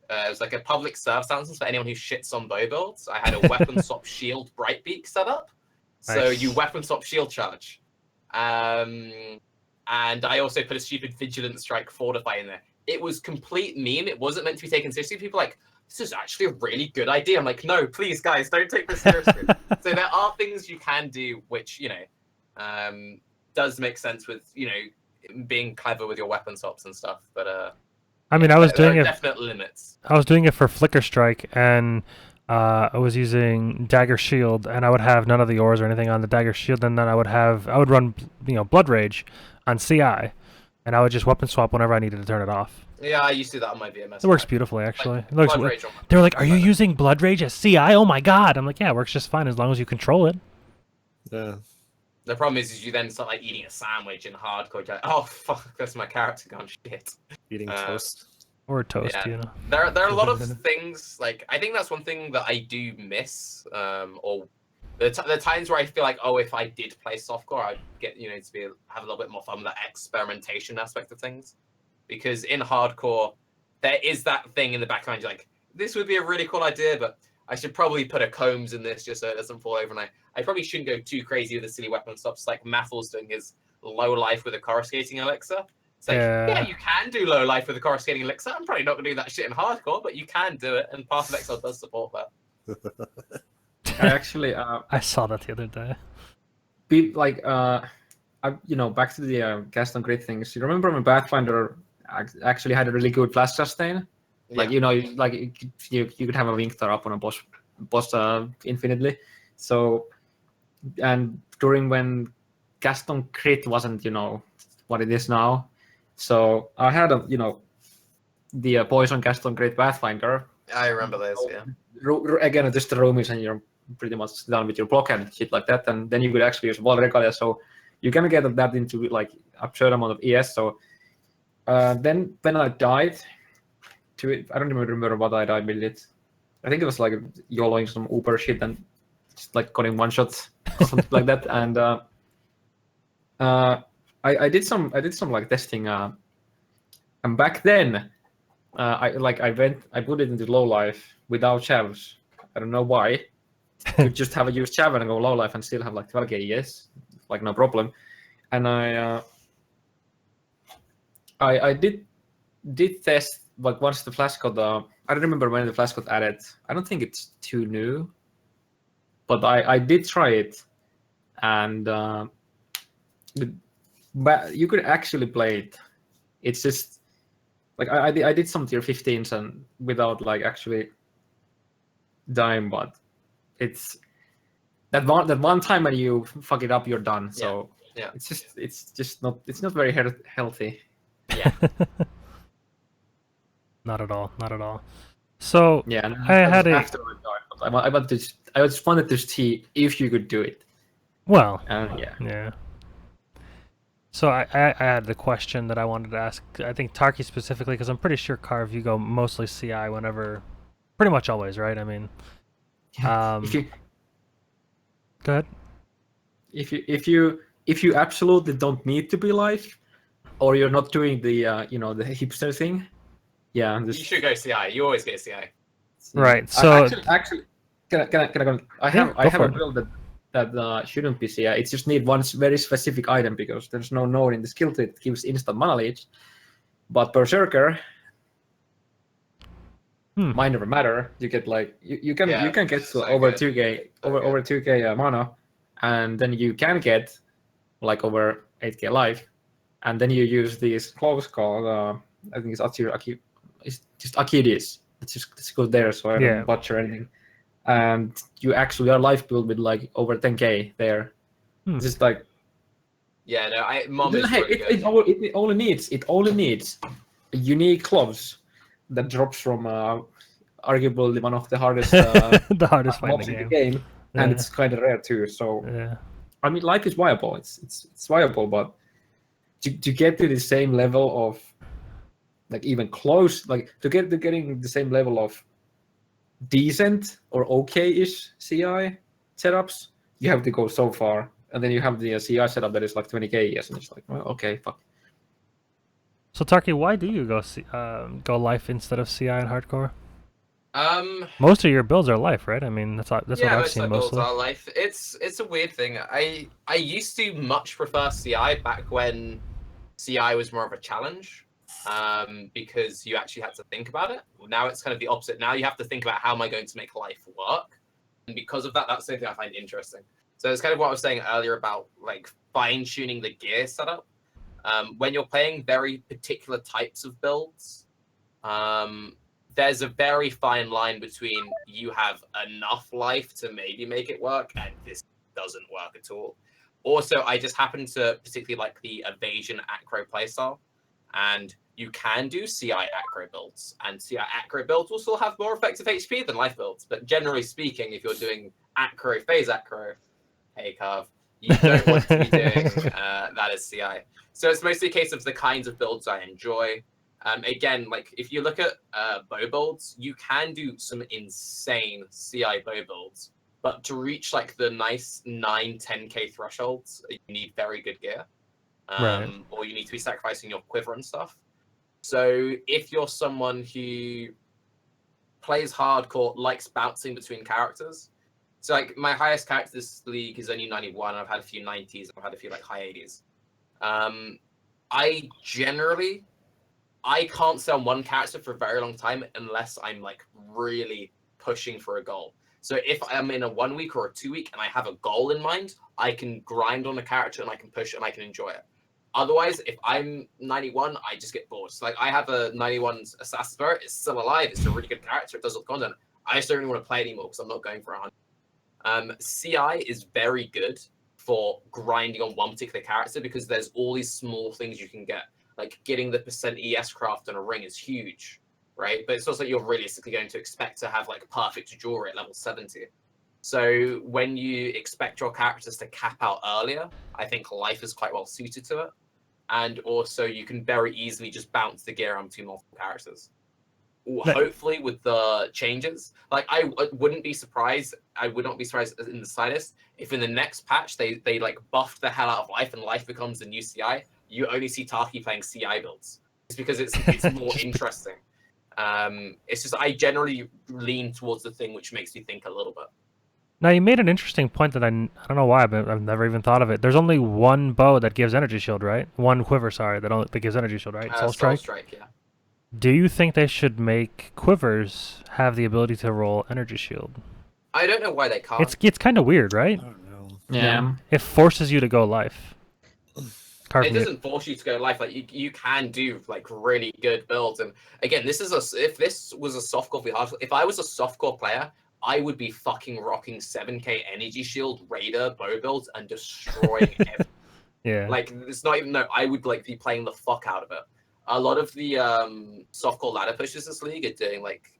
a public serve sentence for anyone who shits on bow builds. I had a weapon swap shield Brightbeak set up. So nice. You weapon swap shield charge. And I also put a stupid Vigilant Strike Fortify in there. It was complete meme. It wasn't meant to be taken seriously. People are like, this is actually a really good idea. I'm like, no, please, guys, don't take this seriously. So there are things you can do which, you know, does make sense with, you know, being clever with your weapon swaps and stuff. But I mean, I was there doing are it. definite limits. I was doing it for Flicker Strike, and I was using Dagger Shield, and I would have none of the ores or anything on the Dagger Shield, and then I would run, you know, Blood Rage on CI, and I would just weapon swap whenever I needed to turn it off. Yeah, I used to do that on my VMS. It works beautifully, actually. Like, It looks. Blood Rage on my- They were like, "Are you using Blood Rage as CI?" Oh my god! I'm like, "Yeah, it works just fine as long as you control it." Yeah. The problem is you then start like eating a sandwich in hardcore. You're like, oh fuck, that's my character gone shit. Eating toast. Or toast, Yeah. you know. There are a lot of things, like, I think that's one thing that I do miss, or the times where I feel like, oh, if I did play softcore, I'd get, you know, to have a little bit more fun with that experimentation aspect of things. Because in hardcore, there is that thing in the background, you're like, this would be a really cool idea, but I should probably put a combs in this just so it doesn't fall over. And I probably shouldn't go too crazy with the silly weapon stops, like Mathel's doing his low life with a coruscating elixir. It's like, yeah, you can do low life with a coruscating elixir. I'm probably not going to do that shit in hardcore, but you can do it, and Path of Exile does support that. I actually, I saw that the other day. you know, back to the cast on grid things. You remember when Pathfinder actually had a really good flash sustain? Like, you know, you could have a Winktar up on a boss infinitely. So, and during when cast on crit wasn't, you know, what it is now. So I had you know, the poison cast on crit Pathfinder. I remember those, yeah. Again, just the roomies, and you're pretty much done with your block and shit like that. And then you could actually use Wall Regalia. So you can get that into like a certain amount of ES. So then when I died to it, I don't even remember what I died with it. I think it was like YOLOing some Uber shit and just like cutting one shots or something like that. And I did some like testing. And back then, I put it into low life without chavs. I don't know why. You just have a use chav and go low life and still have like 12k ES, like no problem. And I did test, like once the flash got I don't remember when the flash got added. I don't think it's too new, but I did try it, and but you could actually play it. It's just like I did some tier 15s and without like actually dying, but it's that one time when you fuck it up, you're done. So yeah. it's not very healthy. Yeah. Not at all. Not at all. So yeah, I just wanted to see if you could do it. Well, yeah. So I had the question that I wanted to ask. I think Tarke specifically, because I'm pretty sure Karv, you go mostly CI whenever, pretty much always, right? I mean, go ahead. If you absolutely don't need to be live, or you're not doing the you know, the hipster thing, yeah, you should go CI. You always get CI. Right. So actually, can I go? I have a build that shouldn't be CI. It just need one very specific item because there's no node in the skill tree that gives instant mana leech. But Berserker might never matter. You get like you can get to over 2k mana, and then you can get like over 8k life, and then you use these clothes called I think it's just Achilles. It's just goes there, so I don't butcher anything. And you actually are life build with like over 10k there. It's just like it only needs a unique gloves that drops from arguably one of the hardest the hardest fight mobs in the game, and it's kind of rare too. So I mean, life is viable. It's viable, but to get to the same level of like even close, like getting the same level of decent or okay-ish CI setups, you have to go so far, and then you have the CI setup that is like 20k ES, and it's like, well, okay, fuck. So Tarke, why do you go life instead of CI in hardcore? Most of your builds are life, right? I mean, that's what I've seen mostly. Builds are life. It's a weird thing. I used to much prefer CI back when CI was more of a challenge. Because you actually had to think about it. Now it's kind of the opposite. Now you have to think about how am I going to make life work, and because of that, that's something I find interesting. So it's kind of what I was saying earlier about like fine-tuning the gear setup. When you're playing very particular types of builds, there's a very fine line between you have enough life to maybe make it work and this doesn't work at all. Also, I just happen to particularly like the evasion acro playstyle, and you can do CI acro builds, and CI acro builds will still have more effective HP than life builds. But generally speaking, if you're doing acro phase acro, hey Karv, you don't want to be doing that as CI. So it's mostly a case of the kinds of builds I enjoy. Again, like if you look at bow builds, you can do some insane CI bow builds, but to reach like the nice 9-10k thresholds, you need very good gear, Right. or you need to be sacrificing your quiver and stuff. So if you're someone who plays hardcore, likes bouncing between characters, so like my highest character this league is only 91. I've had a few 90s. I've had a few like high 80s. I can't stay on one character for a very long time unless I'm like really pushing for a goal. So if I'm in a 1 week or a 2 week and I have a goal in mind, I can grind on a character and I can push and I can enjoy it. Otherwise, if I'm 91, I just get bored. So like I have a 91 Assassin Spirit. It's still alive. It's a really good character. It does all the content. I just don't really want to play anymore because I'm not going for 100. CI is very good for grinding on one particular character because there's all these small things you can get. Like getting the percent ES craft on a ring is huge, right? But it's also you're realistically going to expect to have like perfect jewelry at level 70. So when you expect your characters to cap out earlier, I think life is quite well suited to it. And also you can very easily just bounce the gear onto multiple characters. Hopefully with the changes, like I wouldn't be surprised. I would not be surprised in the slightest if in the next patch they like buffed the hell out of life and life becomes the new CI. You only see Tarke playing CI builds. It's because it's more interesting. It's just I generally lean towards the thing which makes me think a little bit. Now you made an interesting point that I don't know why, but I've never even thought of it. There's only one bow that gives energy shield, right? One quiver, sorry, that gives energy shield, right? Soul Strike. Soul Strike, yeah. Do you think they should make quivers have the ability to roll energy shield? I don't know why they can't. It's kind of weird, right? I don't know. Yeah. It forces you to go life. It doesn't force you to go life. Like you can do like really good builds. And again, if this was a softcore hardcore, if I was a softcore player, I would be fucking rocking 7k energy shield raider bow builds and destroying everything. Yeah. Like it's not even I would like be playing the fuck out of it. A lot of the softcore ladder pushes this league are doing like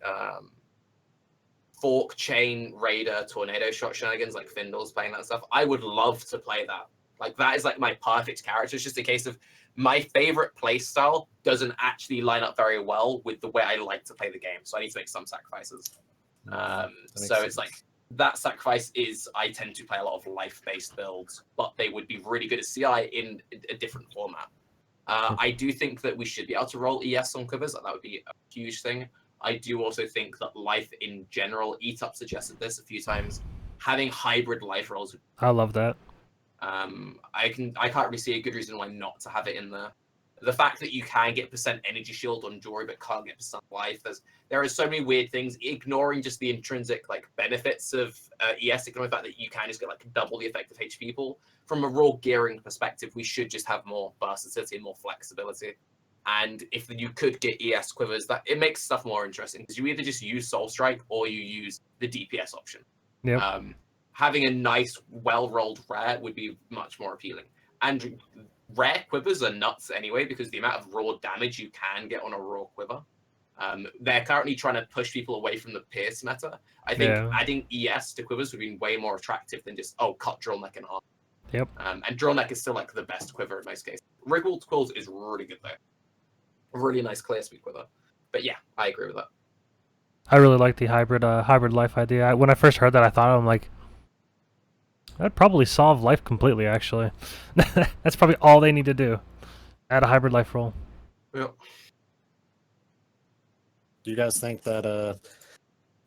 fork chain raider tornado shot shenanigans, like Findle's playing that stuff. I would love to play that. Like that is like my perfect character. It's just a case of my favorite play style doesn't actually line up very well with the way I like to play the game. So I need to make some sacrifices. So it's like that sacrifice is I tend to play a lot of life-based builds, but they would be really good at CI in a different format. I do think that we should be able to roll ES on covers. That would be a huge thing. I do also think that life in general, Eatup suggested this a few times, having hybrid life rolls. I love that. I can't really see a good reason why not to have it in there. The fact that you can get percent energy shield on jewelry but can't get percent life. There are so many weird things. Ignoring just the intrinsic like benefits of ES, ignoring the fact that you can just get like double the effective HP pool. From a raw gearing perspective, we should just have more versatility and more flexibility. And if you could get ES quivers, that it makes stuff more interesting because you either just use Soul Strike or you use the DPS option. Yeah. Having a nice, well-rolled rare would be much more appealing. And rare quivers are nuts anyway because the amount of raw damage you can get on a raw quiver. They're currently trying to push people away from the Pierce meta. I think adding ES to quivers would be way more attractive than just, cut drill neck in half. Yep. And drill neck is still like the best quiver in most cases. Wriggled quills is really good though. A really nice clear speed quiver. But yeah, I agree with that. I really like the hybrid life idea. When I first heard that, I thought I'm like, that'd probably solve life completely. Actually, that's probably all they need to do. Add a hybrid life roll. Yeah. Do you guys think that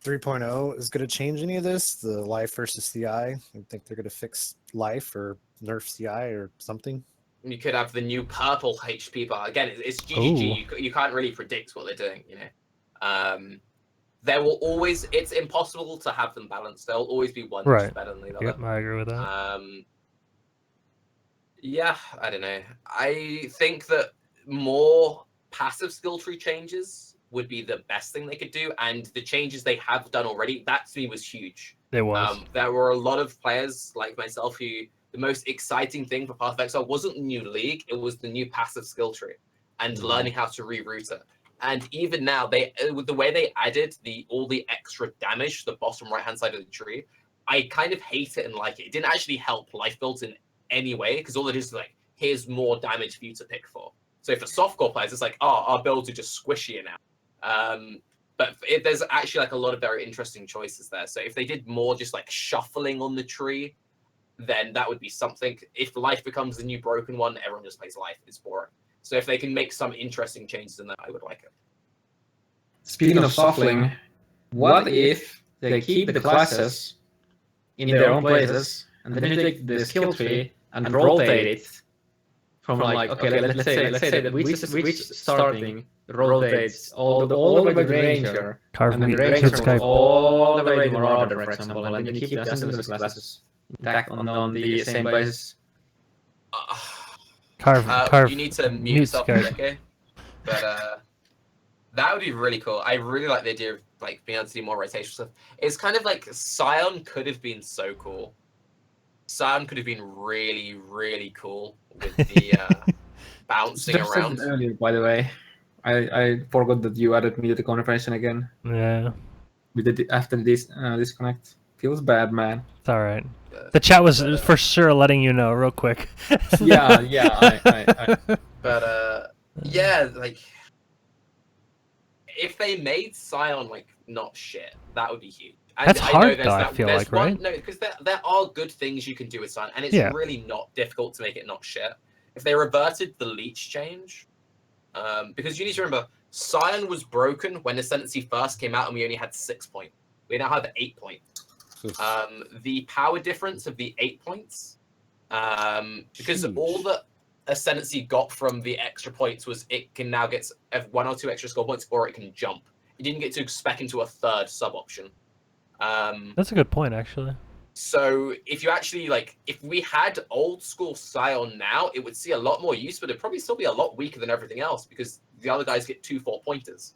3.0 is going to change any of this? The life versus CI? You think they're going to fix life or nerf CI or something? You could have the new purple HP bar. Again, it's GGG. You can't really predict what they're doing, you know. there will always, it's impossible to have them balanced. There'll always be one Right. that's better than the other. Yep, I agree with that. Yeah, I don't know. I think that more passive skill tree changes would be the best thing they could do, and the changes they have done already, that to me was huge. It was. There were a lot of players like myself who the most exciting thing for Path of Exile wasn't the new league, it was the new passive skill tree and learning how to reroute it. And even now, they with the way they added all the extra damage to the bottom right-hand side of the tree, I kind of hate it and like it. It didn't actually help life builds in any way, because all it is like, here's more damage for you to pick for. So for softcore players, it's like, oh, our builds are just squishier now. But there's actually like a lot of very interesting choices there. So if they did more just like shuffling on the tree, then that would be something. If life becomes the new broken one, everyone just plays life. It's boring. So if they can make some interesting changes in that, I would like it. Speaking of shuffling, what if they keep the classes in their own places, and then you take the skill tree and rotate it from like, okay, let's say that which starting rotates all the way to Ranger, Karv, and then meet Ranger Skype. all the way to Marauder, for example, and then you keep the ascendancy classes intact on the same basis. Karv, You need to mute yourself, okay? But that would be really cool. I really like the idea of like being able to do more rotation stuff. It's kind of like Scion could have been so cool. Scion could have been really, really cool with the bouncing Just said around. it earlier, by the way. I forgot that you added me to the conversation again. Yeah, We did it after this disconnect. Feels bad, man. it's all right. The chat was for sure letting you know real quick. Yeah. But yeah, like if they made Scion like not shit, that would be huge. And That's hard, there's though, I feel like, right? No, because there are good things you can do with Scion, and it's Yeah. really not difficult to make it not shit. If they reverted the leech change, because you need to remember, Scion was broken when Ascendancy first came out, and we only had 6 points. We now have 8 points. The power difference of the 8 points, because Huge. all that Ascendancy got from the extra points was it can now get 1 or 2 extra score points, or it can jump. It didn't get to spec into a third sub option. That's a good point, actually. So if you actually like, if we had old school Scion now, it would see a lot more use, but it'd probably still be a lot weaker than everything else because the other guys get 2 4-pointers.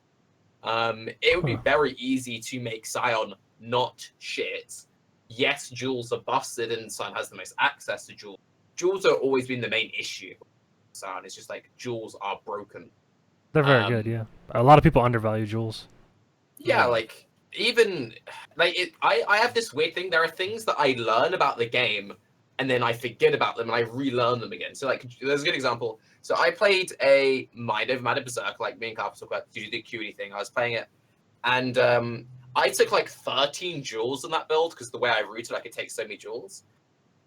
It would be very easy to make Scion not shit. Yes, jewels are busted and Scion has the most access to jewels. Jewels have always been the main issue. Scion, it's just like jewels are broken. They're very good, yeah. A lot of people undervalue jewels. Yeah, like even like I have this weird thing. There are things that I learn about the game and then I forget about them and I relearn them again. So like there's a good example. So I played a Mind Over Matter Berserk, like me and Karv talked about, to do the QE thing. I was playing it, and I took like 13 jewels in that build because the way I routed, I could take so many jewels.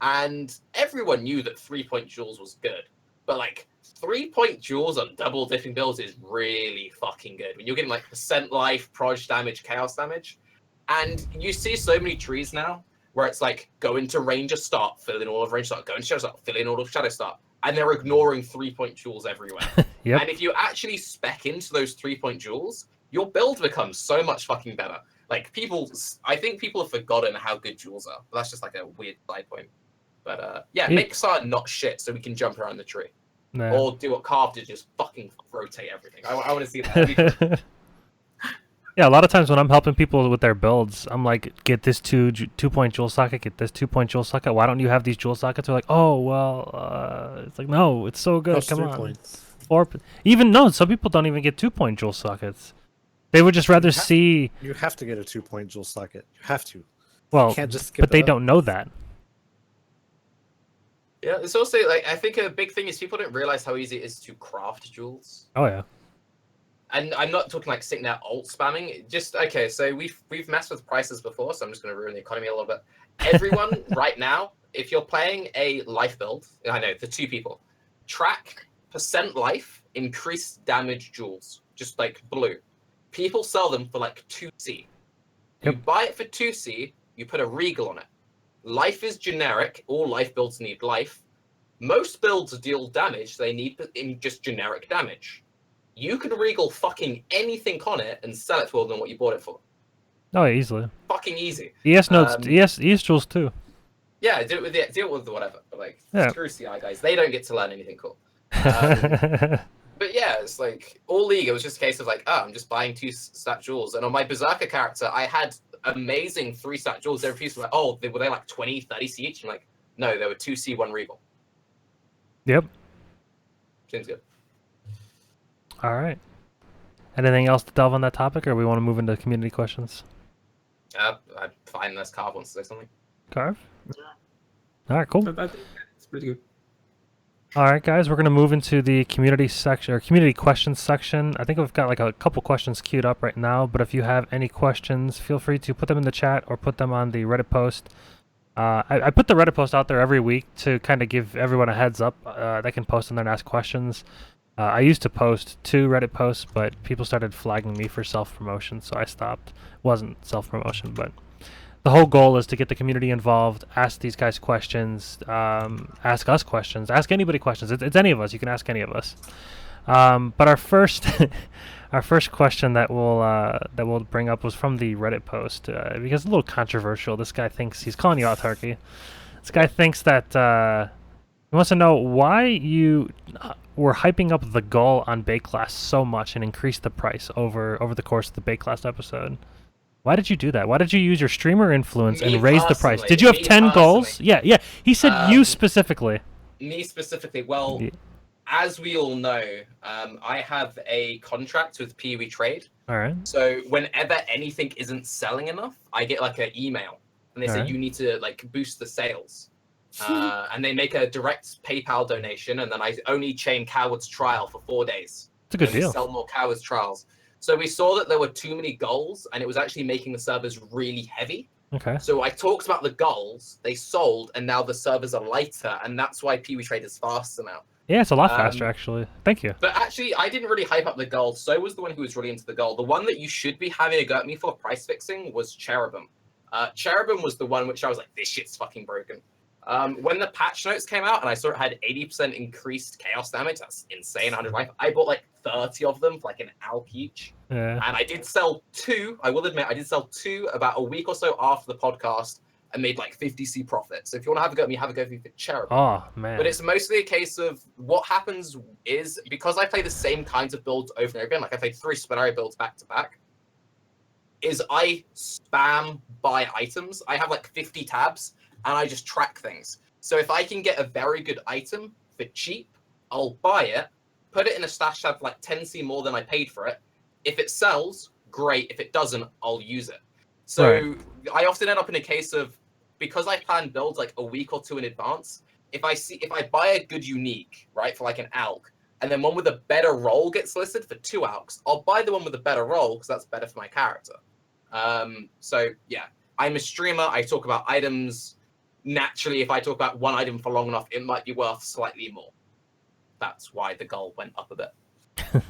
And everyone knew that 3-point jewels was good, but like 3-point jewels on double dipping builds is really fucking good when you're getting like percent life, proj damage, chaos damage. And you see so many trees now where it's like go into Ranger start, fill in all of Ranger start, go into Shadow start, fill in all of Shadow start, and they're ignoring 3-point jewels everywhere. Yep. And if you actually spec into those 3-point jewels, your build becomes so much fucking better. Like I think people have forgotten how good jewels are. But that's just like a weird side point. But yeah, make Scion not shit so we can jump around the tree. Nah. Or do what Karv did, just fucking rotate everything. I want to see that. Yeah, a lot of times when I'm helping people with their builds, I'm like, get this 2-point jewel socket, get this 2-point jewel socket. Why don't you have these jewel sockets? They're like, oh, well, it's like, no, it's so good. Plus Come 3 on. points. Some people don't even get 2-point jewel sockets. They would just rather see. You have to get a 2-point jewel socket. You have to. Well, You can't just skip but they it up. don't know that. Yeah, it's also like I think a big thing is people don't realize how easy it is to craft jewels. Oh yeah. And I'm not talking like sitting there alt spamming. Just okay, so we've messed with prices before, so I'm just going to ruin the economy a little bit. Everyone right now, if you're playing a life build, I know the 2 people, track percent life, increased damage jewels, just like blue. People sell them for like 2C. You Yep. buy it for 2C, you put a regal on it. Life is generic. All life builds need life. Most builds deal damage. They need in just generic damage. You can regal fucking anything on it and sell it for more than what you bought it for. Oh, yeah, easily. Fucking easy. ES nodes, ES tools too. Yeah, do it with whatever. But like, Yeah. screw CI guys. They don't get to learn anything cool. But yeah, it's like all League. It was just a case of like, oh, I'm just buying 2 stat jewels, and on my Berserker character, I had amazing 3 stat jewels. They refused to like, oh, were they like 20, 30 C each? I'm like, no, they were 2 C, 1 Regal. Yep. Seems good. All right. Anything else to delve on that topic, or we want to move into community questions? I'm fine unless Karv wants to say something. Karv? All right, cool. I think it's pretty good. All right, guys, we're going to move into the community section, or community questions section. I think we've got like a couple questions queued up right now, but if you have any questions, feel free to put them in the chat or put them on the Reddit post. I put the Reddit post out there every week to kind of give everyone a heads up. They can post in there and ask questions. I used to post 2 Reddit posts, but people started flagging me for self-promotion, so I stopped. Wasn't self-promotion, but the whole goal is to get the community involved, ask these guys questions, ask us questions, ask anybody questions. It's any of us. You can ask any of us. But our first our first question that we'll bring up was from the Reddit post because it's a little controversial. This guy thinks he's calling you out, Tarke. This guy thinks that he wants to know why you were hyping up the Gull on Baeclast so much and increased the price over the course of the Baeclast episode. Why did you do that? Why did you use your streamer influence and raise the price? Did you have 10 goals? Yeah. He said you specifically. Me specifically. Well, as we all know, I have a contract with Pee-wee Trade. All right. So whenever anything isn't selling enough, I get like an email, and they say you need to like boost the sales. And they make a direct PayPal donation, and then I only chain Coward's Trial for 4 days. It's a good deal. Sell more Coward's Trials. So we saw that there were too many goals, and it was actually making the servers really heavy. Okay. So I talked about the goals, they sold, and now the servers are lighter, and that's why Pee-wee Trade is faster now. Yeah, it's a lot faster, actually. Thank you. But actually, I didn't really hype up the goal. So was the one who was really into the goal. The one that you should be having a go at me for price fixing was Cherubim. Cherubim was the one which I was like, this shit's fucking broken. When the patch notes came out and I saw it had 80% increased chaos damage, that's insane. 100 life. I bought like 30 of them for like an alp each. Yeah. And I did sell 2. I will admit, I did sell 2 about a week or so after the podcast and made like 50C profit. So if you want to have a go at me, have a go at me for Cherubim. Oh, man. But it's mostly a case of what happens is because I play the same kinds of builds over and over again, like I played 3 Spinario builds back to back, is I spam buy items. I have like 50 tabs and I just track things. So if I can get a very good item for cheap, I'll buy it, put it in a stash tab for like 10C more than I paid for it. If it sells, great. If it doesn't, I'll use it. So I often end up in a case of, because I plan builds like a week or 2 in advance, if I buy a good unique, right, for like an alk, and then one with a better roll gets listed for 2 alks, I'll buy the one with a better roll because that's better for my character. So yeah, I'm a streamer. I talk about items. Naturally, if I talk about one item for long enough, it might be worth slightly more. That's why the goal went up a bit.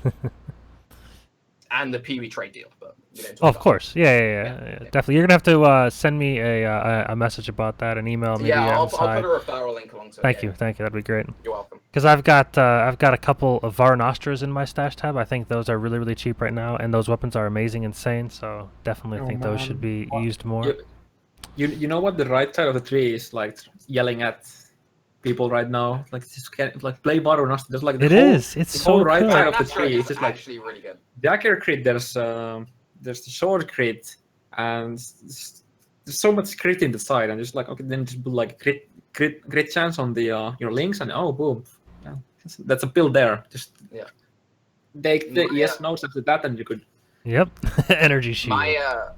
And the Pee-wee Trade deal, but we don't talk of course. Yeah. Definitely. You're gonna have to send me a message about that, an email maybe. Yeah, I'll put a referral link along to it. Thank you. That'd be great. You're welcome. Because I've got a couple of Varanastras in my stash tab. I think those are really, really cheap right now, and those weapons are amazing, insane. So definitely think those should be used more. You know what the right side of the tree is like yelling at people right now? Like just like play Varanastra. There's like It's so whole right cool. side of the tree. It's just like actually really good. the Dagger crit. There's the sword crit, and there's so much crit in the side, and just like okay, then just put like crit chance on the your links, and oh boom, yeah, that's a build there. Just take the ES notes after that, and you could. Yep, energy shield.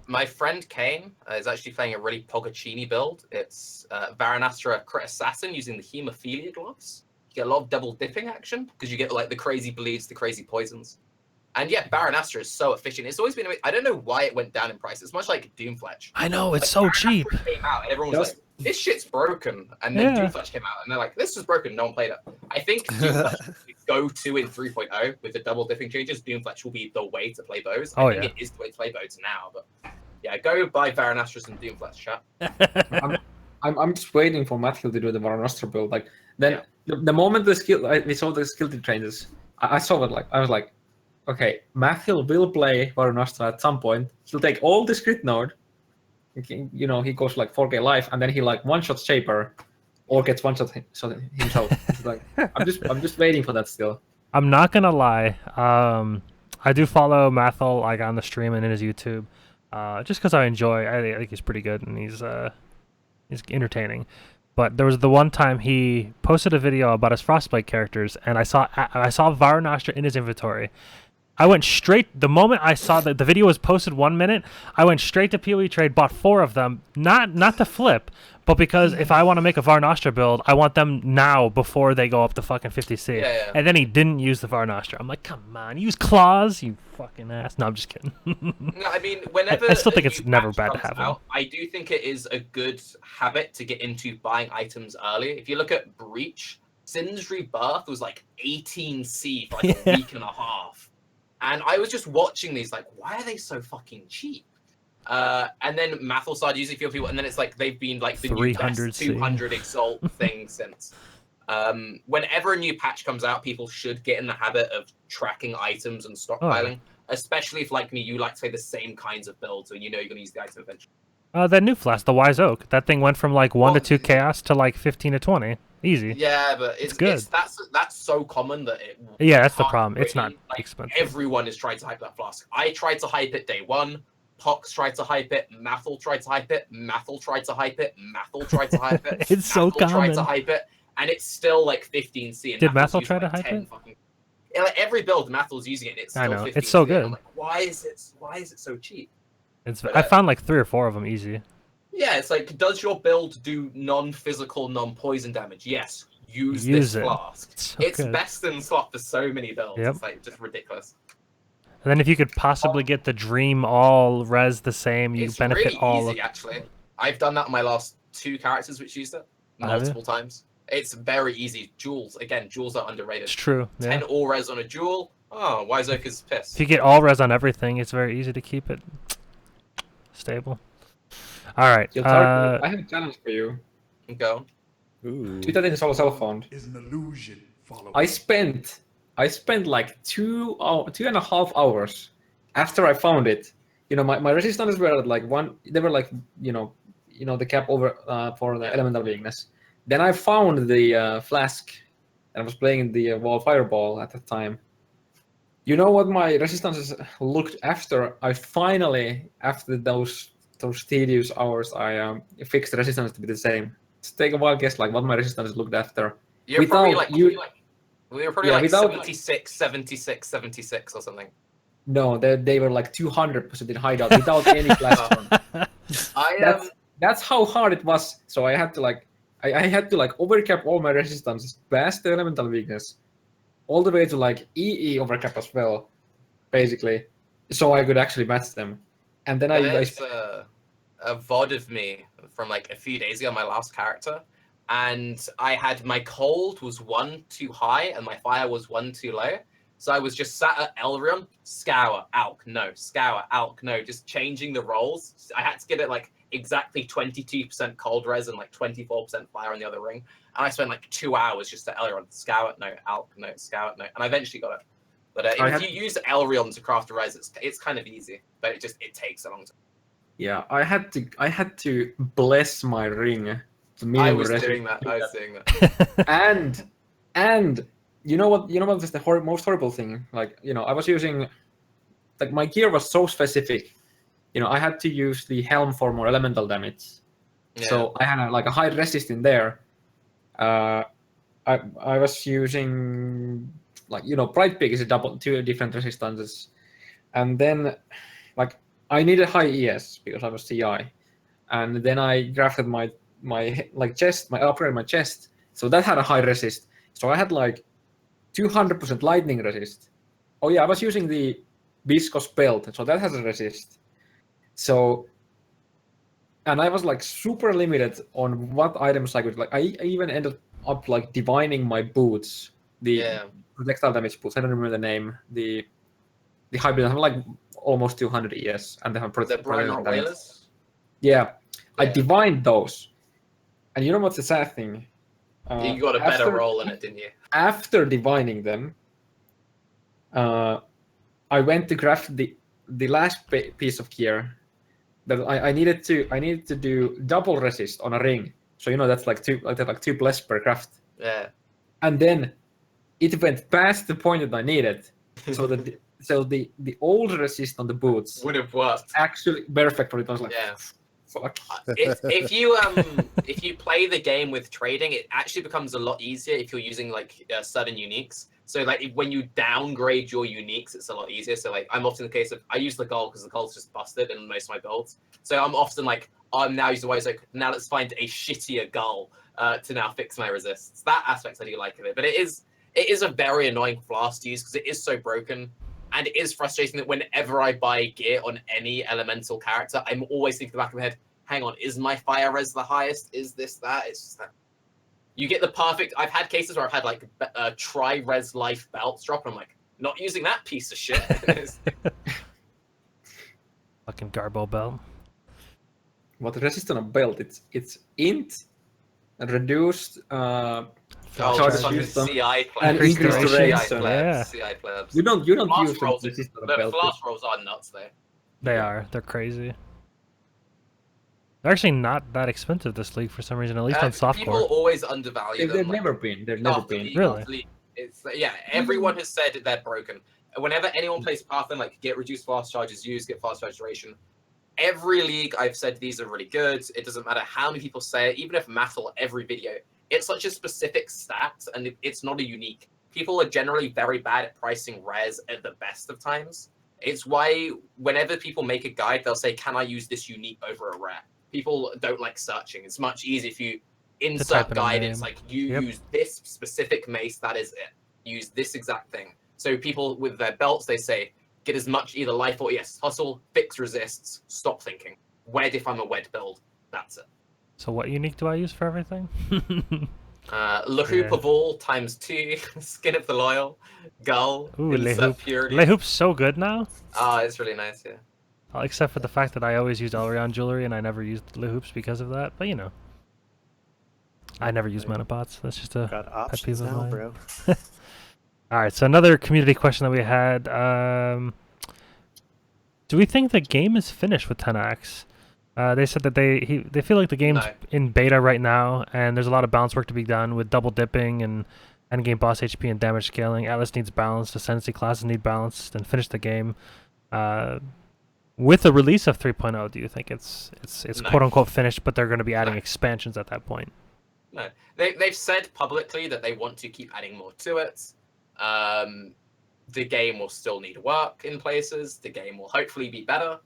My friend Kane is actually playing a really Pogaccini build. It's Varanastra Crit Assassin using the Hemophilia gloves. You get a lot of double dipping action because you get like the crazy bleeds, the crazy poisons. And yeah, Varanastra is so efficient. It's always been. I don't know why it went down in price. It's much like Doomfletch. I know, it's like, so cheap. Came out and everyone was like, "This shit's broken," and then Doomfletch came out and they're like, "This is broken." No one played it. I think Doomfletch go-to in 3.0 with the double dipping changes. Doomfletch will be the way to play those. I think it is the way to play those now. But yeah, go buy Varanastras and Doomfletch, chat. I'm just waiting for Matthew to do the Varanastra build. Like then the moment we saw the skill tree changes, I saw it like I was like, okay, Matthew will play Varunashtra at some point. He'll take all this crit node. You know, he goes like 4K life, and then he like one-shot Shaper, or gets one-shot himself. It's like, I'm just waiting for that still. I'm not gonna lie. I do follow Mathel like on the stream and in his YouTube, just because I enjoy. I think he's pretty good and he's entertaining. But there was the one time he posted a video about his Frostbite characters, and I saw Varunashtra in his inventory. I went straight, the moment I saw that the video was posted 1 minute, I went straight to PoE Trade, bought 4 of them, not to flip, but because if I want to make a Varunashtra build, I want them now before they go up to fucking 50C. Yeah. And then he didn't use the Varunashtra. I'm like, come on, use claws, you fucking ass. No, I'm just kidding. No, I mean, whenever I still think a it's new never patch bad to comes have them. out, I do think it is a good habit to get into buying items early. If you look at Breach, Sin's Rebirth was like 18C for like a week and a half. And I was just watching these, like, why are they so fucking cheap? And then Mathel started using few people, and then it's like they've been like the new best 200 Exalt thing since. Whenever a new patch comes out, people should get in the habit of tracking items and stockpiling. Especially if, like me, you like to play the same kinds of builds, and you know you're going to use the item eventually. That new flask, the Wise Oak, that thing went from like 1 to 2 chaos to like 15 to 20. Easy. Yeah, but it's good. That's so common that it. Yeah, that's the problem. It's not like, expensive. Everyone is trying to hype that flask. I tried to hype it day one. Pox tried to hype it. Mathel tried to hype it. Mathel tried to hype it. Mathel tried to hype it. It's so Mathel tried common. to hype it, and it's still like 15C. And Did Mathel's Mathel using, try to like, hype 10 it? fucking... Yeah, like every build Mathel's using it, and it's still I know. 15C. It's so good. I'm like, why is it so cheap? I found like 3 or 4 of them easy. Yeah, it's like, does your build do non-physical, non-poison damage? Yes. Use this flask. It's It's best in slot for so many builds. Yep. It's like just ridiculous. And then if you could possibly get the Dream all res the same, you It's benefit really all easy, actually. I've done that on my last 2 characters which used it multiple times. It's very easy. Jewels, again, jewels are underrated. It's true. Yeah. 10 all res on a jewel. Oh, Wise Oak is pissed. If you get all res on everything, it's very easy to keep it stable. All right. Yo, Tarke, I have a challenge for you. Go. Ooh. Tweet that in solo cell phone. Is an illusion. I spent like 2.5 hours after I found it. You know, my resistances were at like 1. They were like you know the cap over for the elemental weakness. Then I found the flask, and I was playing the wall fireball at the time. You know what my resistances looked after? I finally, after those tedious hours, I fixed the resistance to be the same. Just take a wild guess, like what my resistance looked after. You're probably like, we were probably like without, 76, 76, 76 or something. No, they were like 200% in hideout without any class on. That's how hard it was. So I had to like I had to like overcap all my resistances past the elemental weakness, all the way to like EE overcap as well, basically, so I could actually match them. And then There's a VOD of me from like a few days ago, my last character, and I had my cold was 1 too high and my fire was 1 too low. So I was just sat at Elrion, scour, alk, no, scour, alk, no, just changing the rolls. I had to get it like exactly 22% cold res and like 24% fire on the other ring. And I spent like 2 hours just at Elrion, scour, no, alk, no, scour, no. And I eventually got it. But if you use Elrion to craft a res, it's kind of easy, but it takes a long time. Yeah, I had to bless my ring. I was doing that. And you know what is the most horrible thing? Like, you know, I was using, like, my gear was so specific. You know, I had to use the helm for more elemental damage. Yeah. So I had a high resist in there. I was using, like, you know, Bright Peak is 2 different resistances, and then like I needed high ES because I was CI, and then I crafted my chest, upgraded my chest, so that had a high resist. So I had like 200% lightning resist. Oh yeah, I was using the viscous belt, so that has a resist. So, and I was like super limited on what items I could like. I even ended up like divining my boots, the projectile damage boots. I don't remember the name. The hybrid have like almost 200 ES, and they have projectile damage. Yeah, I divined those. And you know what's the sad thing? You got a better roll in it, didn't you? After divining them, I went to craft the last piece of gear that I needed to do double resist on a ring. So that's like two plus per craft. Yeah. And then it went past the point that I needed, so that the old resist on the boots would have worked. actually perfect for it. I was like, Yeah. fuck. If you play the game with trading, it actually becomes a lot easier if you're using like sudden uniques. So like when you downgrade your uniques, it's a lot easier. So like I'm often the case of I use the gold because the gold's just busted in most of my builds. So I'm often like I'm now using the way like now let's find a shittier goal to now fix my resists. That aspect I do like of it, but it is a very annoying flask to use because it is so broken. And it is frustrating that whenever I buy gear on any elemental character, I'm always thinking in the back of my head, hang on, is my fire res the highest? Is this that? It's just that. You get the perfect... I've had cases where I've had like tri-res life belts drop, and I'm like, not using that piece of shit. Fucking Garbo belt. What resist on a belt? It's int, reduced, Charge fucking use them, CI and plebs. increase the duration. rate. CI So Yeah. CI plebs. you don't Flask use rolls, resist on a the belt. flask rolls are nuts though. They Yeah. are. They're crazy. They're actually not that expensive this league for some reason, at least on People softcore. always undervalue them. They've like, never been. They've never after been. league, Really? after league. It's yeah. Everyone has said they're broken. Whenever anyone plays Pathfinder, like get reduced fast charges used, get fast charge duration. Every league I've said these are really good. It doesn't matter how many people say it, even if Mattel every video. It's such a specific stat, and it's not a unique. People are generally very bad at pricing res at the best of times. It's why whenever people make a guide, they'll say, "Can I use this unique over a rare?" People don't like searching. It's much easier if you insert type in a guide. name. It's like you Yep. use this specific mace. That is it. Use this exact thing. So people with their belts, they say, get as much either life or yes, hustle, fix resists, stop thinking. Wed if I'm a wed build. That's it. So what unique do I use for everything? Lahoop Yeah. of all times 2, Skin of the Loyal, Gull, Ooh, Insert Lehoop. Purity. Lehoop's so good now. Ah, it's really nice, yeah. Except for the fact that I always used Elrion jewelry and I never used Lehoops because of that. But I never use monobots. That's just a Got pet peeve options of now, mine. bro. All right, so another community question that we had. Do we think the game is finished with 10x? They said that they feel like the game's No. in beta right now, and there's a lot of balance work to be done with double dipping and endgame boss HP and damage scaling. Atlas needs balance, Ascendancy classes need balance, then finish the game. With the release of 3.0, do you think it's No. quote unquote finished, but they're going to be adding No. expansions at that point? No. They've said publicly that they want to keep adding more to it. The game will still need work in places. The game will hopefully be better.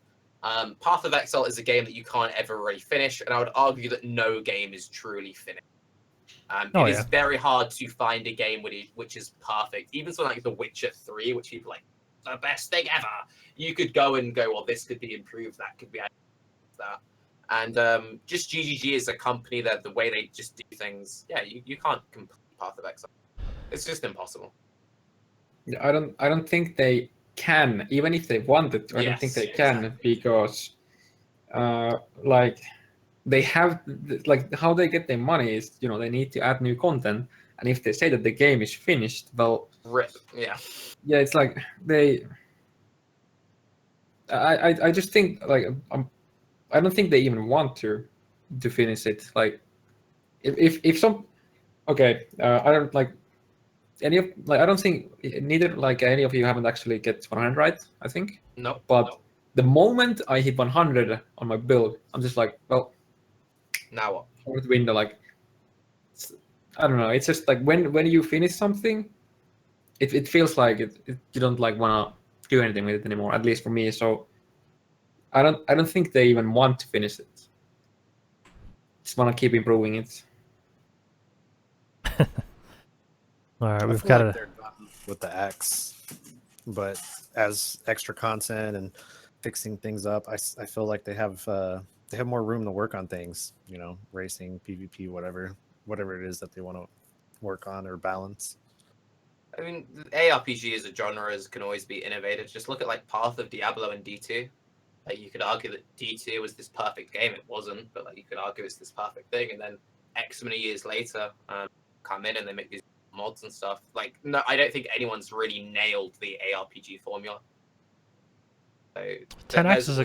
Path of Exile is a game that you can't ever really finish, and I would argue that no game is truly finished. It is very hard to find a game which is perfect. Even something like The Witcher 3, which people like, the best thing ever. You could go and go, well, this could be improved, that could be added, that. And just GGG is a company that the way they just do things, yeah, you can't complete Path of Exile. It's just impossible. I don't think they can, even if they wanted to. I don't think they can because, like, they have like how they get their money is they need to add new content, and if they say that the game is finished, well, Rip, yeah. it's like they. I just think like I don't think they even want to finish it. Like, if some, okay, I don't like. I don't think neither like any of you haven't actually get 100 right, I think. No. But the moment I hit 100 on my build, I'm just like, well, now what? Out the window, like, I don't know. It's just like when you finish something, it feels like you don't like want to do anything with it anymore. At least for me. So I don't think they even want to finish it. Just want to keep improving it. All right, I we've feel got like to. they're done with the X, but as extra content and fixing things up, I feel like they have more room to work on things. Racing, PvP, whatever it is that they want to work on or balance. I mean, ARPG as a genre can always be innovated. Just look at like Path of Diablo and D2. Like you could argue that D2 was this perfect game. It wasn't, but like you could argue it's this perfect thing. And then X many years later, come in and they make these mods and stuff. Like, no, I don't think anyone's really nailed the ARPG formula. So 10x is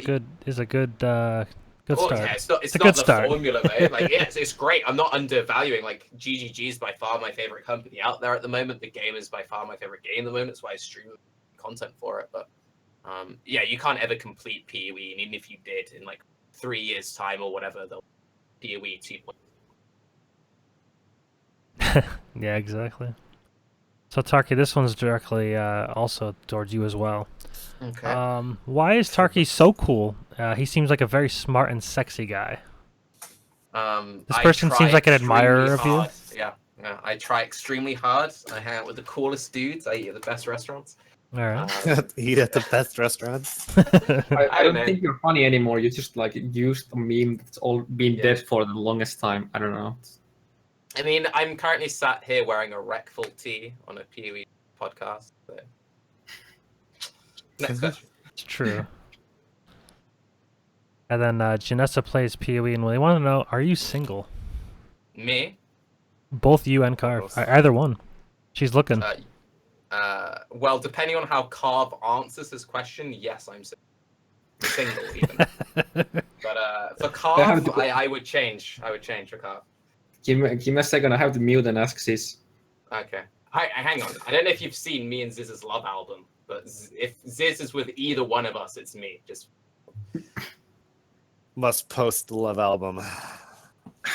a good good Oh, start. yeah, it's not a good the start. formula, mate. Like, yes, it's great. I'm not undervaluing. Like, GGG is by far my favorite company out there at the moment. The game is by far my favorite game at the moment. That's why I stream content for it. But yeah, you can't ever complete PoE, and even if you did in like 3 years' time or whatever, the PoE 2. Yeah, exactly. So Tarke, this one's directly also towards you as well. Okay. Why is Tarke so cool? He seems like a very smart and sexy guy. This person seems like an admirer of you. Yeah, I try extremely hard. I hang out with the coolest dudes. I eat at the best restaurants. All right. Eat at the best restaurants. I don't think you're funny anymore. You just like used a meme that's all been dead for the longest time. I don't know. I mean, I'm currently sat here wearing a Recful tee on a PoE podcast. So. Next question. It's true. And then Janessa plays PoE, and they want to know: are you single? Me? Both you and Karv. Either one. She's looking. Well, depending on how Karv answers this question, yes, I'm single even. But for Karv, I would change. I would change for Karv. Give me a second. I have to mute and ask Ziz. Okay. Hang on. I don't know if you've seen me and Ziz's love album, but if Ziz is with either one of us, it's me. Just Must post the love album.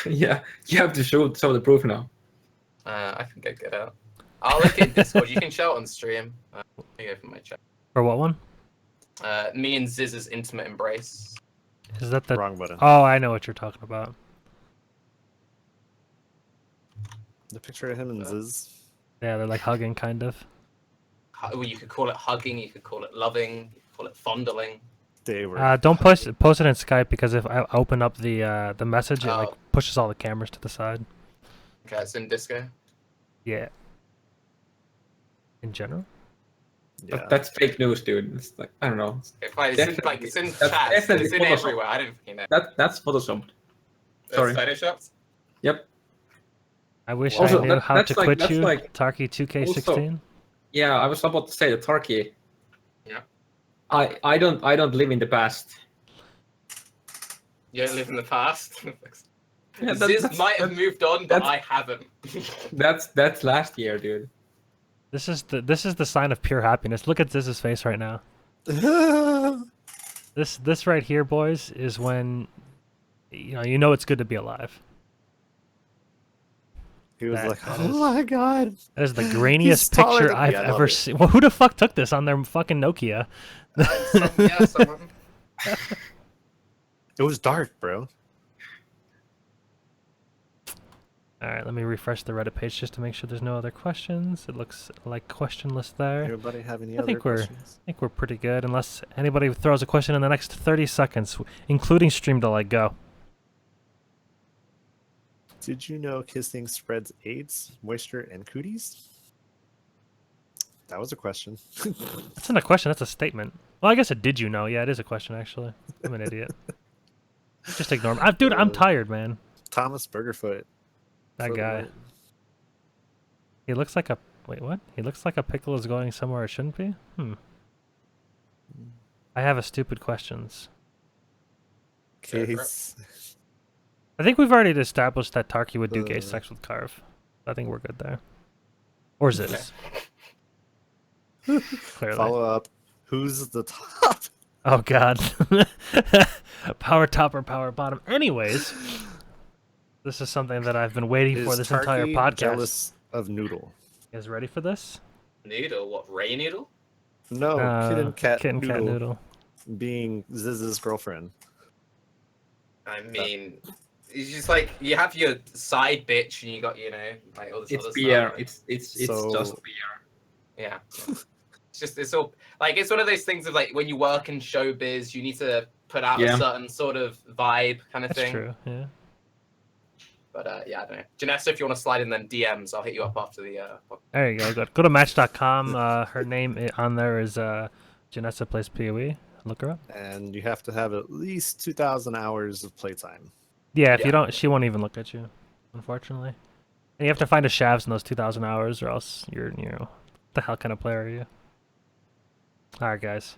Yeah, you have to show the proof now. I think I'd get out. I'll link it in Discord. You can show it on stream. Let me go for my chat. For what one? Me and Ziz's intimate embrace. Is that the Wrong button? Oh, I know what you're talking about. The picture of him and Ziz. Yeah, they're like hugging, kind of. Well, you could call it hugging. You could call it loving. You could call it fondling. They were. Don't post it in Skype because if I open up the message, it like Oh. pushes all the cameras to the side. Okay, it's in Disco. Yeah. In general. Yeah. That's fake news, dude. It's like I don't know. It's in That's chat. It's definitely in Photoshop. everywhere. I don't fucking know. That's photoshopped. Sorry. Photoshopped? Yep. I wish Also, I knew how that's to like- quit that's you, like- Tarke 2K16. Yeah, I was about to say the Tarke. Yeah. I don't live in the past. You don't live in the past. Yeah, Ziz might have moved on, but that's- I haven't. That's last year, dude. This is the sign of pure happiness. Look at Ziz's face right now. This right here, boys, is when you know it's good to be alive. He was That- like, that "Oh is- my god!" That is the grainiest taller picture than me. I've I love ever it. seen. Well, who the fuck took this on their fucking Nokia? Someone. It was dark, bro. All right, let me refresh the Reddit page just to make sure there's no other questions. It looks like questionless there. Everybody have any I other think we're- questions? I think we're pretty good, unless anybody throws a question in the next 30 seconds, including stream delay. Go. Did you know kissing spreads AIDS, moisture, and cooties? That was a question. That's not a question. That's a statement. Well, I guess it did you know? Yeah, it is a question actually. I'm an idiot. Just ignore me. Dude, I'm tired, man. Thomas Burgerfoot. That for the guy. win. He looks like a wait. What? He looks like a pickle is going somewhere it shouldn't be. I have a stupid questions. Case. I think we've already established that Tarke would do gay Uh. sex with Karv. I think we're good there. Or Ziz. Clearly. Follow up. Who's the top? Oh god. Power top or power bottom. Anyways, this is something that I've been waiting for Is this entire Tarke podcast. jealous of Noodle? You guys ready for this? Noodle? What? Ray Noodle? No, Kitten Cat Kitten Noodle Cat Noodle. being Ziz's girlfriend. I mean, it's just like you have your side bitch, and you got like all this It's other beer. stuff. It's So- just beer. Yeah. It's all like it's one of those things of like when you work in showbiz, you need to put out Yeah. a certain sort of vibe kind of That's thing. true. Yeah. But yeah, I don't know. Janessa, if you want to slide in them DMs, I'll hit you up after the. There you go. Go to Match.com. Her name on there is Janessa Plays PoE. Look her up. And you have to have at least 2,000 hours of playtime. Yeah, if you Yeah. don't, she won't even look at you, unfortunately. And you have to find a shavs in those 2,000 hours, or else you're, what the hell kind of player are you? All right, guys.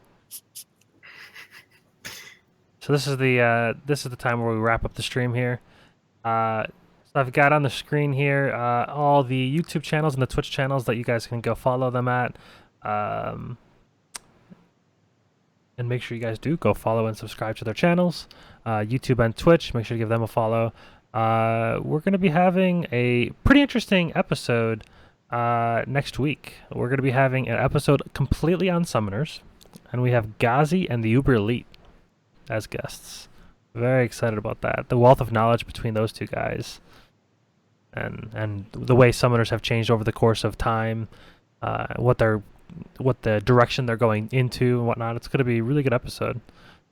So this is the time where we wrap up the stream here. So I've got on the screen here all the YouTube channels and the Twitch channels that you guys can go follow them at. And make sure you guys do go follow and subscribe to their channels. YouTube and Twitch, make sure to give them a follow. We're going to be having a pretty interesting episode next week. We're going to be having an episode completely on summoners, and we have Ghazi and the Uber Elite as guests. Very excited about that. The wealth of knowledge between those two guys, and the way summoners have changed over the course of time, what the direction they're going into and whatnot. It's going to be a really good episode.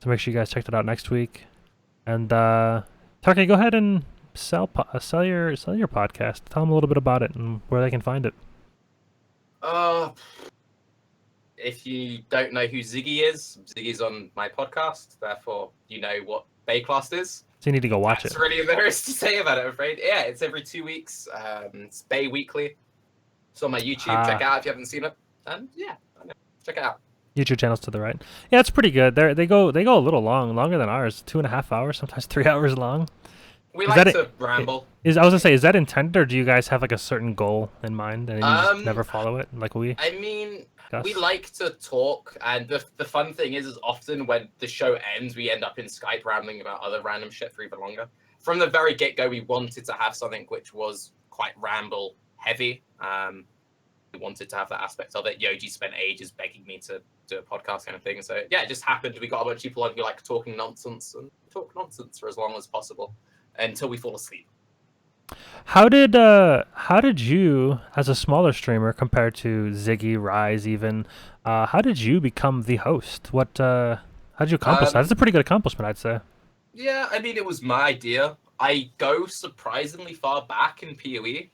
So make sure you guys check that out next week. And Tarke, go ahead and sell your podcast. Tell them a little bit about it and where they can find it. If you don't know who Ziggy is, Ziggy's on my podcast. Therefore, you know what Baeclast is. So you need to go watch it. That's really embarrassed to say about it, I'm afraid. Yeah, it's every 2 weeks. It's Bay-weekly. It's on my YouTube. Check it out if you haven't seen it. And yeah, check it out. YouTube channels to the right. Yeah, it's pretty good. They go a little longer than ours. 2.5 hours, sometimes 3 hours long. We like to ramble. I was gonna say, is that intended, or do you guys have like a certain goal in mind and you just never follow it, like we? I mean, we like to talk, and the fun thing is often when the show ends, we end up in Skype rambling about other random shit for even longer. From the very get-go, we wanted to have something which was quite ramble heavy. We wanted to have that aspect of it. Yoji spent ages begging me to do a podcast kind of thing. So yeah, it just happened. We got a bunch of people on who like talking nonsense and talk nonsense for as long as possible until we fall asleep. How did you, as a smaller streamer compared to Ziggy, Rise even, how did you become the host? How did you accomplish that? That's a pretty good accomplishment, I'd say. Yeah, I mean, it was my idea. I go surprisingly far back in PoE.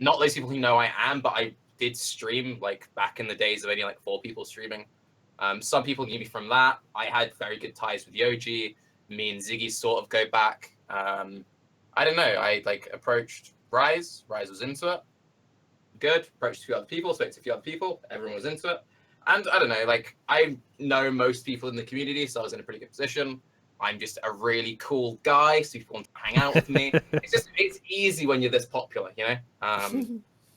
Not those people who know I am, but I did stream like back in the days of only like 4 people streaming. Some people knew me from that. I had very good ties with Yoji. Me and Ziggy sort of go back. I don't know. I like approached Rise. Rise was into it. Good. Approached a few other people. Spoke to a few other people. Everyone was into it. And I don't know. Like I know most people in the community, so I was in a pretty good position. I'm just a really cool guy, so people want to hang out with me. It's easy when you're this popular, you know.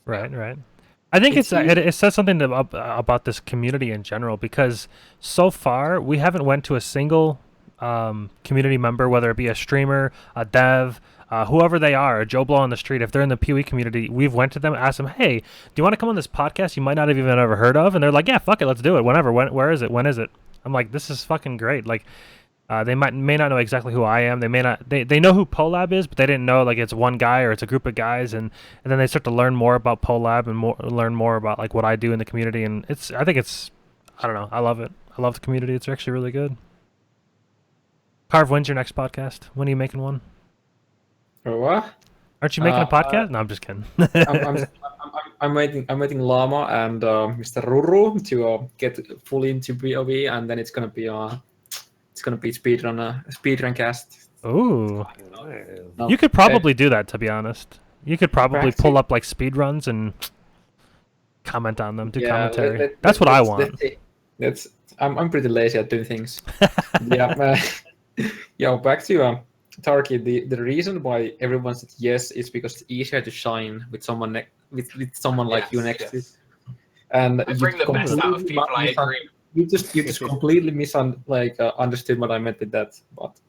Right. I think it says something about this community in general, because so far we haven't went to a single community member, whether it be a streamer, a dev, whoever they are, a Joe Blow on the street. If they're in the PoE community, we've went to them, asked them, "Hey, do you want to come on this podcast you might not have even ever heard of?" And they're like, "Yeah, fuck it, let's do it. Whenever. Where is it? When is it?" I'm like, "This is fucking great." Like. They may not know exactly who I am. They may not. They know who Polab is, but they didn't know like it's one guy or it's a group of guys. And then they start to learn more about Polab and learn more about like what I do in the community. And I think it's I don't know. I love it. I love the community. It's actually really good. Karv, when's your next podcast? When are you making one? What? Aren't you making a podcast? No, I'm just kidding. I'm waiting Llama and Mr. Ruru to get fully into PoE, and then it's gonna be speedrun cast. Ooh. You could probably do that, to be honest. You could probably pull up like speed runs and comment on them, do commentary. That's what I want. I'm pretty lazy at doing things. Yeah, back to Tarke. The reason why everyone said yes is because it's easier to shine with someone with someone like you next to. And I bring the best out of people. I agree. You just completely understood what I meant with that, but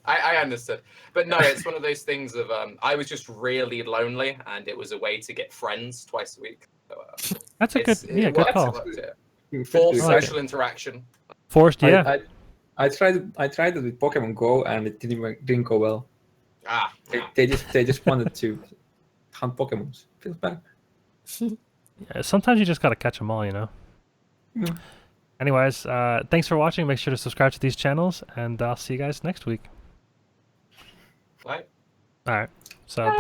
I understood. But no, it's one of those things of I was just really lonely, and it was a way to get friends twice a week. So, that's a good call. Forced social interaction. Forced, yeah. I tried it with Pokemon Go, and it didn't go well. They just wanted to hunt Pokemons. Feels bad. Yeah, sometimes you just gotta catch them all, you know. Yeah. Anyways, thanks for watching. Make sure to subscribe to these channels, and I'll see you guys next week. Bye. All right. So.